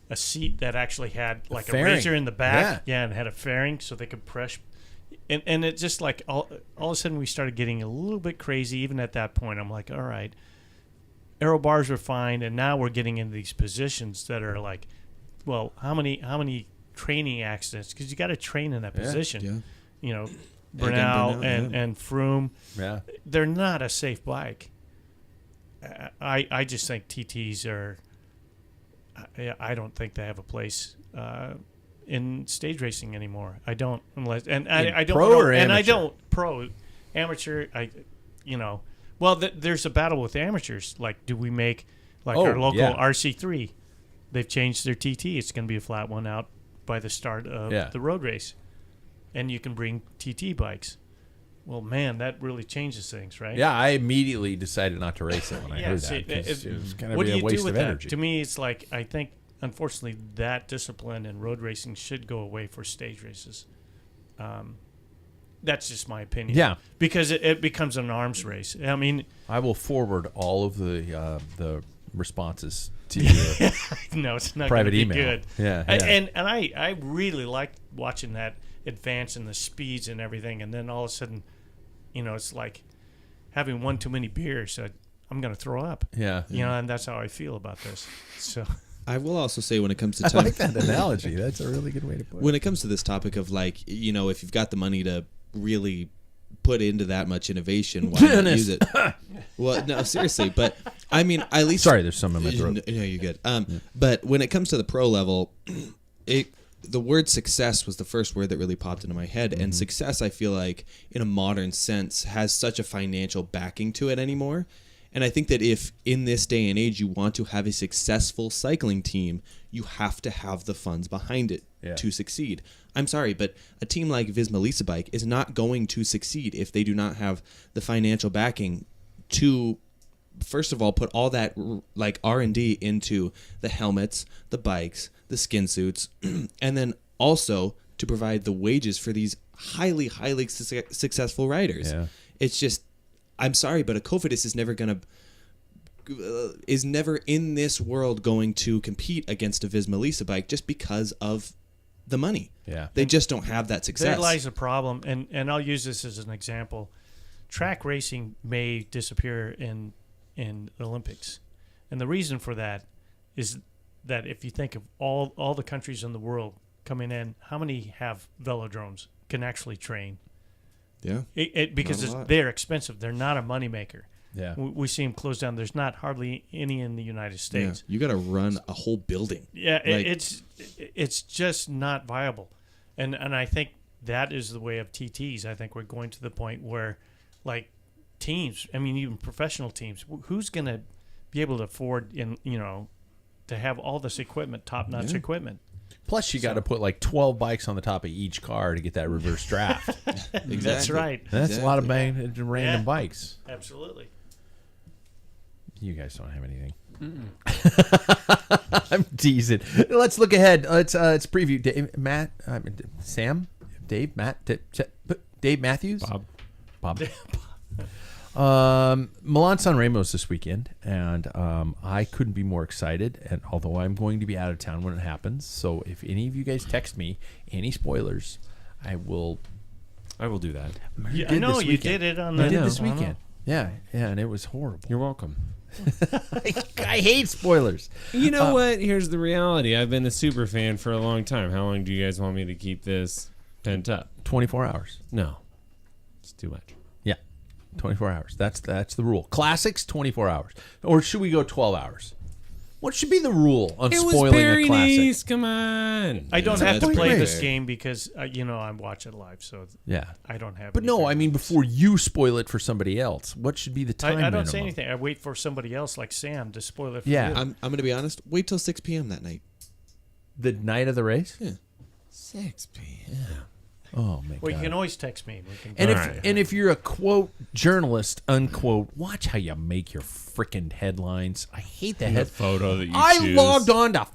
[SPEAKER 1] a seat that actually had like a razor in the back. Yeah, and had a fairing so they could press. And it just like all of a sudden we started getting a little bit crazy. Even at that point, I'm like, all right, aero bars were fine, and now we're getting into these positions that are like, well, how many training accidents? Because you got to train in that position. Yeah. Bernal and Froome. Yeah, they're not a safe bike. I just think TTs are. I don't think they have a place in stage racing anymore. I don't unless I don't
[SPEAKER 2] pro
[SPEAKER 1] know,
[SPEAKER 2] or
[SPEAKER 1] and
[SPEAKER 2] amateur?
[SPEAKER 1] I don't pro amateur. Well, there's a battle with amateurs. Like, do we make our local RC3? They've changed their TT. It's going to be a flat one out by the start of the road race, and you can bring TT bikes. Well, man, that really changes things, right?
[SPEAKER 2] Yeah, I immediately decided not to race it when I heard that. It was going to be a waste of energy.
[SPEAKER 1] To me, it's like, I think, unfortunately, that discipline in road racing should go away for stage races. That's just my opinion.
[SPEAKER 2] Yeah.
[SPEAKER 1] Because it becomes an arms race. I mean,
[SPEAKER 2] I will forward all of the responses to your
[SPEAKER 1] no, it's not
[SPEAKER 2] private
[SPEAKER 1] be
[SPEAKER 2] email.
[SPEAKER 1] Good.
[SPEAKER 2] Yeah.
[SPEAKER 1] And I really liked watching that advance and the speeds and everything, and then all of a sudden, it's like having one too many beers. I'm going to throw up.
[SPEAKER 2] Yeah.
[SPEAKER 1] And that's how I feel about this. So
[SPEAKER 5] I will also say when it comes to
[SPEAKER 2] I like that analogy. That's a really good way to put it.
[SPEAKER 5] When it comes to this topic of if you've got the money to really put into that much innovation, why not use it? Well, no, seriously, but I mean, at least
[SPEAKER 2] sorry, there's some in my throat.
[SPEAKER 5] No, you're good. But when it comes to the pro level, the word success was the first word that really popped into my head. And success, I feel like, in a modern sense, has such a financial backing to it anymore. And I think that if in this day and age you want to have a successful cycling team, you have to have the funds behind it to succeed. I'm sorry, but a team like Visma Lease Bike is not going to succeed if they do not have the financial backing to, first of all, put all that R&D into the helmets, the bikes, the skin suits, and then also to provide the wages for these highly, highly successful riders. Yeah. It's just, I'm sorry, but a Cofidis is never in this world going to compete against a Visma Lease bike just because of the money.
[SPEAKER 2] Yeah.
[SPEAKER 5] They just don't have that success.
[SPEAKER 1] There lies a problem, and I'll use this as an example. Track racing may disappear in the Olympics. And the reason for that is that if you think of all the countries in the world coming in, how many have velodromes, can actually train?
[SPEAKER 5] Yeah.
[SPEAKER 1] Because they're expensive. They're not a moneymaker.
[SPEAKER 2] Yeah.
[SPEAKER 1] We see them close down. There's not hardly any in the United States.
[SPEAKER 5] You got to run a whole building.
[SPEAKER 1] Yeah,
[SPEAKER 5] Like-
[SPEAKER 1] it's just not viable, and I think that is the way of TTs. I think we're going to the point where, like, teams. I mean, even professional teams. Who's going to be able to afford to have all this equipment, top-notch equipment?
[SPEAKER 2] Plus, you got to put like 12 bikes on the top of each car to get that reverse draft.
[SPEAKER 1] That's right.
[SPEAKER 2] That's a lot of
[SPEAKER 5] Exactly.
[SPEAKER 2] random
[SPEAKER 1] Yeah.
[SPEAKER 2] bikes.
[SPEAKER 1] Absolutely.
[SPEAKER 2] You guys don't have anything. I'm teasing. Let's look ahead. Let's preview. Dave, Matt, Sam, Dave, Matt, Dave Matthews, Bob. Milan San Remos this weekend, and I couldn't be more excited. And although I'm going to be out of town when it happens, so if any of you guys text me any spoilers, I will.
[SPEAKER 4] I will do that.
[SPEAKER 1] Yeah, I know you did it on the.
[SPEAKER 2] I did this
[SPEAKER 1] I know.
[SPEAKER 2] weekend. Yeah, and it was horrible.
[SPEAKER 4] You're welcome.
[SPEAKER 2] I hate spoilers.
[SPEAKER 4] You know what? Here's the reality. I've been a super fan for a long time. How long do you guys want me to keep this pent up?
[SPEAKER 2] 24 hours.
[SPEAKER 4] No. It's too much.
[SPEAKER 2] Yeah, 24 hours. That's the rule. Classics, 24 hours. Or should we go 12 hours? What should be the rule on spoiling a classic?
[SPEAKER 4] Nice. Come on.
[SPEAKER 1] I don't have to
[SPEAKER 5] That's
[SPEAKER 1] play
[SPEAKER 5] great.
[SPEAKER 1] this game because I watch it live, so
[SPEAKER 2] Yeah.
[SPEAKER 1] I don't have.
[SPEAKER 2] But no,
[SPEAKER 1] anything.
[SPEAKER 2] I mean before you spoil it for somebody else, what should be the time
[SPEAKER 1] I don't
[SPEAKER 2] minimum?
[SPEAKER 1] say anything. I wait for somebody else like Sam to spoil it for
[SPEAKER 2] Yeah.
[SPEAKER 1] you.
[SPEAKER 5] I'm going to be honest. Wait till 6 p.m. that night.
[SPEAKER 2] The night of the race?
[SPEAKER 5] Yeah.
[SPEAKER 4] 6 p.m.
[SPEAKER 2] Oh my
[SPEAKER 1] Well,
[SPEAKER 2] god.
[SPEAKER 1] you can always text me. We can
[SPEAKER 2] And
[SPEAKER 1] go.
[SPEAKER 2] if
[SPEAKER 4] Alright.
[SPEAKER 2] and if you're a quote journalist, unquote, watch how you make your freaking headlines. I hate the
[SPEAKER 4] The
[SPEAKER 2] head.
[SPEAKER 4] photo that you
[SPEAKER 2] I
[SPEAKER 4] choose.
[SPEAKER 2] logged on to.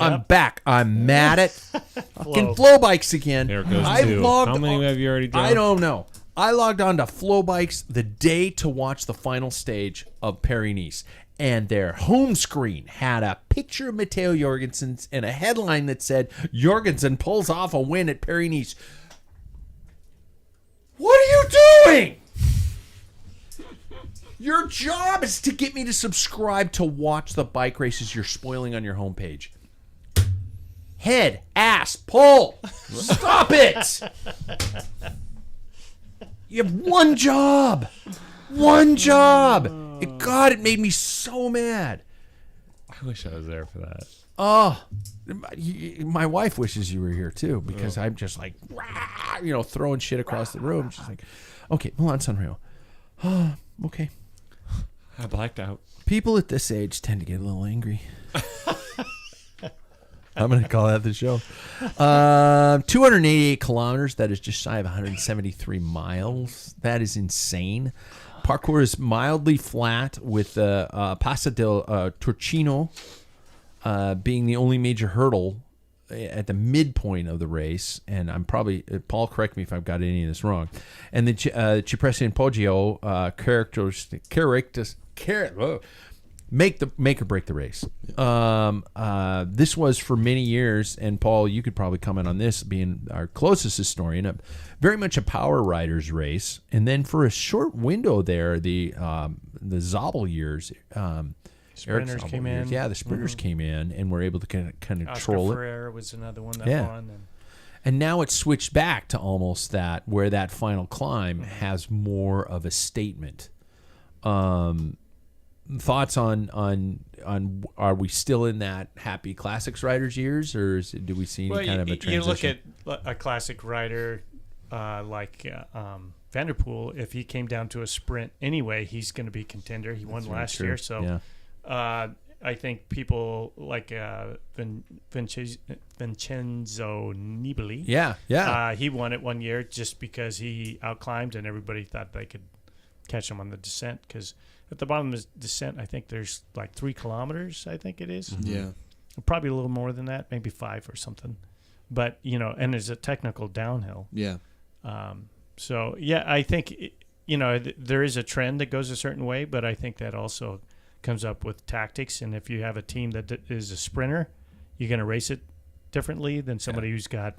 [SPEAKER 2] I'm
[SPEAKER 1] Yep.
[SPEAKER 2] back. I'm mad at fucking
[SPEAKER 1] Flow.
[SPEAKER 2] flow bikes again.
[SPEAKER 4] There goes
[SPEAKER 2] I
[SPEAKER 4] two.
[SPEAKER 2] logged
[SPEAKER 4] How many
[SPEAKER 2] on-
[SPEAKER 4] have you already done?
[SPEAKER 2] I don't know. I logged on to Flow Bikes the day to watch the final stage of Paris-Nice, and their home screen had a picture of Matteo Jorgensen and a headline that said, Jorgensen pulls off a win at Paris-Nice. What are you doing? Your job is to get me to subscribe to watch the bike races you're spoiling on your homepage. Head, ass, pull. Stop it. You have one job. One job. God, it made me so mad.
[SPEAKER 4] I wish I was there for that.
[SPEAKER 2] Oh, my wife wishes you were here too, because I'm just like, rah, throwing shit across the room. She's like, okay, Milan Sanremo. Okay.
[SPEAKER 4] I blacked out.
[SPEAKER 2] People at this age tend to get a little angry. I'm going to call that the show. 288 kilometers. That is just shy of 173 miles. That is insane. Parkour is mildly flat with Passa del Torcino being the only major hurdle at the midpoint of the race. And I'm probably, Paul, correct me if I've got any of this wrong. And the Cipressa and Poggio make or break the race. This was for many years, and Paul, you could probably comment on this, being our closest historian, very much a power riders race. And then for a short window there, the Zabel years, Eric
[SPEAKER 1] Sprinters
[SPEAKER 2] Zabel
[SPEAKER 1] came
[SPEAKER 2] years,
[SPEAKER 1] in.
[SPEAKER 2] yeah, the sprinters came in and were able to kind of
[SPEAKER 1] Oscar
[SPEAKER 2] control it.
[SPEAKER 1] Ferreira was another one that
[SPEAKER 2] Yeah.
[SPEAKER 1] won.
[SPEAKER 2] And now it's switched back to almost that, where that final climb has more of a statement. Thoughts on are we still in that happy classics riders years, or do we see any kind of a transition?
[SPEAKER 1] You look at a classic rider like Vanderpool. If he came down to a sprint anyway, he's going to be contender. He won
[SPEAKER 2] very
[SPEAKER 1] last
[SPEAKER 2] true.
[SPEAKER 1] year, so I think people like Vincenzo Nibali.
[SPEAKER 2] Yeah.
[SPEAKER 1] He won it one year just because he outclimbed and everybody thought they could catch him on the descent, because at the bottom of the descent, I think there's like 3 kilometers, I think it is.
[SPEAKER 5] Yeah.
[SPEAKER 1] Probably a little more than that, maybe 5 or something. But, and there's a technical downhill.
[SPEAKER 5] Yeah.
[SPEAKER 1] So, yeah, I think, there is a trend that goes a certain way, but I think that also comes up with tactics. And if you have a team that is a sprinter, you're going to race it differently than somebody who's got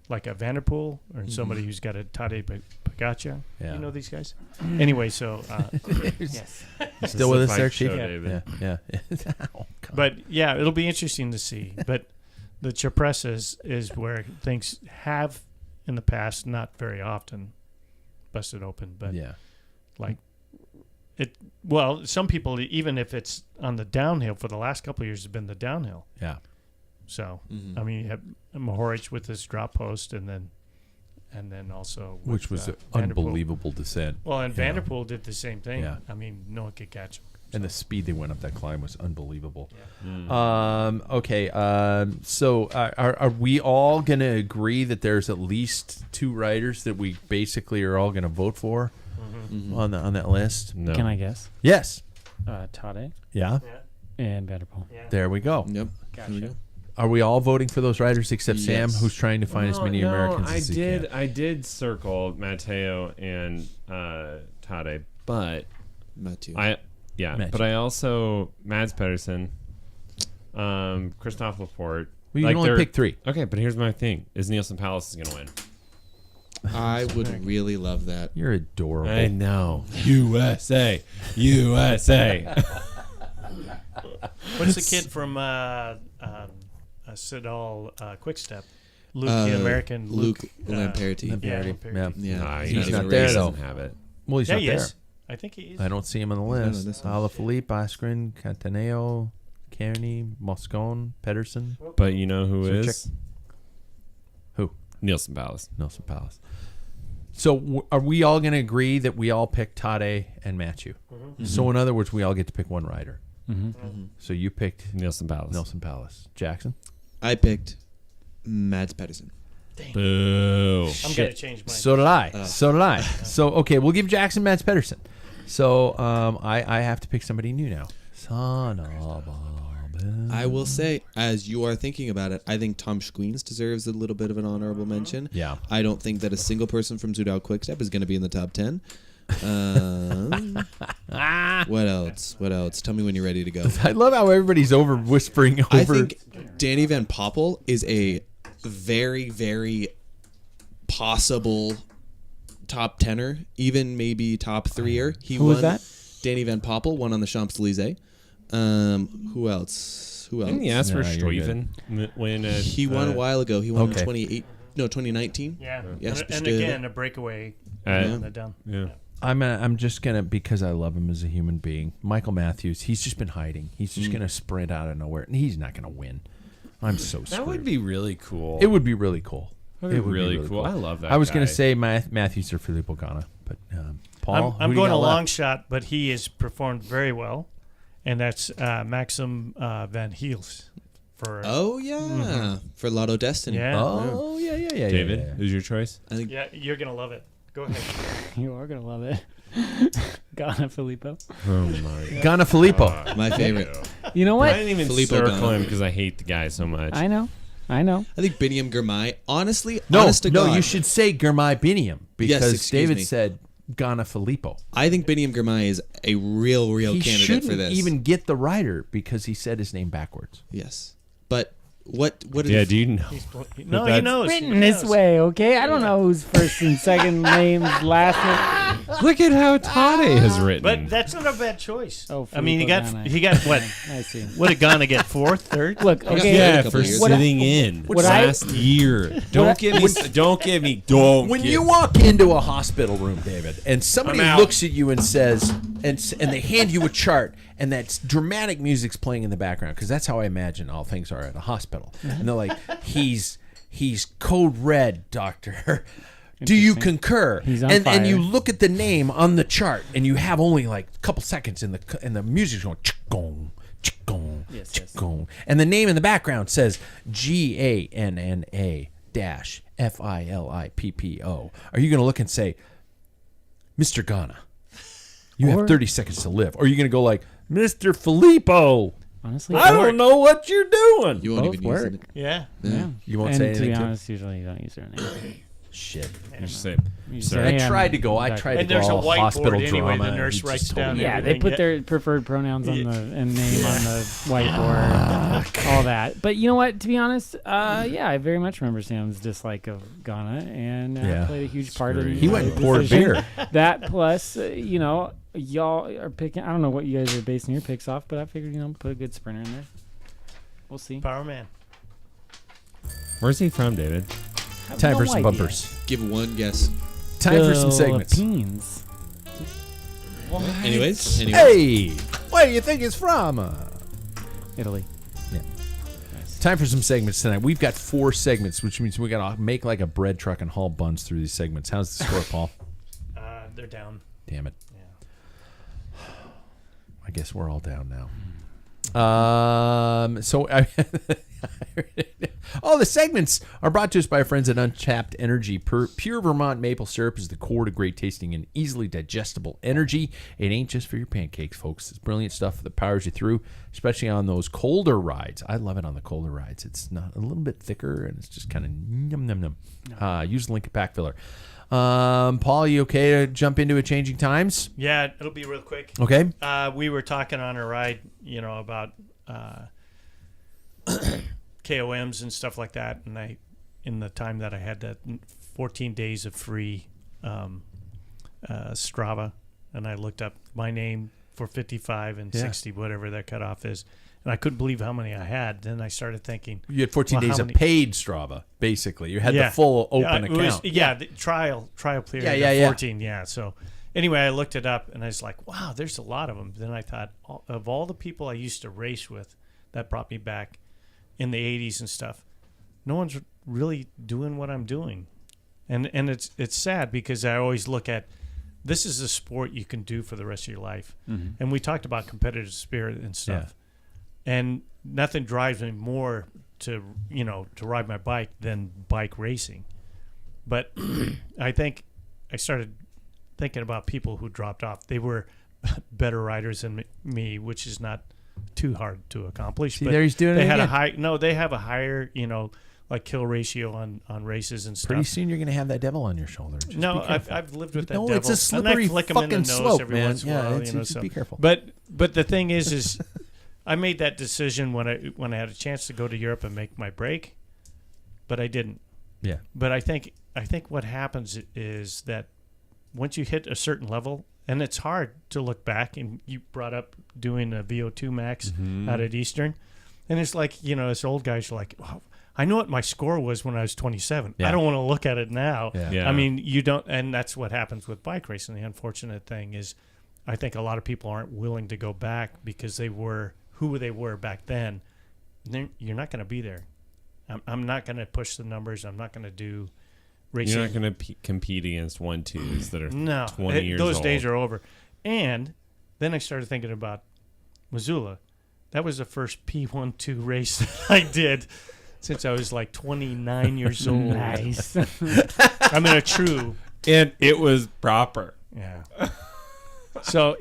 [SPEAKER 1] like a Vanderpool or somebody who's got a Tadej Pogacar.
[SPEAKER 2] Yeah.
[SPEAKER 1] You know these guys? Anyway, so
[SPEAKER 3] Yes.
[SPEAKER 2] Still with us
[SPEAKER 4] Bike
[SPEAKER 2] there,
[SPEAKER 4] show,
[SPEAKER 2] Chief?
[SPEAKER 4] David.
[SPEAKER 2] Yeah. Oh, God.
[SPEAKER 1] but yeah, it'll be interesting to see. But the Cipressa is where things have in the past, not very often, busted open. But
[SPEAKER 2] Yeah.
[SPEAKER 1] like Well, some people, even if it's on the downhill, for the last couple of years, has been the downhill.
[SPEAKER 2] Yeah.
[SPEAKER 1] So I mean, you have Mohoric with his drop post, and then also with,
[SPEAKER 2] Which was an
[SPEAKER 1] Vanderpool.
[SPEAKER 2] unbelievable descent.
[SPEAKER 1] Well, and
[SPEAKER 2] you know.
[SPEAKER 1] Vanderpool did the same thing.
[SPEAKER 2] Yeah.
[SPEAKER 1] I mean, no one could catch him.
[SPEAKER 2] And the speed they went up that climb was unbelievable.
[SPEAKER 1] Yeah.
[SPEAKER 2] Okay. So are we all going to agree that there's at least 2 riders that we basically are all going to vote for on that list?
[SPEAKER 4] No.
[SPEAKER 3] Can I guess?
[SPEAKER 2] Yes.
[SPEAKER 3] Tade
[SPEAKER 2] Yeah.
[SPEAKER 3] and Vanderpool.
[SPEAKER 1] Yeah.
[SPEAKER 2] There we go.
[SPEAKER 5] Yep.
[SPEAKER 1] Gotcha.
[SPEAKER 5] There we go.
[SPEAKER 2] Are we all voting for those riders except Sam,
[SPEAKER 5] Yes.
[SPEAKER 2] who's trying to find as many Americans as he can?
[SPEAKER 4] I did circle Matteo and Tade, but
[SPEAKER 5] Matthew.
[SPEAKER 2] Matthew.
[SPEAKER 4] but I also Mads Pedersen, Christophe Laporte.
[SPEAKER 2] Well, you can only
[SPEAKER 4] they're-
[SPEAKER 2] pick 3.
[SPEAKER 4] Okay, but here's my thing: is Nielsen Palace is going to win?
[SPEAKER 5] I would really love that.
[SPEAKER 2] You're adorable.
[SPEAKER 4] I know. USA. USA.
[SPEAKER 1] What's the kid from Sidal Quickstep? Luke, the American
[SPEAKER 5] Luke
[SPEAKER 1] uh,
[SPEAKER 5] Lamperti.
[SPEAKER 1] Yeah,
[SPEAKER 2] Yeah.
[SPEAKER 1] Lamperti.
[SPEAKER 5] Yeah.
[SPEAKER 4] Nah,
[SPEAKER 2] He's
[SPEAKER 5] not
[SPEAKER 2] not
[SPEAKER 5] even
[SPEAKER 2] there,
[SPEAKER 5] racing.
[SPEAKER 2] though.
[SPEAKER 4] Doesn't have it.
[SPEAKER 2] Well, he's
[SPEAKER 1] Yeah,
[SPEAKER 2] not
[SPEAKER 1] he
[SPEAKER 2] there.
[SPEAKER 1] is. I think he is.
[SPEAKER 2] I don't see him on the list.
[SPEAKER 5] this one.
[SPEAKER 2] Alaphilippe, Askren, Cantaneo, Kearney, Moscone, Pedersen,
[SPEAKER 4] But you know who
[SPEAKER 2] So
[SPEAKER 4] is?
[SPEAKER 2] Who?
[SPEAKER 4] Nielsen Palace.
[SPEAKER 2] Nelson Palace. So are we all going to agree that we all pick Tade and Matthew? So in other words, we all get to pick one rider. So you picked
[SPEAKER 4] Nielsen Palace.
[SPEAKER 2] Nelson Palace. Jackson?
[SPEAKER 5] I picked Mads Pedersen.
[SPEAKER 4] Boo.
[SPEAKER 1] I'm going to change mine.
[SPEAKER 2] So did I. So did I. So, okay, we'll give Jackson Mads Pedersen. So I have to pick somebody new now. Son of a...
[SPEAKER 5] I will say, as you are thinking about it, I think Tom Squeens deserves a little bit of an honorable mention.
[SPEAKER 2] Yeah.
[SPEAKER 5] I don't think that a single person from Zudal Quickstep is going to be in the top 10. What else? What else? Tell me when you're ready to go.
[SPEAKER 2] I love how everybody's over whispering over...
[SPEAKER 5] I think Danny Van Poppel is a very, very possible top 10er, even maybe top 3er. He
[SPEAKER 3] Who
[SPEAKER 5] won.
[SPEAKER 3] was that?
[SPEAKER 5] Danny Van Poppel won on the Champs-Elysees. Who else?
[SPEAKER 4] Didn't he ask for
[SPEAKER 2] Nah, you're
[SPEAKER 4] Stuyven when
[SPEAKER 5] He won a while ago. He won
[SPEAKER 2] Okay.
[SPEAKER 5] in 2019.
[SPEAKER 1] Yeah.
[SPEAKER 5] Yes,
[SPEAKER 1] and
[SPEAKER 5] Stuyven.
[SPEAKER 1] again, a breakaway
[SPEAKER 4] Yeah.
[SPEAKER 1] on the down.
[SPEAKER 4] Yeah.
[SPEAKER 2] I'm just going to, because I love him as a human being, Michael Matthews, he's just been hiding. He's just going to sprint out of nowhere, and he's not going to win. I'm so screwed.
[SPEAKER 4] That would be really cool.
[SPEAKER 2] It would be really cool.
[SPEAKER 4] That would be
[SPEAKER 2] It would be
[SPEAKER 4] really
[SPEAKER 2] really
[SPEAKER 4] cool.
[SPEAKER 2] cool.
[SPEAKER 4] I love that.
[SPEAKER 2] I was
[SPEAKER 4] guy.
[SPEAKER 2] going to say Matthews or Filippo Ganna, but Paul,
[SPEAKER 1] I'm
[SPEAKER 2] who do you
[SPEAKER 1] going
[SPEAKER 2] got
[SPEAKER 1] a long
[SPEAKER 2] left?
[SPEAKER 1] shot, but he has performed very well, and that's Maxim Van Heels. For
[SPEAKER 5] Oh yeah, for Lotto Destiny.
[SPEAKER 1] yeah,
[SPEAKER 2] Oh, yeah.
[SPEAKER 4] David,
[SPEAKER 2] yeah.
[SPEAKER 4] who's your choice?
[SPEAKER 5] I think
[SPEAKER 1] yeah, you're gonna love it. Go ahead.
[SPEAKER 3] You are gonna love it. Ghana Filippo.
[SPEAKER 4] Oh my
[SPEAKER 2] Ganna Filippo.
[SPEAKER 5] my favorite.
[SPEAKER 3] You know
[SPEAKER 4] I
[SPEAKER 3] what?
[SPEAKER 4] didn't even
[SPEAKER 5] Filippo
[SPEAKER 4] circle
[SPEAKER 5] Ganna.
[SPEAKER 4] him because I hate the guy so much.
[SPEAKER 3] I know.
[SPEAKER 5] I think Biniam Girmay. Honestly,
[SPEAKER 2] No,
[SPEAKER 5] honest to God,
[SPEAKER 2] you should say Germay Biniam, because
[SPEAKER 5] excuse
[SPEAKER 2] David
[SPEAKER 5] me.
[SPEAKER 2] said Ganna Filippo.
[SPEAKER 5] I think Biniam Girmay is a real
[SPEAKER 2] He
[SPEAKER 5] candidate
[SPEAKER 2] shouldn't
[SPEAKER 5] for this.
[SPEAKER 2] even get the rider because he said his name backwards.
[SPEAKER 5] Yes, but what?
[SPEAKER 4] Yeah, do you know?
[SPEAKER 1] No, he
[SPEAKER 4] That's-
[SPEAKER 1] knows.
[SPEAKER 3] Written
[SPEAKER 1] He
[SPEAKER 3] this
[SPEAKER 1] knows.
[SPEAKER 3] way, okay? I don't know who's first and second names, last name.
[SPEAKER 4] Look at how Tade has written.
[SPEAKER 1] But that's not a bad choice.
[SPEAKER 3] Oh,
[SPEAKER 1] I mean,
[SPEAKER 3] Filippo Ganna.
[SPEAKER 1] he got what?
[SPEAKER 3] I see.
[SPEAKER 1] What did Ghana get? Fourth, third?
[SPEAKER 3] Look,
[SPEAKER 5] got
[SPEAKER 3] okay.
[SPEAKER 5] a
[SPEAKER 4] yeah,
[SPEAKER 5] couple
[SPEAKER 4] for
[SPEAKER 5] years.
[SPEAKER 4] sitting in
[SPEAKER 3] what I-
[SPEAKER 4] last year. Don't give me.
[SPEAKER 2] When you walk into a hospital room, David, and somebody
[SPEAKER 4] I'm out.
[SPEAKER 2] looks at you and says, and they hand you a chart, and that dramatic music's playing in the background, because that's how I imagine all things are at a hospital. And they're like, he's code red, doctor. Do you
[SPEAKER 3] Interesting.
[SPEAKER 2] concur?
[SPEAKER 3] He's on
[SPEAKER 2] and you
[SPEAKER 3] fire.
[SPEAKER 2] look at the name on the chart, and you have only like a couple seconds, and the music's going chick-gong, chick-gong,
[SPEAKER 3] Yes, yes.
[SPEAKER 2] chick-gong. And the name in the background says GANNA dash FILIPPO. Are you going to look and say, Mr. Ghana, you
[SPEAKER 3] Or-
[SPEAKER 2] have 30 seconds to live? Or are you going to go like, Mr. Filippo,
[SPEAKER 3] Honestly,
[SPEAKER 2] I don't know what you're doing?
[SPEAKER 5] you won't
[SPEAKER 3] both
[SPEAKER 5] even
[SPEAKER 3] work.
[SPEAKER 5] use it.
[SPEAKER 1] Yeah.
[SPEAKER 3] yeah.
[SPEAKER 2] You won't
[SPEAKER 3] and
[SPEAKER 2] say
[SPEAKER 3] to
[SPEAKER 2] anything
[SPEAKER 3] be
[SPEAKER 2] to-
[SPEAKER 3] honest, usually you don't use their name.
[SPEAKER 2] Shit.
[SPEAKER 4] You just say,
[SPEAKER 3] You
[SPEAKER 4] sir.
[SPEAKER 3] say,
[SPEAKER 2] I
[SPEAKER 3] "Hey,
[SPEAKER 2] tried
[SPEAKER 3] I'm
[SPEAKER 2] to go. I
[SPEAKER 3] doctor."
[SPEAKER 2] tried to
[SPEAKER 1] And
[SPEAKER 2] go
[SPEAKER 1] there's a
[SPEAKER 2] all
[SPEAKER 1] whiteboard
[SPEAKER 2] hospital
[SPEAKER 1] anyway,
[SPEAKER 2] drama.
[SPEAKER 1] the
[SPEAKER 2] and
[SPEAKER 1] nurse
[SPEAKER 2] he just
[SPEAKER 1] writes
[SPEAKER 2] told
[SPEAKER 1] down
[SPEAKER 2] me-
[SPEAKER 3] Yeah, they
[SPEAKER 1] everything.
[SPEAKER 3] put
[SPEAKER 1] Yeah.
[SPEAKER 3] their preferred pronouns on the and name on the whiteboard, all that. But you know what? To be honest, yeah, I very much remember Sam's dislike of Ghana, and
[SPEAKER 2] Yeah.
[SPEAKER 3] played a huge part in.
[SPEAKER 2] He went and
[SPEAKER 3] the
[SPEAKER 2] poured
[SPEAKER 3] decision.
[SPEAKER 2] beer.
[SPEAKER 3] That plus, y'all are picking. I don't know what you guys are basing your picks off, but I figured put a good sprinter in there. We'll see.
[SPEAKER 1] Power man.
[SPEAKER 4] Where's he from, David?
[SPEAKER 3] I have
[SPEAKER 2] Time
[SPEAKER 3] no
[SPEAKER 2] for some
[SPEAKER 3] idea.
[SPEAKER 2] bumpers.
[SPEAKER 5] Give one guess.
[SPEAKER 2] Time for some segments.
[SPEAKER 3] Philippines.
[SPEAKER 5] Anyways.
[SPEAKER 2] Hey, where do you think it's from?
[SPEAKER 3] Italy.
[SPEAKER 2] Time for some segments tonight. We've got 4 segments, which means we got to make like a bread truck and haul buns through these segments. How's the score, Paul?
[SPEAKER 1] They're down.
[SPEAKER 2] Damn it.
[SPEAKER 1] Yeah.
[SPEAKER 2] I guess we're all down now. All the segments are brought to us by our friends at Untapped Energy. Pure Vermont maple syrup is the core to great tasting and easily digestible energy. It ain't just for your pancakes, folks. It's brilliant stuff that powers you through, especially on those colder rides. I love it on the colder rides. It's not a little bit thicker and it's just kind of yum num num. Use the link at Packfiller. Paul, you okay to jump into a changing times?
[SPEAKER 1] Yeah, it'll be real quick.
[SPEAKER 2] Okay.
[SPEAKER 1] We were talking on a ride, about KOMs and stuff like that, and in the time that I had that 14 days of free Strava, and I looked up my name for 55 and 60, whatever that cutoff is, and I couldn't believe how many I had. Then I started thinking,
[SPEAKER 2] you had 14 days of paid Strava, basically. You had the full open account.
[SPEAKER 1] The trial period. 14. Yeah. So anyway, I looked it up, and I was like, wow, there's a lot of them. Then I thought, of all the people I used to race with, that brought me back in the 80s and stuff, no one's really doing what I'm doing. And it's sad because I always look at, this is a sport you can do for the rest of your life. Mm-hmm. And we talked about competitive spirit and stuff. Yeah. And nothing drives me more to ride my bike than bike racing. But I think I started thinking about people who dropped off. They were better riders than me, which is not too hard to accomplish.
[SPEAKER 2] See, there he's doing it again.
[SPEAKER 1] They have a higher, like kill ratio on races and stuff.
[SPEAKER 2] Pretty soon you're going to have that devil on your shoulder. Just
[SPEAKER 1] I've lived with that devil.
[SPEAKER 2] It's a slippery
[SPEAKER 1] and I flick him in the nose
[SPEAKER 2] slope,
[SPEAKER 1] every
[SPEAKER 2] man.
[SPEAKER 1] once in a while.
[SPEAKER 2] Just be careful.
[SPEAKER 1] But the thing is I made that decision when I had a chance to go to Europe and make my break, but I didn't.
[SPEAKER 2] Yeah.
[SPEAKER 1] But I think what happens is that once you hit a certain level, and it's hard to look back, and you brought up doing a VO2 max out at Eastern, and it's like, this old guy's like, oh, I know what my score was when I was 27.
[SPEAKER 2] Yeah.
[SPEAKER 1] I don't want to look at it now.
[SPEAKER 2] Yeah.
[SPEAKER 4] Yeah.
[SPEAKER 1] I mean, you don't, and that's what happens with bike racing. The unfortunate thing is, I think a lot of people aren't willing to go back because they were who they were back then. You're not going to be there. I'm not going to push the numbers. I'm not going to do racing.
[SPEAKER 4] You're not going to compete against 1-2s that are 20 years
[SPEAKER 1] those
[SPEAKER 4] old.
[SPEAKER 1] days are over. And then I started thinking about Missoula. That was the first P12 race that I did since I was like 29 years old.
[SPEAKER 3] Nice.
[SPEAKER 1] I mean, a true.
[SPEAKER 4] And it was proper.
[SPEAKER 1] Yeah. So,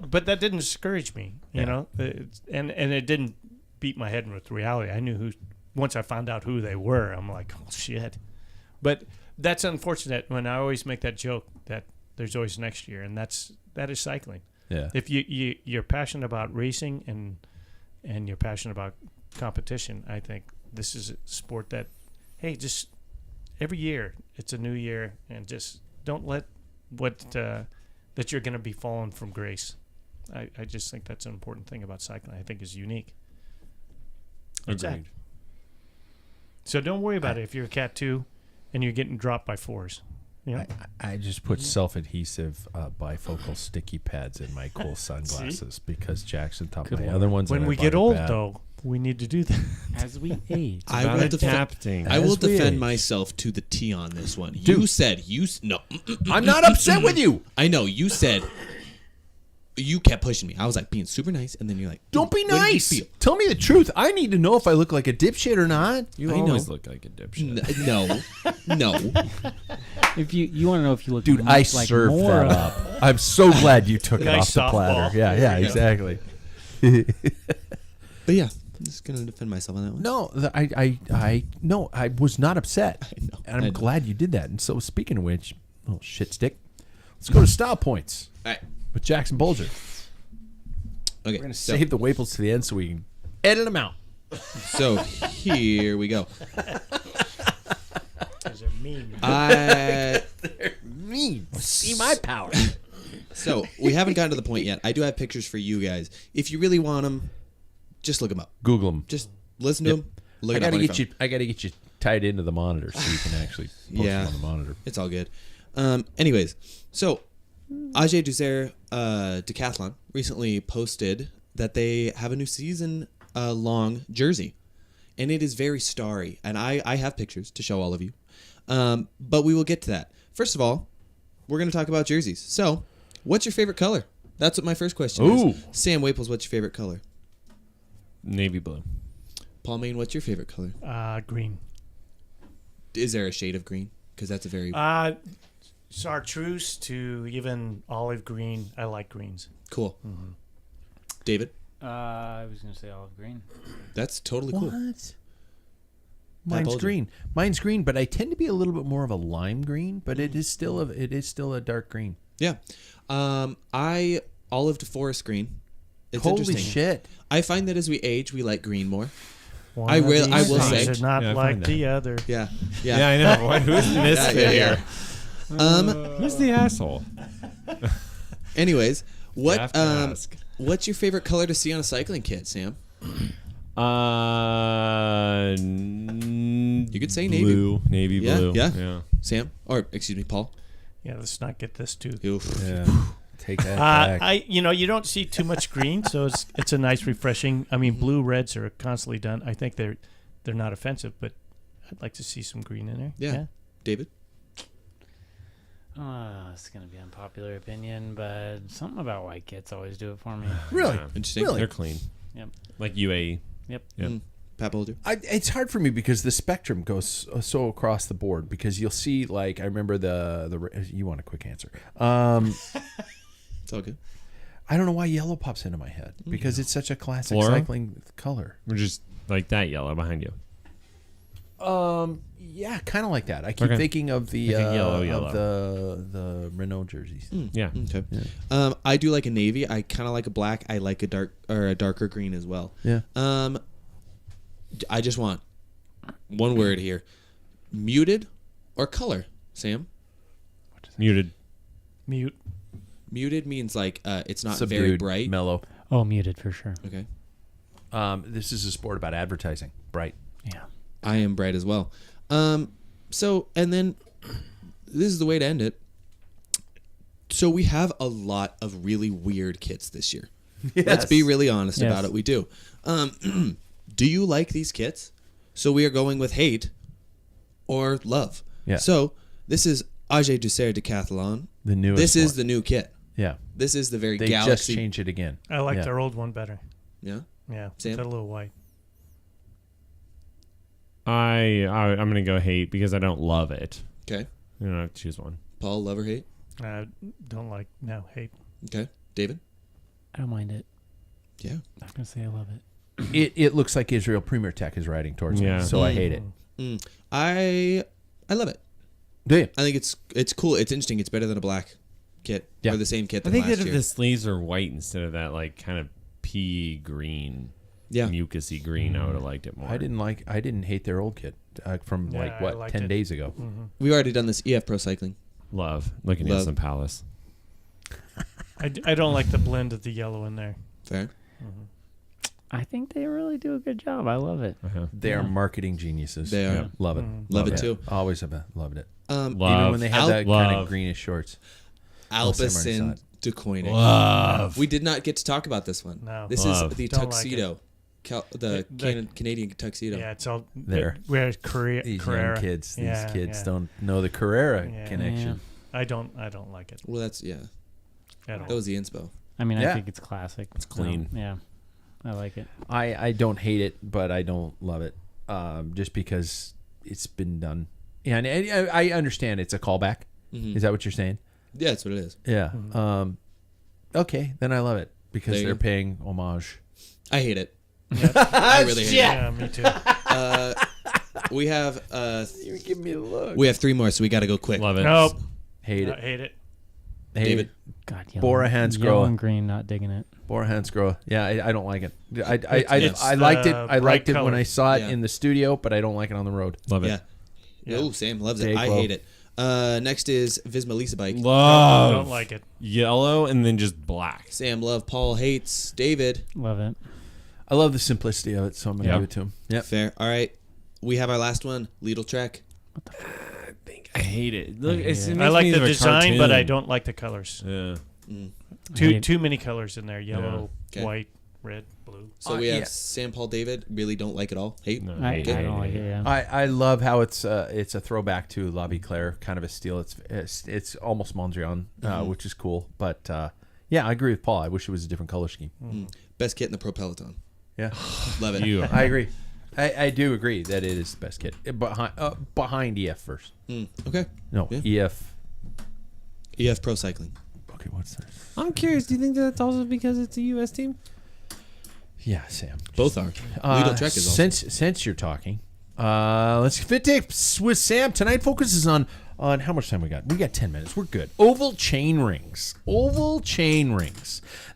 [SPEAKER 1] but that didn't discourage me, and it didn't beat my head with reality. I knew once I found out who they were, I'm like, oh, shit. But that's unfortunate when I always make that joke that there's always next year, and that is cycling.
[SPEAKER 2] Yeah.
[SPEAKER 1] If you're passionate about racing and you're passionate about competition, I think this is a sport that, hey, just every year it's a new year, and just don't let that you're going to be falling from grace. I just think that's an important thing about cycling. I think is unique.
[SPEAKER 4] Agreed.
[SPEAKER 1] So don't worry about it if you're a Cat 2 and you're getting dropped by 4s.
[SPEAKER 2] I just put self-adhesive bifocal sticky pads in my cool sunglasses because Jackson thought my other ones.
[SPEAKER 1] When we get old, though, we need to do that.
[SPEAKER 3] As we age.
[SPEAKER 5] I will defend myself to the T on this one.
[SPEAKER 2] Dude.
[SPEAKER 5] You said no.
[SPEAKER 2] I'm not upset with you.
[SPEAKER 5] I know you said. You kept pushing me. I was like being super nice, and then you're like,
[SPEAKER 2] "Don't be
[SPEAKER 5] what do you
[SPEAKER 2] nice.
[SPEAKER 5] feel?"
[SPEAKER 2] Tell me the truth. I need to know if I look like a dipshit or not."
[SPEAKER 4] You
[SPEAKER 5] I
[SPEAKER 4] always
[SPEAKER 5] know.
[SPEAKER 4] look like a dipshit.
[SPEAKER 5] No.
[SPEAKER 3] If you want to know if you look,
[SPEAKER 2] Dude, I
[SPEAKER 3] like
[SPEAKER 2] served
[SPEAKER 3] more
[SPEAKER 2] that up. I'm so glad you took it
[SPEAKER 1] Nice
[SPEAKER 2] off the platter.
[SPEAKER 1] softball.
[SPEAKER 2] Yeah, exactly.
[SPEAKER 5] But yeah, I'm just gonna defend myself on that one.
[SPEAKER 2] No, I was not upset.
[SPEAKER 5] I know.
[SPEAKER 2] And I'm
[SPEAKER 5] I know.
[SPEAKER 2] glad you did that. And so, speaking of which, oh shit stick, let's go to style points
[SPEAKER 5] All right.
[SPEAKER 2] with Jackson Bolger.
[SPEAKER 5] Okay.
[SPEAKER 2] We're gonna save the Waples to the end so we can edit them out.
[SPEAKER 5] So here we go.
[SPEAKER 1] Those are mean.
[SPEAKER 2] Me, see my power.
[SPEAKER 5] So we haven't gotten to the point yet. I do have pictures for you guys. If you really want them, just look them up.
[SPEAKER 2] Google them.
[SPEAKER 5] Just listen to them. Look
[SPEAKER 2] I
[SPEAKER 5] it up
[SPEAKER 2] gotta
[SPEAKER 5] on your
[SPEAKER 2] get you. I gotta get you tied into the monitor so you can actually post them on the monitor.
[SPEAKER 5] It's all good. Anyways, so Ajay Duzer Decathlon recently posted that they have a new season long jersey, and it is very starry. And I have pictures to show all of you, but we will get to that. First of all, we're going to talk about jerseys. So, what's your favorite color? That's what my first question is. Sam Waples, what's your favorite color?
[SPEAKER 4] Navy blue.
[SPEAKER 5] Paul Main, what's your favorite color?
[SPEAKER 1] Green.
[SPEAKER 5] Is there a shade of green? Because that's a very
[SPEAKER 1] Chartreuse to even olive green. I like greens.
[SPEAKER 5] cool. David,
[SPEAKER 3] I was going to say olive green.
[SPEAKER 5] that's totally cool.
[SPEAKER 2] What?
[SPEAKER 5] I
[SPEAKER 2] Mine's
[SPEAKER 5] told you.
[SPEAKER 2] green. Mine's green, but I tend to be a little bit more of a lime green, but it is still a dark green.
[SPEAKER 5] Yeah, I olive to forest green. It's
[SPEAKER 2] Holy
[SPEAKER 5] interesting.
[SPEAKER 2] shit.
[SPEAKER 5] I find that as we age, we like green more.
[SPEAKER 1] One
[SPEAKER 5] I
[SPEAKER 1] of
[SPEAKER 5] will
[SPEAKER 1] these
[SPEAKER 5] say-
[SPEAKER 1] things are not
[SPEAKER 4] Yeah, I
[SPEAKER 1] like
[SPEAKER 4] find
[SPEAKER 1] the other.
[SPEAKER 5] Yeah,
[SPEAKER 4] Yeah,
[SPEAKER 5] yeah.
[SPEAKER 4] I know. What? Who's the misfit
[SPEAKER 5] yeah.
[SPEAKER 4] here? Who's the asshole?
[SPEAKER 5] Anyways,
[SPEAKER 4] You have to ask.
[SPEAKER 5] what's your favorite color to see on a cycling kit, Sam?
[SPEAKER 4] You
[SPEAKER 5] could say navy.
[SPEAKER 4] blue. Navy
[SPEAKER 5] Yeah,
[SPEAKER 4] blue.
[SPEAKER 5] yeah. Sam, or excuse me, Paul.
[SPEAKER 1] Yeah, let's not get this too.
[SPEAKER 5] Oof.
[SPEAKER 2] Yeah. Take that back.
[SPEAKER 1] You don't see too much green, so it's a nice refreshing. I mean, blue reds are constantly done. I think they're not offensive, but I'd like to see some green in there.
[SPEAKER 5] Yeah. David.
[SPEAKER 3] It's going to be unpopular opinion, but something about white kits always do it for me.
[SPEAKER 2] Really?
[SPEAKER 4] Yeah.
[SPEAKER 5] Interesting.
[SPEAKER 2] Really?
[SPEAKER 4] They're clean.
[SPEAKER 3] Yep.
[SPEAKER 4] Like UAE.
[SPEAKER 3] Yep.
[SPEAKER 4] Yep.
[SPEAKER 5] Pat Boulder.
[SPEAKER 2] It's hard for me because the spectrum goes so across the board. Because you'll see, like, I remember the you want a quick answer.
[SPEAKER 5] It's all good.
[SPEAKER 2] I don't know why yellow pops into my head because it's such a classic
[SPEAKER 4] Floral?
[SPEAKER 2] cycling color.
[SPEAKER 4] We're just like that yellow behind you.
[SPEAKER 2] Yeah, kind of like that. I keep
[SPEAKER 4] Okay.
[SPEAKER 2] thinking of the
[SPEAKER 4] Like a yellow.
[SPEAKER 2] of the Renault jerseys.
[SPEAKER 4] Yeah.
[SPEAKER 5] Okay. I do like a navy. I kind of like a black. I like a darker green as well.
[SPEAKER 2] Yeah.
[SPEAKER 5] I just want one word here: muted or color. Sam.
[SPEAKER 4] Muted.
[SPEAKER 1] Mute.
[SPEAKER 5] Muted means like it's not
[SPEAKER 2] Subdued,
[SPEAKER 5] very bright.
[SPEAKER 2] mellow.
[SPEAKER 3] Oh, muted for sure.
[SPEAKER 5] Okay.
[SPEAKER 2] This is a sport about advertising. Bright.
[SPEAKER 3] Yeah.
[SPEAKER 5] I am bright as well. So, and then this is the way to end it. So we have a lot of really weird kits this year. Let's be really honest
[SPEAKER 3] Yes.
[SPEAKER 5] about it. We do. Do you like these kits? So we are going with hate or love.
[SPEAKER 2] Yeah.
[SPEAKER 5] So this is Ajay Ducer Decathlon.
[SPEAKER 2] The newest.
[SPEAKER 5] This is
[SPEAKER 2] one.
[SPEAKER 5] the new kit.
[SPEAKER 2] Yeah.
[SPEAKER 5] This is the very
[SPEAKER 2] They
[SPEAKER 5] Galaxy.
[SPEAKER 2] just changed it again.
[SPEAKER 1] I like
[SPEAKER 2] Yeah.
[SPEAKER 1] their old one better.
[SPEAKER 5] Yeah.
[SPEAKER 1] Yeah,
[SPEAKER 5] Sam?
[SPEAKER 1] they're a little white.
[SPEAKER 4] I'm gonna go hate because I don't love it.
[SPEAKER 5] Okay.
[SPEAKER 4] You don't have to choose one.
[SPEAKER 5] Paul, love or hate?
[SPEAKER 1] Don't like hate.
[SPEAKER 5] Okay. David?
[SPEAKER 3] I don't mind it.
[SPEAKER 5] Yeah.
[SPEAKER 3] I'm going to say I love it.
[SPEAKER 2] It looks like Israel Premier Tech is riding towards
[SPEAKER 4] Yeah.
[SPEAKER 2] me, so I hate it.
[SPEAKER 5] I love it.
[SPEAKER 2] Do you?
[SPEAKER 5] I think it's cool. It's interesting. It's better than a black kit
[SPEAKER 2] Yeah.
[SPEAKER 5] or the same kit
[SPEAKER 4] I
[SPEAKER 5] than
[SPEAKER 4] think
[SPEAKER 5] last
[SPEAKER 4] that if
[SPEAKER 5] year.
[SPEAKER 4] the sleeves were white instead of that like kind of pea green,
[SPEAKER 5] Yeah.
[SPEAKER 4] mucusy green, I would have liked it more.
[SPEAKER 2] I didn't hate their old kit from
[SPEAKER 1] Yeah, I
[SPEAKER 2] 10
[SPEAKER 1] liked it.
[SPEAKER 2] days ago.
[SPEAKER 5] We've already done this EF Pro Cycling.
[SPEAKER 4] Love looking
[SPEAKER 5] Love.
[SPEAKER 4] at some Palace.
[SPEAKER 1] I don't like the blend of the yellow in there.
[SPEAKER 5] Fair.
[SPEAKER 3] I think they really do a good job. I love it.
[SPEAKER 2] They are marketing geniuses.
[SPEAKER 5] They are.
[SPEAKER 4] Yeah.
[SPEAKER 2] Love it.
[SPEAKER 5] Love it too.
[SPEAKER 2] Always have loved it.
[SPEAKER 5] Um,
[SPEAKER 4] Love.
[SPEAKER 2] Even when they had
[SPEAKER 5] Al-
[SPEAKER 2] that kind of
[SPEAKER 4] love.
[SPEAKER 2] greenish shorts.
[SPEAKER 5] Albison de Koenig.
[SPEAKER 4] Love.
[SPEAKER 5] We did not get to talk about this one.
[SPEAKER 1] No.
[SPEAKER 5] This
[SPEAKER 4] Love.
[SPEAKER 5] is the
[SPEAKER 1] Don't like
[SPEAKER 5] tuxedo. The Canadian tuxedo.
[SPEAKER 1] Yeah, it's all
[SPEAKER 2] There.
[SPEAKER 1] Where's Carrera?
[SPEAKER 2] These
[SPEAKER 1] Carrera.
[SPEAKER 2] young kids,
[SPEAKER 1] Yeah,
[SPEAKER 2] these kids
[SPEAKER 1] yeah.
[SPEAKER 2] don't know the Carrera
[SPEAKER 1] Yeah.
[SPEAKER 2] connection.
[SPEAKER 1] I don't like it
[SPEAKER 5] Well, that's
[SPEAKER 1] at all.
[SPEAKER 5] that was the inspo.
[SPEAKER 3] I mean,
[SPEAKER 2] Yeah.
[SPEAKER 3] I think it's classic. It's
[SPEAKER 4] clean.
[SPEAKER 3] Yeah. I like it.
[SPEAKER 2] I don't hate it, but I don't love it, just because it's been done. Yeah, and I understand it's a callback. Is that what you're saying?
[SPEAKER 5] Yeah, that's what it is.
[SPEAKER 2] Yeah. Okay, then I love it because
[SPEAKER 5] There you
[SPEAKER 2] they're
[SPEAKER 5] go.
[SPEAKER 2] paying homage.
[SPEAKER 5] I hate it. I really hate
[SPEAKER 1] Yeah, me too.
[SPEAKER 5] it. We have
[SPEAKER 2] You give me a look.
[SPEAKER 5] we have 3 more, so we got to go quick.
[SPEAKER 4] Love it.
[SPEAKER 1] Nope.
[SPEAKER 2] Hate
[SPEAKER 1] I
[SPEAKER 2] it.
[SPEAKER 1] hate it.
[SPEAKER 2] Hate
[SPEAKER 5] David.
[SPEAKER 3] God,
[SPEAKER 2] Bora Hansgrohe.
[SPEAKER 3] yellow and green, not digging it.
[SPEAKER 2] it. Borahansgrohe. Yeah, I don't like it.
[SPEAKER 1] It's
[SPEAKER 2] I liked it.
[SPEAKER 1] the
[SPEAKER 2] I liked
[SPEAKER 1] bright
[SPEAKER 2] it when
[SPEAKER 1] color.
[SPEAKER 2] I saw it
[SPEAKER 5] Yeah.
[SPEAKER 2] in the studio, but I don't like it on the road.
[SPEAKER 4] Love it.
[SPEAKER 5] Yeah.
[SPEAKER 1] Yeah.
[SPEAKER 5] Oh, Sam loves it.
[SPEAKER 2] Take
[SPEAKER 5] I
[SPEAKER 2] low.
[SPEAKER 5] hate it. Next is Visma Lisa bike.
[SPEAKER 4] Love.
[SPEAKER 1] Don't like it.
[SPEAKER 4] Yellow and then just black.
[SPEAKER 5] Sam love. Paul hates. David.
[SPEAKER 3] Love it.
[SPEAKER 2] I love the simplicity of it, so I'm gonna
[SPEAKER 4] Yep.
[SPEAKER 2] give it to him. Yep.
[SPEAKER 5] Fair. All right. We have our last one. Lidl Trek.
[SPEAKER 4] I hate it. Look, it
[SPEAKER 1] I
[SPEAKER 4] makes
[SPEAKER 1] like
[SPEAKER 4] me
[SPEAKER 1] the
[SPEAKER 4] of a
[SPEAKER 1] design, but I
[SPEAKER 4] cartoon.
[SPEAKER 1] don't like the colors.
[SPEAKER 4] Yeah.
[SPEAKER 1] Too many colors in there: yellow,
[SPEAKER 5] Okay.
[SPEAKER 1] white, red, blue.
[SPEAKER 5] So we have
[SPEAKER 2] yeah.
[SPEAKER 5] Sam Paul David. Really don't like it all. Hate.
[SPEAKER 4] No,
[SPEAKER 3] I don't like it. Yeah.
[SPEAKER 2] I love how it's a throwback to La Vie Claire, kind of a steel. It's almost Mondrian, which is cool. But yeah, I agree with Paul. I wish it was a different color scheme.
[SPEAKER 5] Best kit in the Pro Peloton.
[SPEAKER 2] Yeah,
[SPEAKER 5] Love it.
[SPEAKER 4] You
[SPEAKER 2] I agree. I do agree that it is the best kit behind EF first.
[SPEAKER 5] Okay.
[SPEAKER 2] No,
[SPEAKER 5] Yeah.
[SPEAKER 2] EF.
[SPEAKER 5] EF Pro Cycling.
[SPEAKER 2] Okay, what's that?
[SPEAKER 4] I'm curious. Do you think that's also because it's a U.S. team?
[SPEAKER 2] Yeah, Sam.
[SPEAKER 5] Both are. Lidl Trek is also.
[SPEAKER 2] Since you're talking, let's fit tips with Sam tonight. Focuses on how much time we got. We got 10 minutes. We're good. Oval chain rings.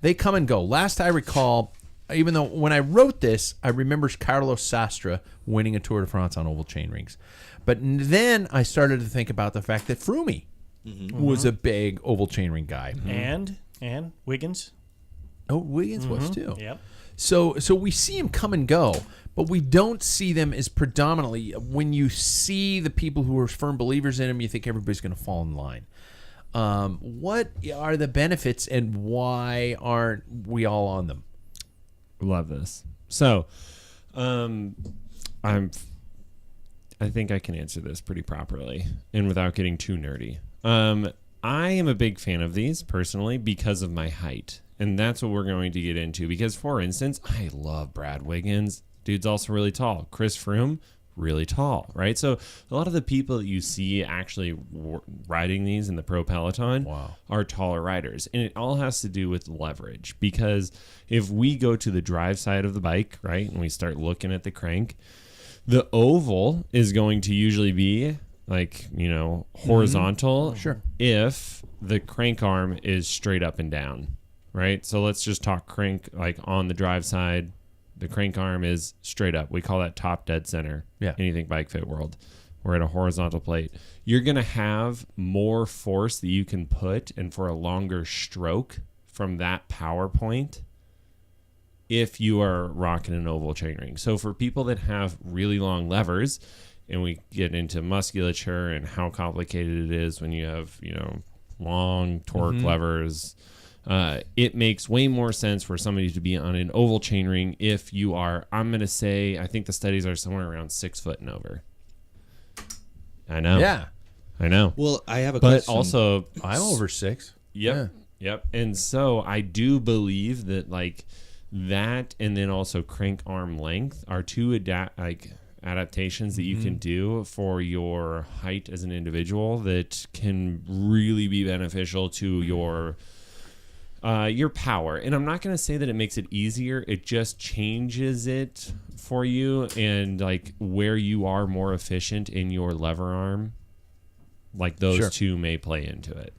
[SPEAKER 2] They come and go. Last I recall, even though when I wrote this, I remember Carlos Sastre winning a Tour de France on oval chain rings. But then I started to think about the fact that Froome was a big oval chain ring guy.
[SPEAKER 1] And Wiggins.
[SPEAKER 2] Oh, Wiggins was too.
[SPEAKER 1] Yep.
[SPEAKER 2] So we see him come and go, but we don't see them as predominantly. When you see the people who are firm believers in him, you think everybody's going to fall in line. What are the benefits, and why aren't we all on them?
[SPEAKER 4] Love this. So, I think I can answer this pretty properly and without getting too nerdy. I am a big fan of these personally because of my height. And that's what we're going to get into. Because, for instance, I love Brad Wiggins. Dude's also really tall. Chris Froome, really tall, right? So a lot of the people that you see actually riding these in the Pro Peloton are taller riders. And it all has to do with leverage. Because if we go to the drive side of the bike, right, and we start looking at the crank, the oval is going to usually be like, horizontal.
[SPEAKER 2] Sure.
[SPEAKER 4] If the crank arm is straight up and down. Right, so let's just talk crank, like on the drive side, the crank arm is straight up. We call that top dead center.
[SPEAKER 2] Yeah.
[SPEAKER 4] Anything bike fit world. We're at a horizontal plate. You're going to have more force that you can put and for a longer stroke from that power point if you are rocking an oval chain ring. So for people that have really long levers, and we get into musculature and how complicated it is when you have, long torque levers, it makes way more sense for somebody to be on an oval chain ring if you are, I'm going to say, I think the studies are somewhere around 6 foot and over. I know.
[SPEAKER 2] Yeah.
[SPEAKER 4] I know.
[SPEAKER 5] Well, I have a
[SPEAKER 4] But
[SPEAKER 5] question.
[SPEAKER 4] also,
[SPEAKER 2] I'm over 6.
[SPEAKER 4] Yep. And so I do believe that like that and then also crank arm length are two adaptations that you can do for your height as an individual that can really be beneficial to your power. And I'm not going to say that it makes it easier. It just changes it for you and like where you are more efficient in your lever arm. Like those two may play into it.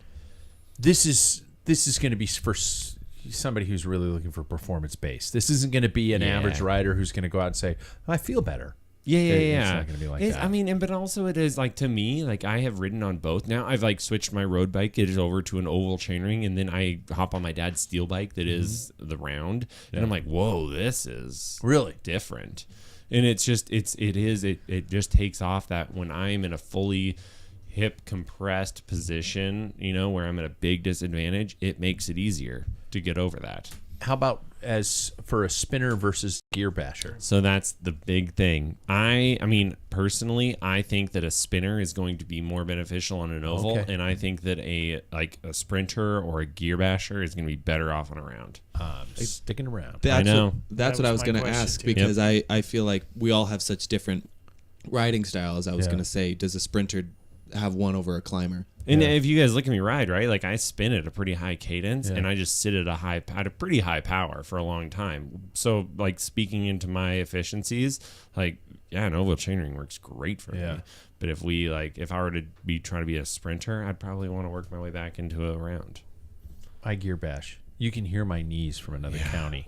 [SPEAKER 2] This is going to be for somebody who's really looking for performance base. This isn't going to be an average rider who's going to go out and say, I feel better.
[SPEAKER 4] Yeah.
[SPEAKER 2] It's not going to be like that.
[SPEAKER 4] I mean, but also it is like, to me, like I have ridden on both. Now I've like switched my road bike. It is over to an oval chainring, and then I hop on my dad's steel bike that is the round, and I'm like, whoa, this is
[SPEAKER 2] really
[SPEAKER 4] different. And it's just, it just takes off that when I'm in a fully hip compressed position, where I'm at a big disadvantage, it makes it easier to get over that.
[SPEAKER 2] How about as for a spinner versus gear basher?
[SPEAKER 4] So that's the big thing. I mean, personally, I think that a spinner is going to be more beneficial on an oval, and I think that a sprinter or a gear basher is going to be better off on a round.
[SPEAKER 2] Sticking around.
[SPEAKER 5] That's
[SPEAKER 4] I know.
[SPEAKER 5] That's
[SPEAKER 1] That
[SPEAKER 5] what I
[SPEAKER 1] was
[SPEAKER 5] was
[SPEAKER 1] my
[SPEAKER 5] going to
[SPEAKER 1] question,
[SPEAKER 5] ask
[SPEAKER 1] too.
[SPEAKER 5] because I feel like we all have such different riding styles. I was going to say, does a sprinter have one over a climber?
[SPEAKER 4] And if you guys look at me ride, right, like I spin at a pretty high cadence and I just sit at a pretty high power for a long time. So like speaking into my efficiencies, like, an oval chainring works great for me. But if I were to be trying to be a sprinter, I'd probably want to work my way back into a round.
[SPEAKER 2] I gear bash. You can hear my knees from another county.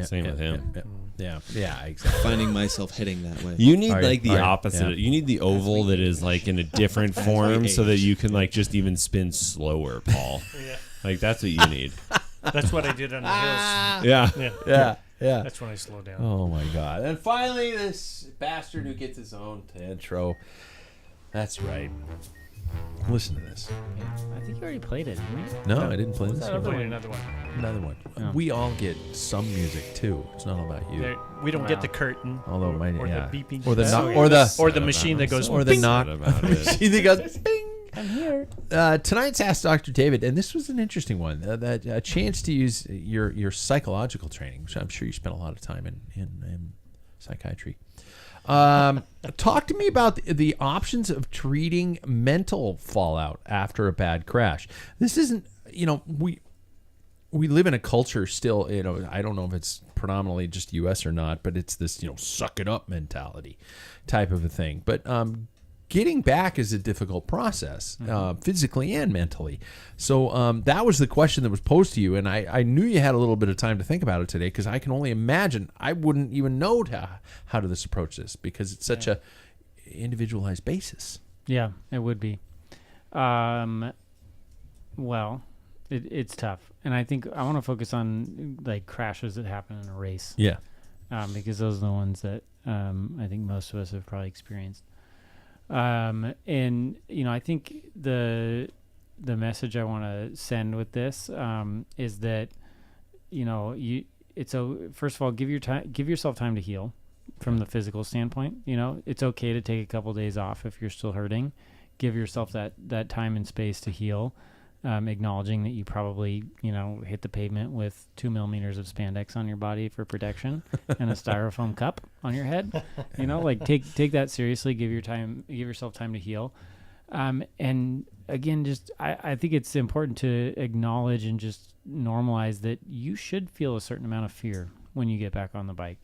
[SPEAKER 4] Same with him.
[SPEAKER 2] Yeah, exactly.
[SPEAKER 5] Finding myself heading that way.
[SPEAKER 4] You need
[SPEAKER 2] All right,
[SPEAKER 4] like the
[SPEAKER 2] all right,
[SPEAKER 4] opposite.
[SPEAKER 2] yeah.
[SPEAKER 4] You need the oval that is like in a different form so that you can like just even spin slower, Paul. Like that's what you need.
[SPEAKER 1] That's what I did on the hills.
[SPEAKER 4] Yeah.
[SPEAKER 2] Yeah.
[SPEAKER 1] That's when I slowed down.
[SPEAKER 2] Oh my God! And finally, this bastard who gets his own intro. That's right. Listen to this.
[SPEAKER 3] I think you already played it, didn't you?
[SPEAKER 2] No, I didn't play this.
[SPEAKER 3] that other
[SPEAKER 1] Play
[SPEAKER 3] one?
[SPEAKER 1] another one.
[SPEAKER 2] Another one.
[SPEAKER 3] Oh.
[SPEAKER 2] We all get some music too. It's not all about you.
[SPEAKER 1] There, we don't get the curtain.
[SPEAKER 2] Although my
[SPEAKER 1] or
[SPEAKER 2] yeah,
[SPEAKER 1] the beeping.
[SPEAKER 2] or the
[SPEAKER 1] Oh,
[SPEAKER 2] no,
[SPEAKER 1] yeah.
[SPEAKER 2] or the
[SPEAKER 1] or the machine that goes
[SPEAKER 2] or the
[SPEAKER 1] bing.
[SPEAKER 2] knock.
[SPEAKER 4] About it.
[SPEAKER 2] Machine that goes bing.
[SPEAKER 3] I'm here.
[SPEAKER 2] Tonight's Ask Dr. David, and this was an interesting one. That a chance to use your psychological training, which I'm sure you spent a lot of time in psychiatry. Talk to me about the options of treating mental fallout after a bad crash. This isn't, we live in a culture still, I don't know if it's predominantly just U.S. or not, but it's this, suck it up mentality type of a thing. But getting back is a difficult process, physically and mentally. So that was the question that was posed to you, and I knew you had a little bit of time to think about it today, because I can only imagine I wouldn't even know how to approach this, because it's such a individualized basis.
[SPEAKER 3] Yeah, it would be. Well, it's tough, and I think I want to focus on like crashes that happen in a race.
[SPEAKER 2] Yeah.
[SPEAKER 3] Because those are the ones that I think most of us have probably experienced. And I think the message I want to send with this is that first of all, give yourself time to heal from the physical standpoint. It's okay to take a couple days off if you're still hurting. Give yourself that time and space to heal, acknowledging that you probably hit the pavement with 2 millimeters of spandex on your body for protection and a styrofoam cup on your head. Take that seriously. Give yourself time to heal. And again, I think it's important to acknowledge and just normalize that you should feel a certain amount of fear when you get back on the bike.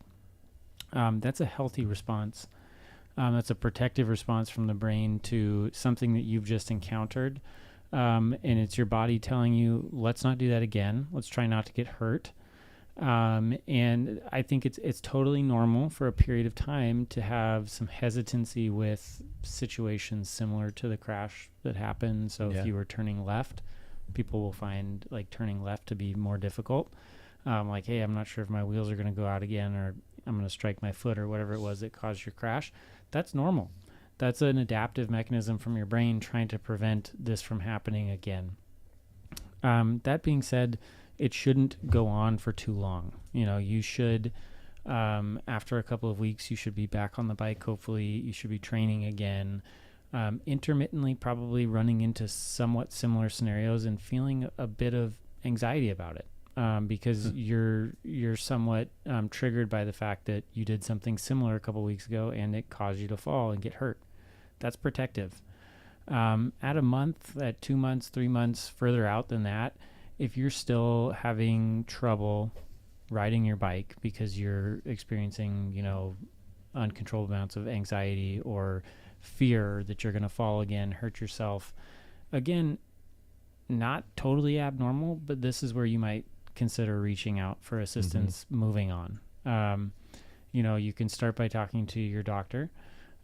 [SPEAKER 3] That's a healthy response. That's a protective response from the brain to something that you've just encountered. And it's your body telling you, let's not do that again. Let's try not to get hurt. And I think it's totally normal for a period of time to have some hesitancy with situations similar to the crash that happened. So if you were turning left, people will find like turning left to be more difficult. Like, hey, I'm not sure if my wheels are going to go out again, or I'm going to strike my foot, or whatever it was that caused your crash. That's normal. That's an adaptive mechanism from your brain trying to prevent this from happening again. That being said, it shouldn't go on for too long. You should, after a couple of weeks, you should be back on the bike. Hopefully you should be training again, intermittently, probably running into somewhat similar scenarios and feeling a bit of anxiety about it. Because you're somewhat triggered by the fact that you did something similar a couple weeks ago and it caused you to fall and get hurt. That's protective. At a month, at 2 months, 3 months further out than that, if you're still having trouble riding your bike because you're experiencing, uncontrolled amounts of anxiety or fear that you're going to fall again, hurt yourself, again, not totally abnormal, but this is where you might consider reaching out for assistance moving on. You can start by talking to your doctor.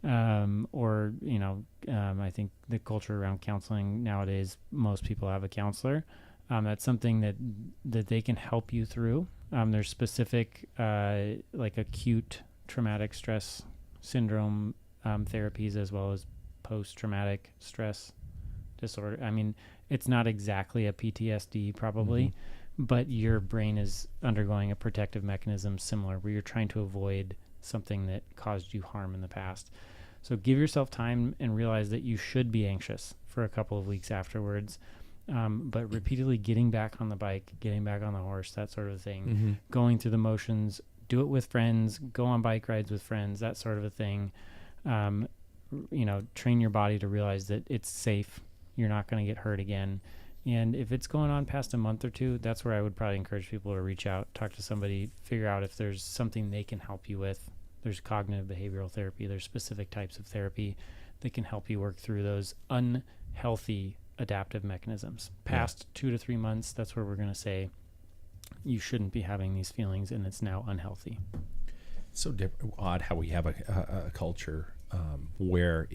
[SPEAKER 3] I think the culture around counseling nowadays, most people have a counselor. That's something that they can help you through. There's specific, like acute traumatic stress syndrome therapies, as well as post-traumatic stress disorder. I mean, it's not exactly a PTSD probably, but your brain is undergoing a protective mechanism similar, where you're trying to avoid something that caused you harm in the past. So give yourself time and realize that you should be anxious for a couple of weeks afterwards. But repeatedly getting back on the bike, getting back on the horse, that sort of thing, going through the motions, do it with friends, go on bike rides with friends, that sort of a thing. Train your body to realize that it's safe. You're not going to get hurt again. And if it's going on past a month or two, that's where I would probably encourage people to reach out, talk to somebody, figure out if there's something they can help you with. There's cognitive behavioral therapy. There's specific types of therapy that can help you work through those unhealthy adaptive mechanisms. Past 2 to 3 months, that's where we're going to say you shouldn't be having these feelings, and it's now unhealthy.
[SPEAKER 2] It's so odd how we have a culture where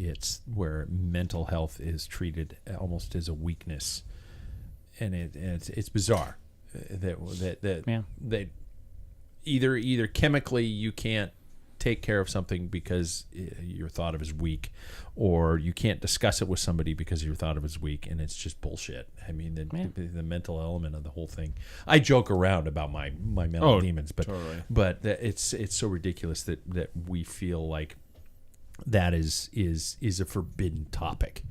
[SPEAKER 2] mental health is treated almost as a weakness, and it's bizarre that either chemically you can't take care of something because you're thought of as weak, or you can't discuss it with somebody because you're thought of as weak, and it's just bullshit. I mean, the mental element of the whole thing. I joke around about my mental demons, but
[SPEAKER 4] totally.
[SPEAKER 2] but it's so ridiculous that we feel like that is a forbidden topic.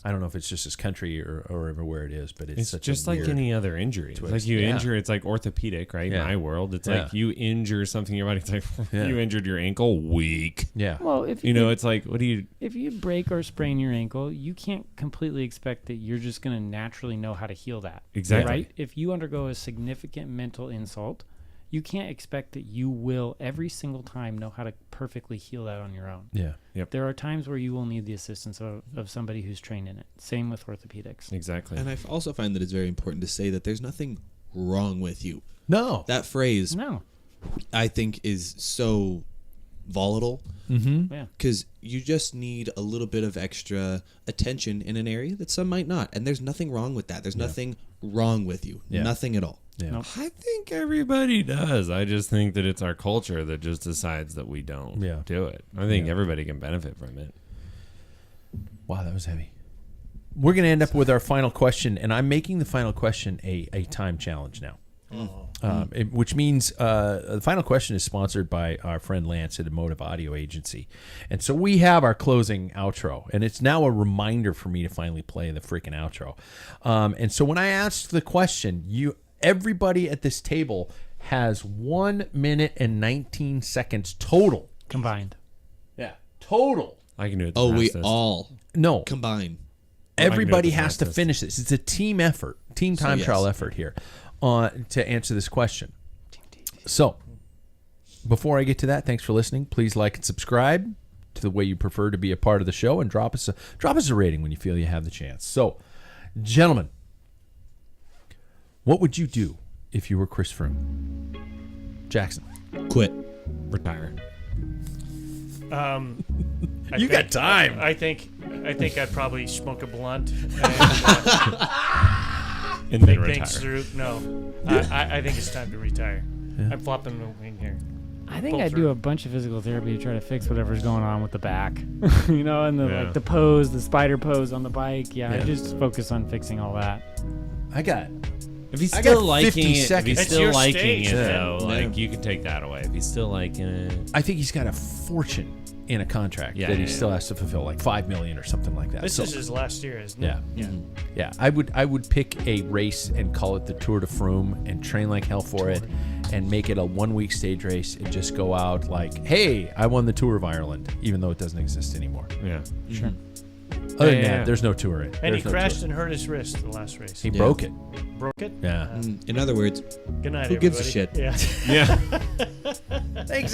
[SPEAKER 2] I don't know if it's just this country or everywhere it is, but it's such
[SPEAKER 4] just
[SPEAKER 2] a
[SPEAKER 4] like
[SPEAKER 2] weird
[SPEAKER 4] any other injury. It's
[SPEAKER 2] twist.
[SPEAKER 4] like you
[SPEAKER 2] Yeah.
[SPEAKER 4] injure, it's like orthopedic, right?
[SPEAKER 2] Yeah.
[SPEAKER 4] In my world, it's
[SPEAKER 2] Yeah.
[SPEAKER 4] like you injure something in your body. It's like
[SPEAKER 2] Yeah.
[SPEAKER 4] you injured your ankle, weak.
[SPEAKER 2] Yeah.
[SPEAKER 3] Well, if
[SPEAKER 4] You know, it's like, what do you?
[SPEAKER 3] if you break or sprain your ankle, you can't completely expect that you're just going to naturally know how to heal that.
[SPEAKER 4] Exactly.
[SPEAKER 3] Right? If you undergo a significant mental insult, you can't expect that you will every single time know how to perfectly heal that on your own.
[SPEAKER 2] Yeah.
[SPEAKER 3] There are times where you will need the assistance of somebody who's trained in it. Same with orthopedics.
[SPEAKER 4] Exactly.
[SPEAKER 5] And I also find that it's very important to say that there's nothing wrong with you.
[SPEAKER 2] No.
[SPEAKER 5] That phrase,
[SPEAKER 3] No.
[SPEAKER 5] I think, is so volatile
[SPEAKER 2] Mm-hmm.
[SPEAKER 3] Yeah.
[SPEAKER 5] because you just need a little bit of extra attention in an area that some might not. And there's nothing wrong with that. There's nothing wrong with you.
[SPEAKER 2] Yeah.
[SPEAKER 5] Nothing at all.
[SPEAKER 2] Yeah.
[SPEAKER 3] Nope.
[SPEAKER 4] I think everybody does. I just think that it's our culture that just decides that we don't do it. I think everybody can benefit from it.
[SPEAKER 2] Wow, that was heavy. We're going to end up with our final question, and I'm making the final question a time challenge now. Which means the final question is sponsored by our friend Lance at Emotive Audio Agency. And so we have our closing outro, and it's now a reminder for me to finally play the freaking outro. And so when I asked the question, everybody at this table has 1 minute and 19 seconds total.
[SPEAKER 3] Combined.
[SPEAKER 2] Yeah, total.
[SPEAKER 4] I can do it. The
[SPEAKER 5] Oh, we
[SPEAKER 4] fastest.
[SPEAKER 5] all
[SPEAKER 2] No,
[SPEAKER 5] combine.
[SPEAKER 2] everybody
[SPEAKER 4] I can do it the
[SPEAKER 2] has to
[SPEAKER 4] fastest.
[SPEAKER 2] finish this. It's a team effort, team time
[SPEAKER 5] yes.
[SPEAKER 2] trial effort here to answer this question. So, before I get to that, thanks for listening. Please like and subscribe to the way you prefer to be a part of the show, and drop us a rating when you feel you have the chance. So, gentlemen, what would you do if you were Chris Froome? Jackson.
[SPEAKER 5] Quit.
[SPEAKER 4] Retire.
[SPEAKER 2] You got time.
[SPEAKER 1] I think I'd probably smoke a blunt and
[SPEAKER 4] And then
[SPEAKER 1] think
[SPEAKER 4] retire.
[SPEAKER 1] things through. No, I think it's time to retire. I'm flopping the wing here.
[SPEAKER 3] I think
[SPEAKER 1] Pull
[SPEAKER 3] I'd do
[SPEAKER 1] through.
[SPEAKER 3] a bunch of physical therapy to try to fix whatever's going on with the back. You know, and
[SPEAKER 4] Yeah.
[SPEAKER 3] the pose, the spider pose on the bike. Yeah,
[SPEAKER 2] Yeah.
[SPEAKER 3] I just focus on fixing all that.
[SPEAKER 2] I got
[SPEAKER 4] If he's
[SPEAKER 2] I
[SPEAKER 4] still
[SPEAKER 2] got
[SPEAKER 4] liking
[SPEAKER 2] 50
[SPEAKER 4] it, if
[SPEAKER 2] seconds.
[SPEAKER 4] he's
[SPEAKER 1] It's
[SPEAKER 4] still
[SPEAKER 1] your
[SPEAKER 4] liking
[SPEAKER 1] stage.
[SPEAKER 4] it
[SPEAKER 2] Yeah.
[SPEAKER 4] though,
[SPEAKER 5] Yeah.
[SPEAKER 4] like you can take that away. If he's still liking it,
[SPEAKER 2] I think he's got a fortune in a contract
[SPEAKER 4] Yeah,
[SPEAKER 2] that he
[SPEAKER 4] yeah,
[SPEAKER 2] still has to fulfill, like $5 million or something like that.
[SPEAKER 1] This
[SPEAKER 2] So-
[SPEAKER 1] is his last year, isn't
[SPEAKER 2] Yeah.
[SPEAKER 1] it?
[SPEAKER 2] Yeah, I would pick a race and call it the Tour de Froome and train like hell for it, and make it a 1 week stage race and just go out like, hey, I won the Tour of Ireland, even though it doesn't exist anymore.
[SPEAKER 4] yeah.
[SPEAKER 3] Sure.
[SPEAKER 2] Other than
[SPEAKER 4] Yeah.
[SPEAKER 2] that, there's no tour in.
[SPEAKER 1] And
[SPEAKER 2] There's
[SPEAKER 1] he
[SPEAKER 2] no
[SPEAKER 1] crashed
[SPEAKER 2] tour.
[SPEAKER 1] and hurt his wrist the last race.
[SPEAKER 2] He
[SPEAKER 5] Yeah.
[SPEAKER 2] broke it.
[SPEAKER 1] Broke it.
[SPEAKER 2] Yeah.
[SPEAKER 5] In other words,
[SPEAKER 1] Good night,
[SPEAKER 5] who gives a
[SPEAKER 1] everybody.
[SPEAKER 5] shit?
[SPEAKER 1] Yeah.
[SPEAKER 4] Yeah.
[SPEAKER 2] Thanks,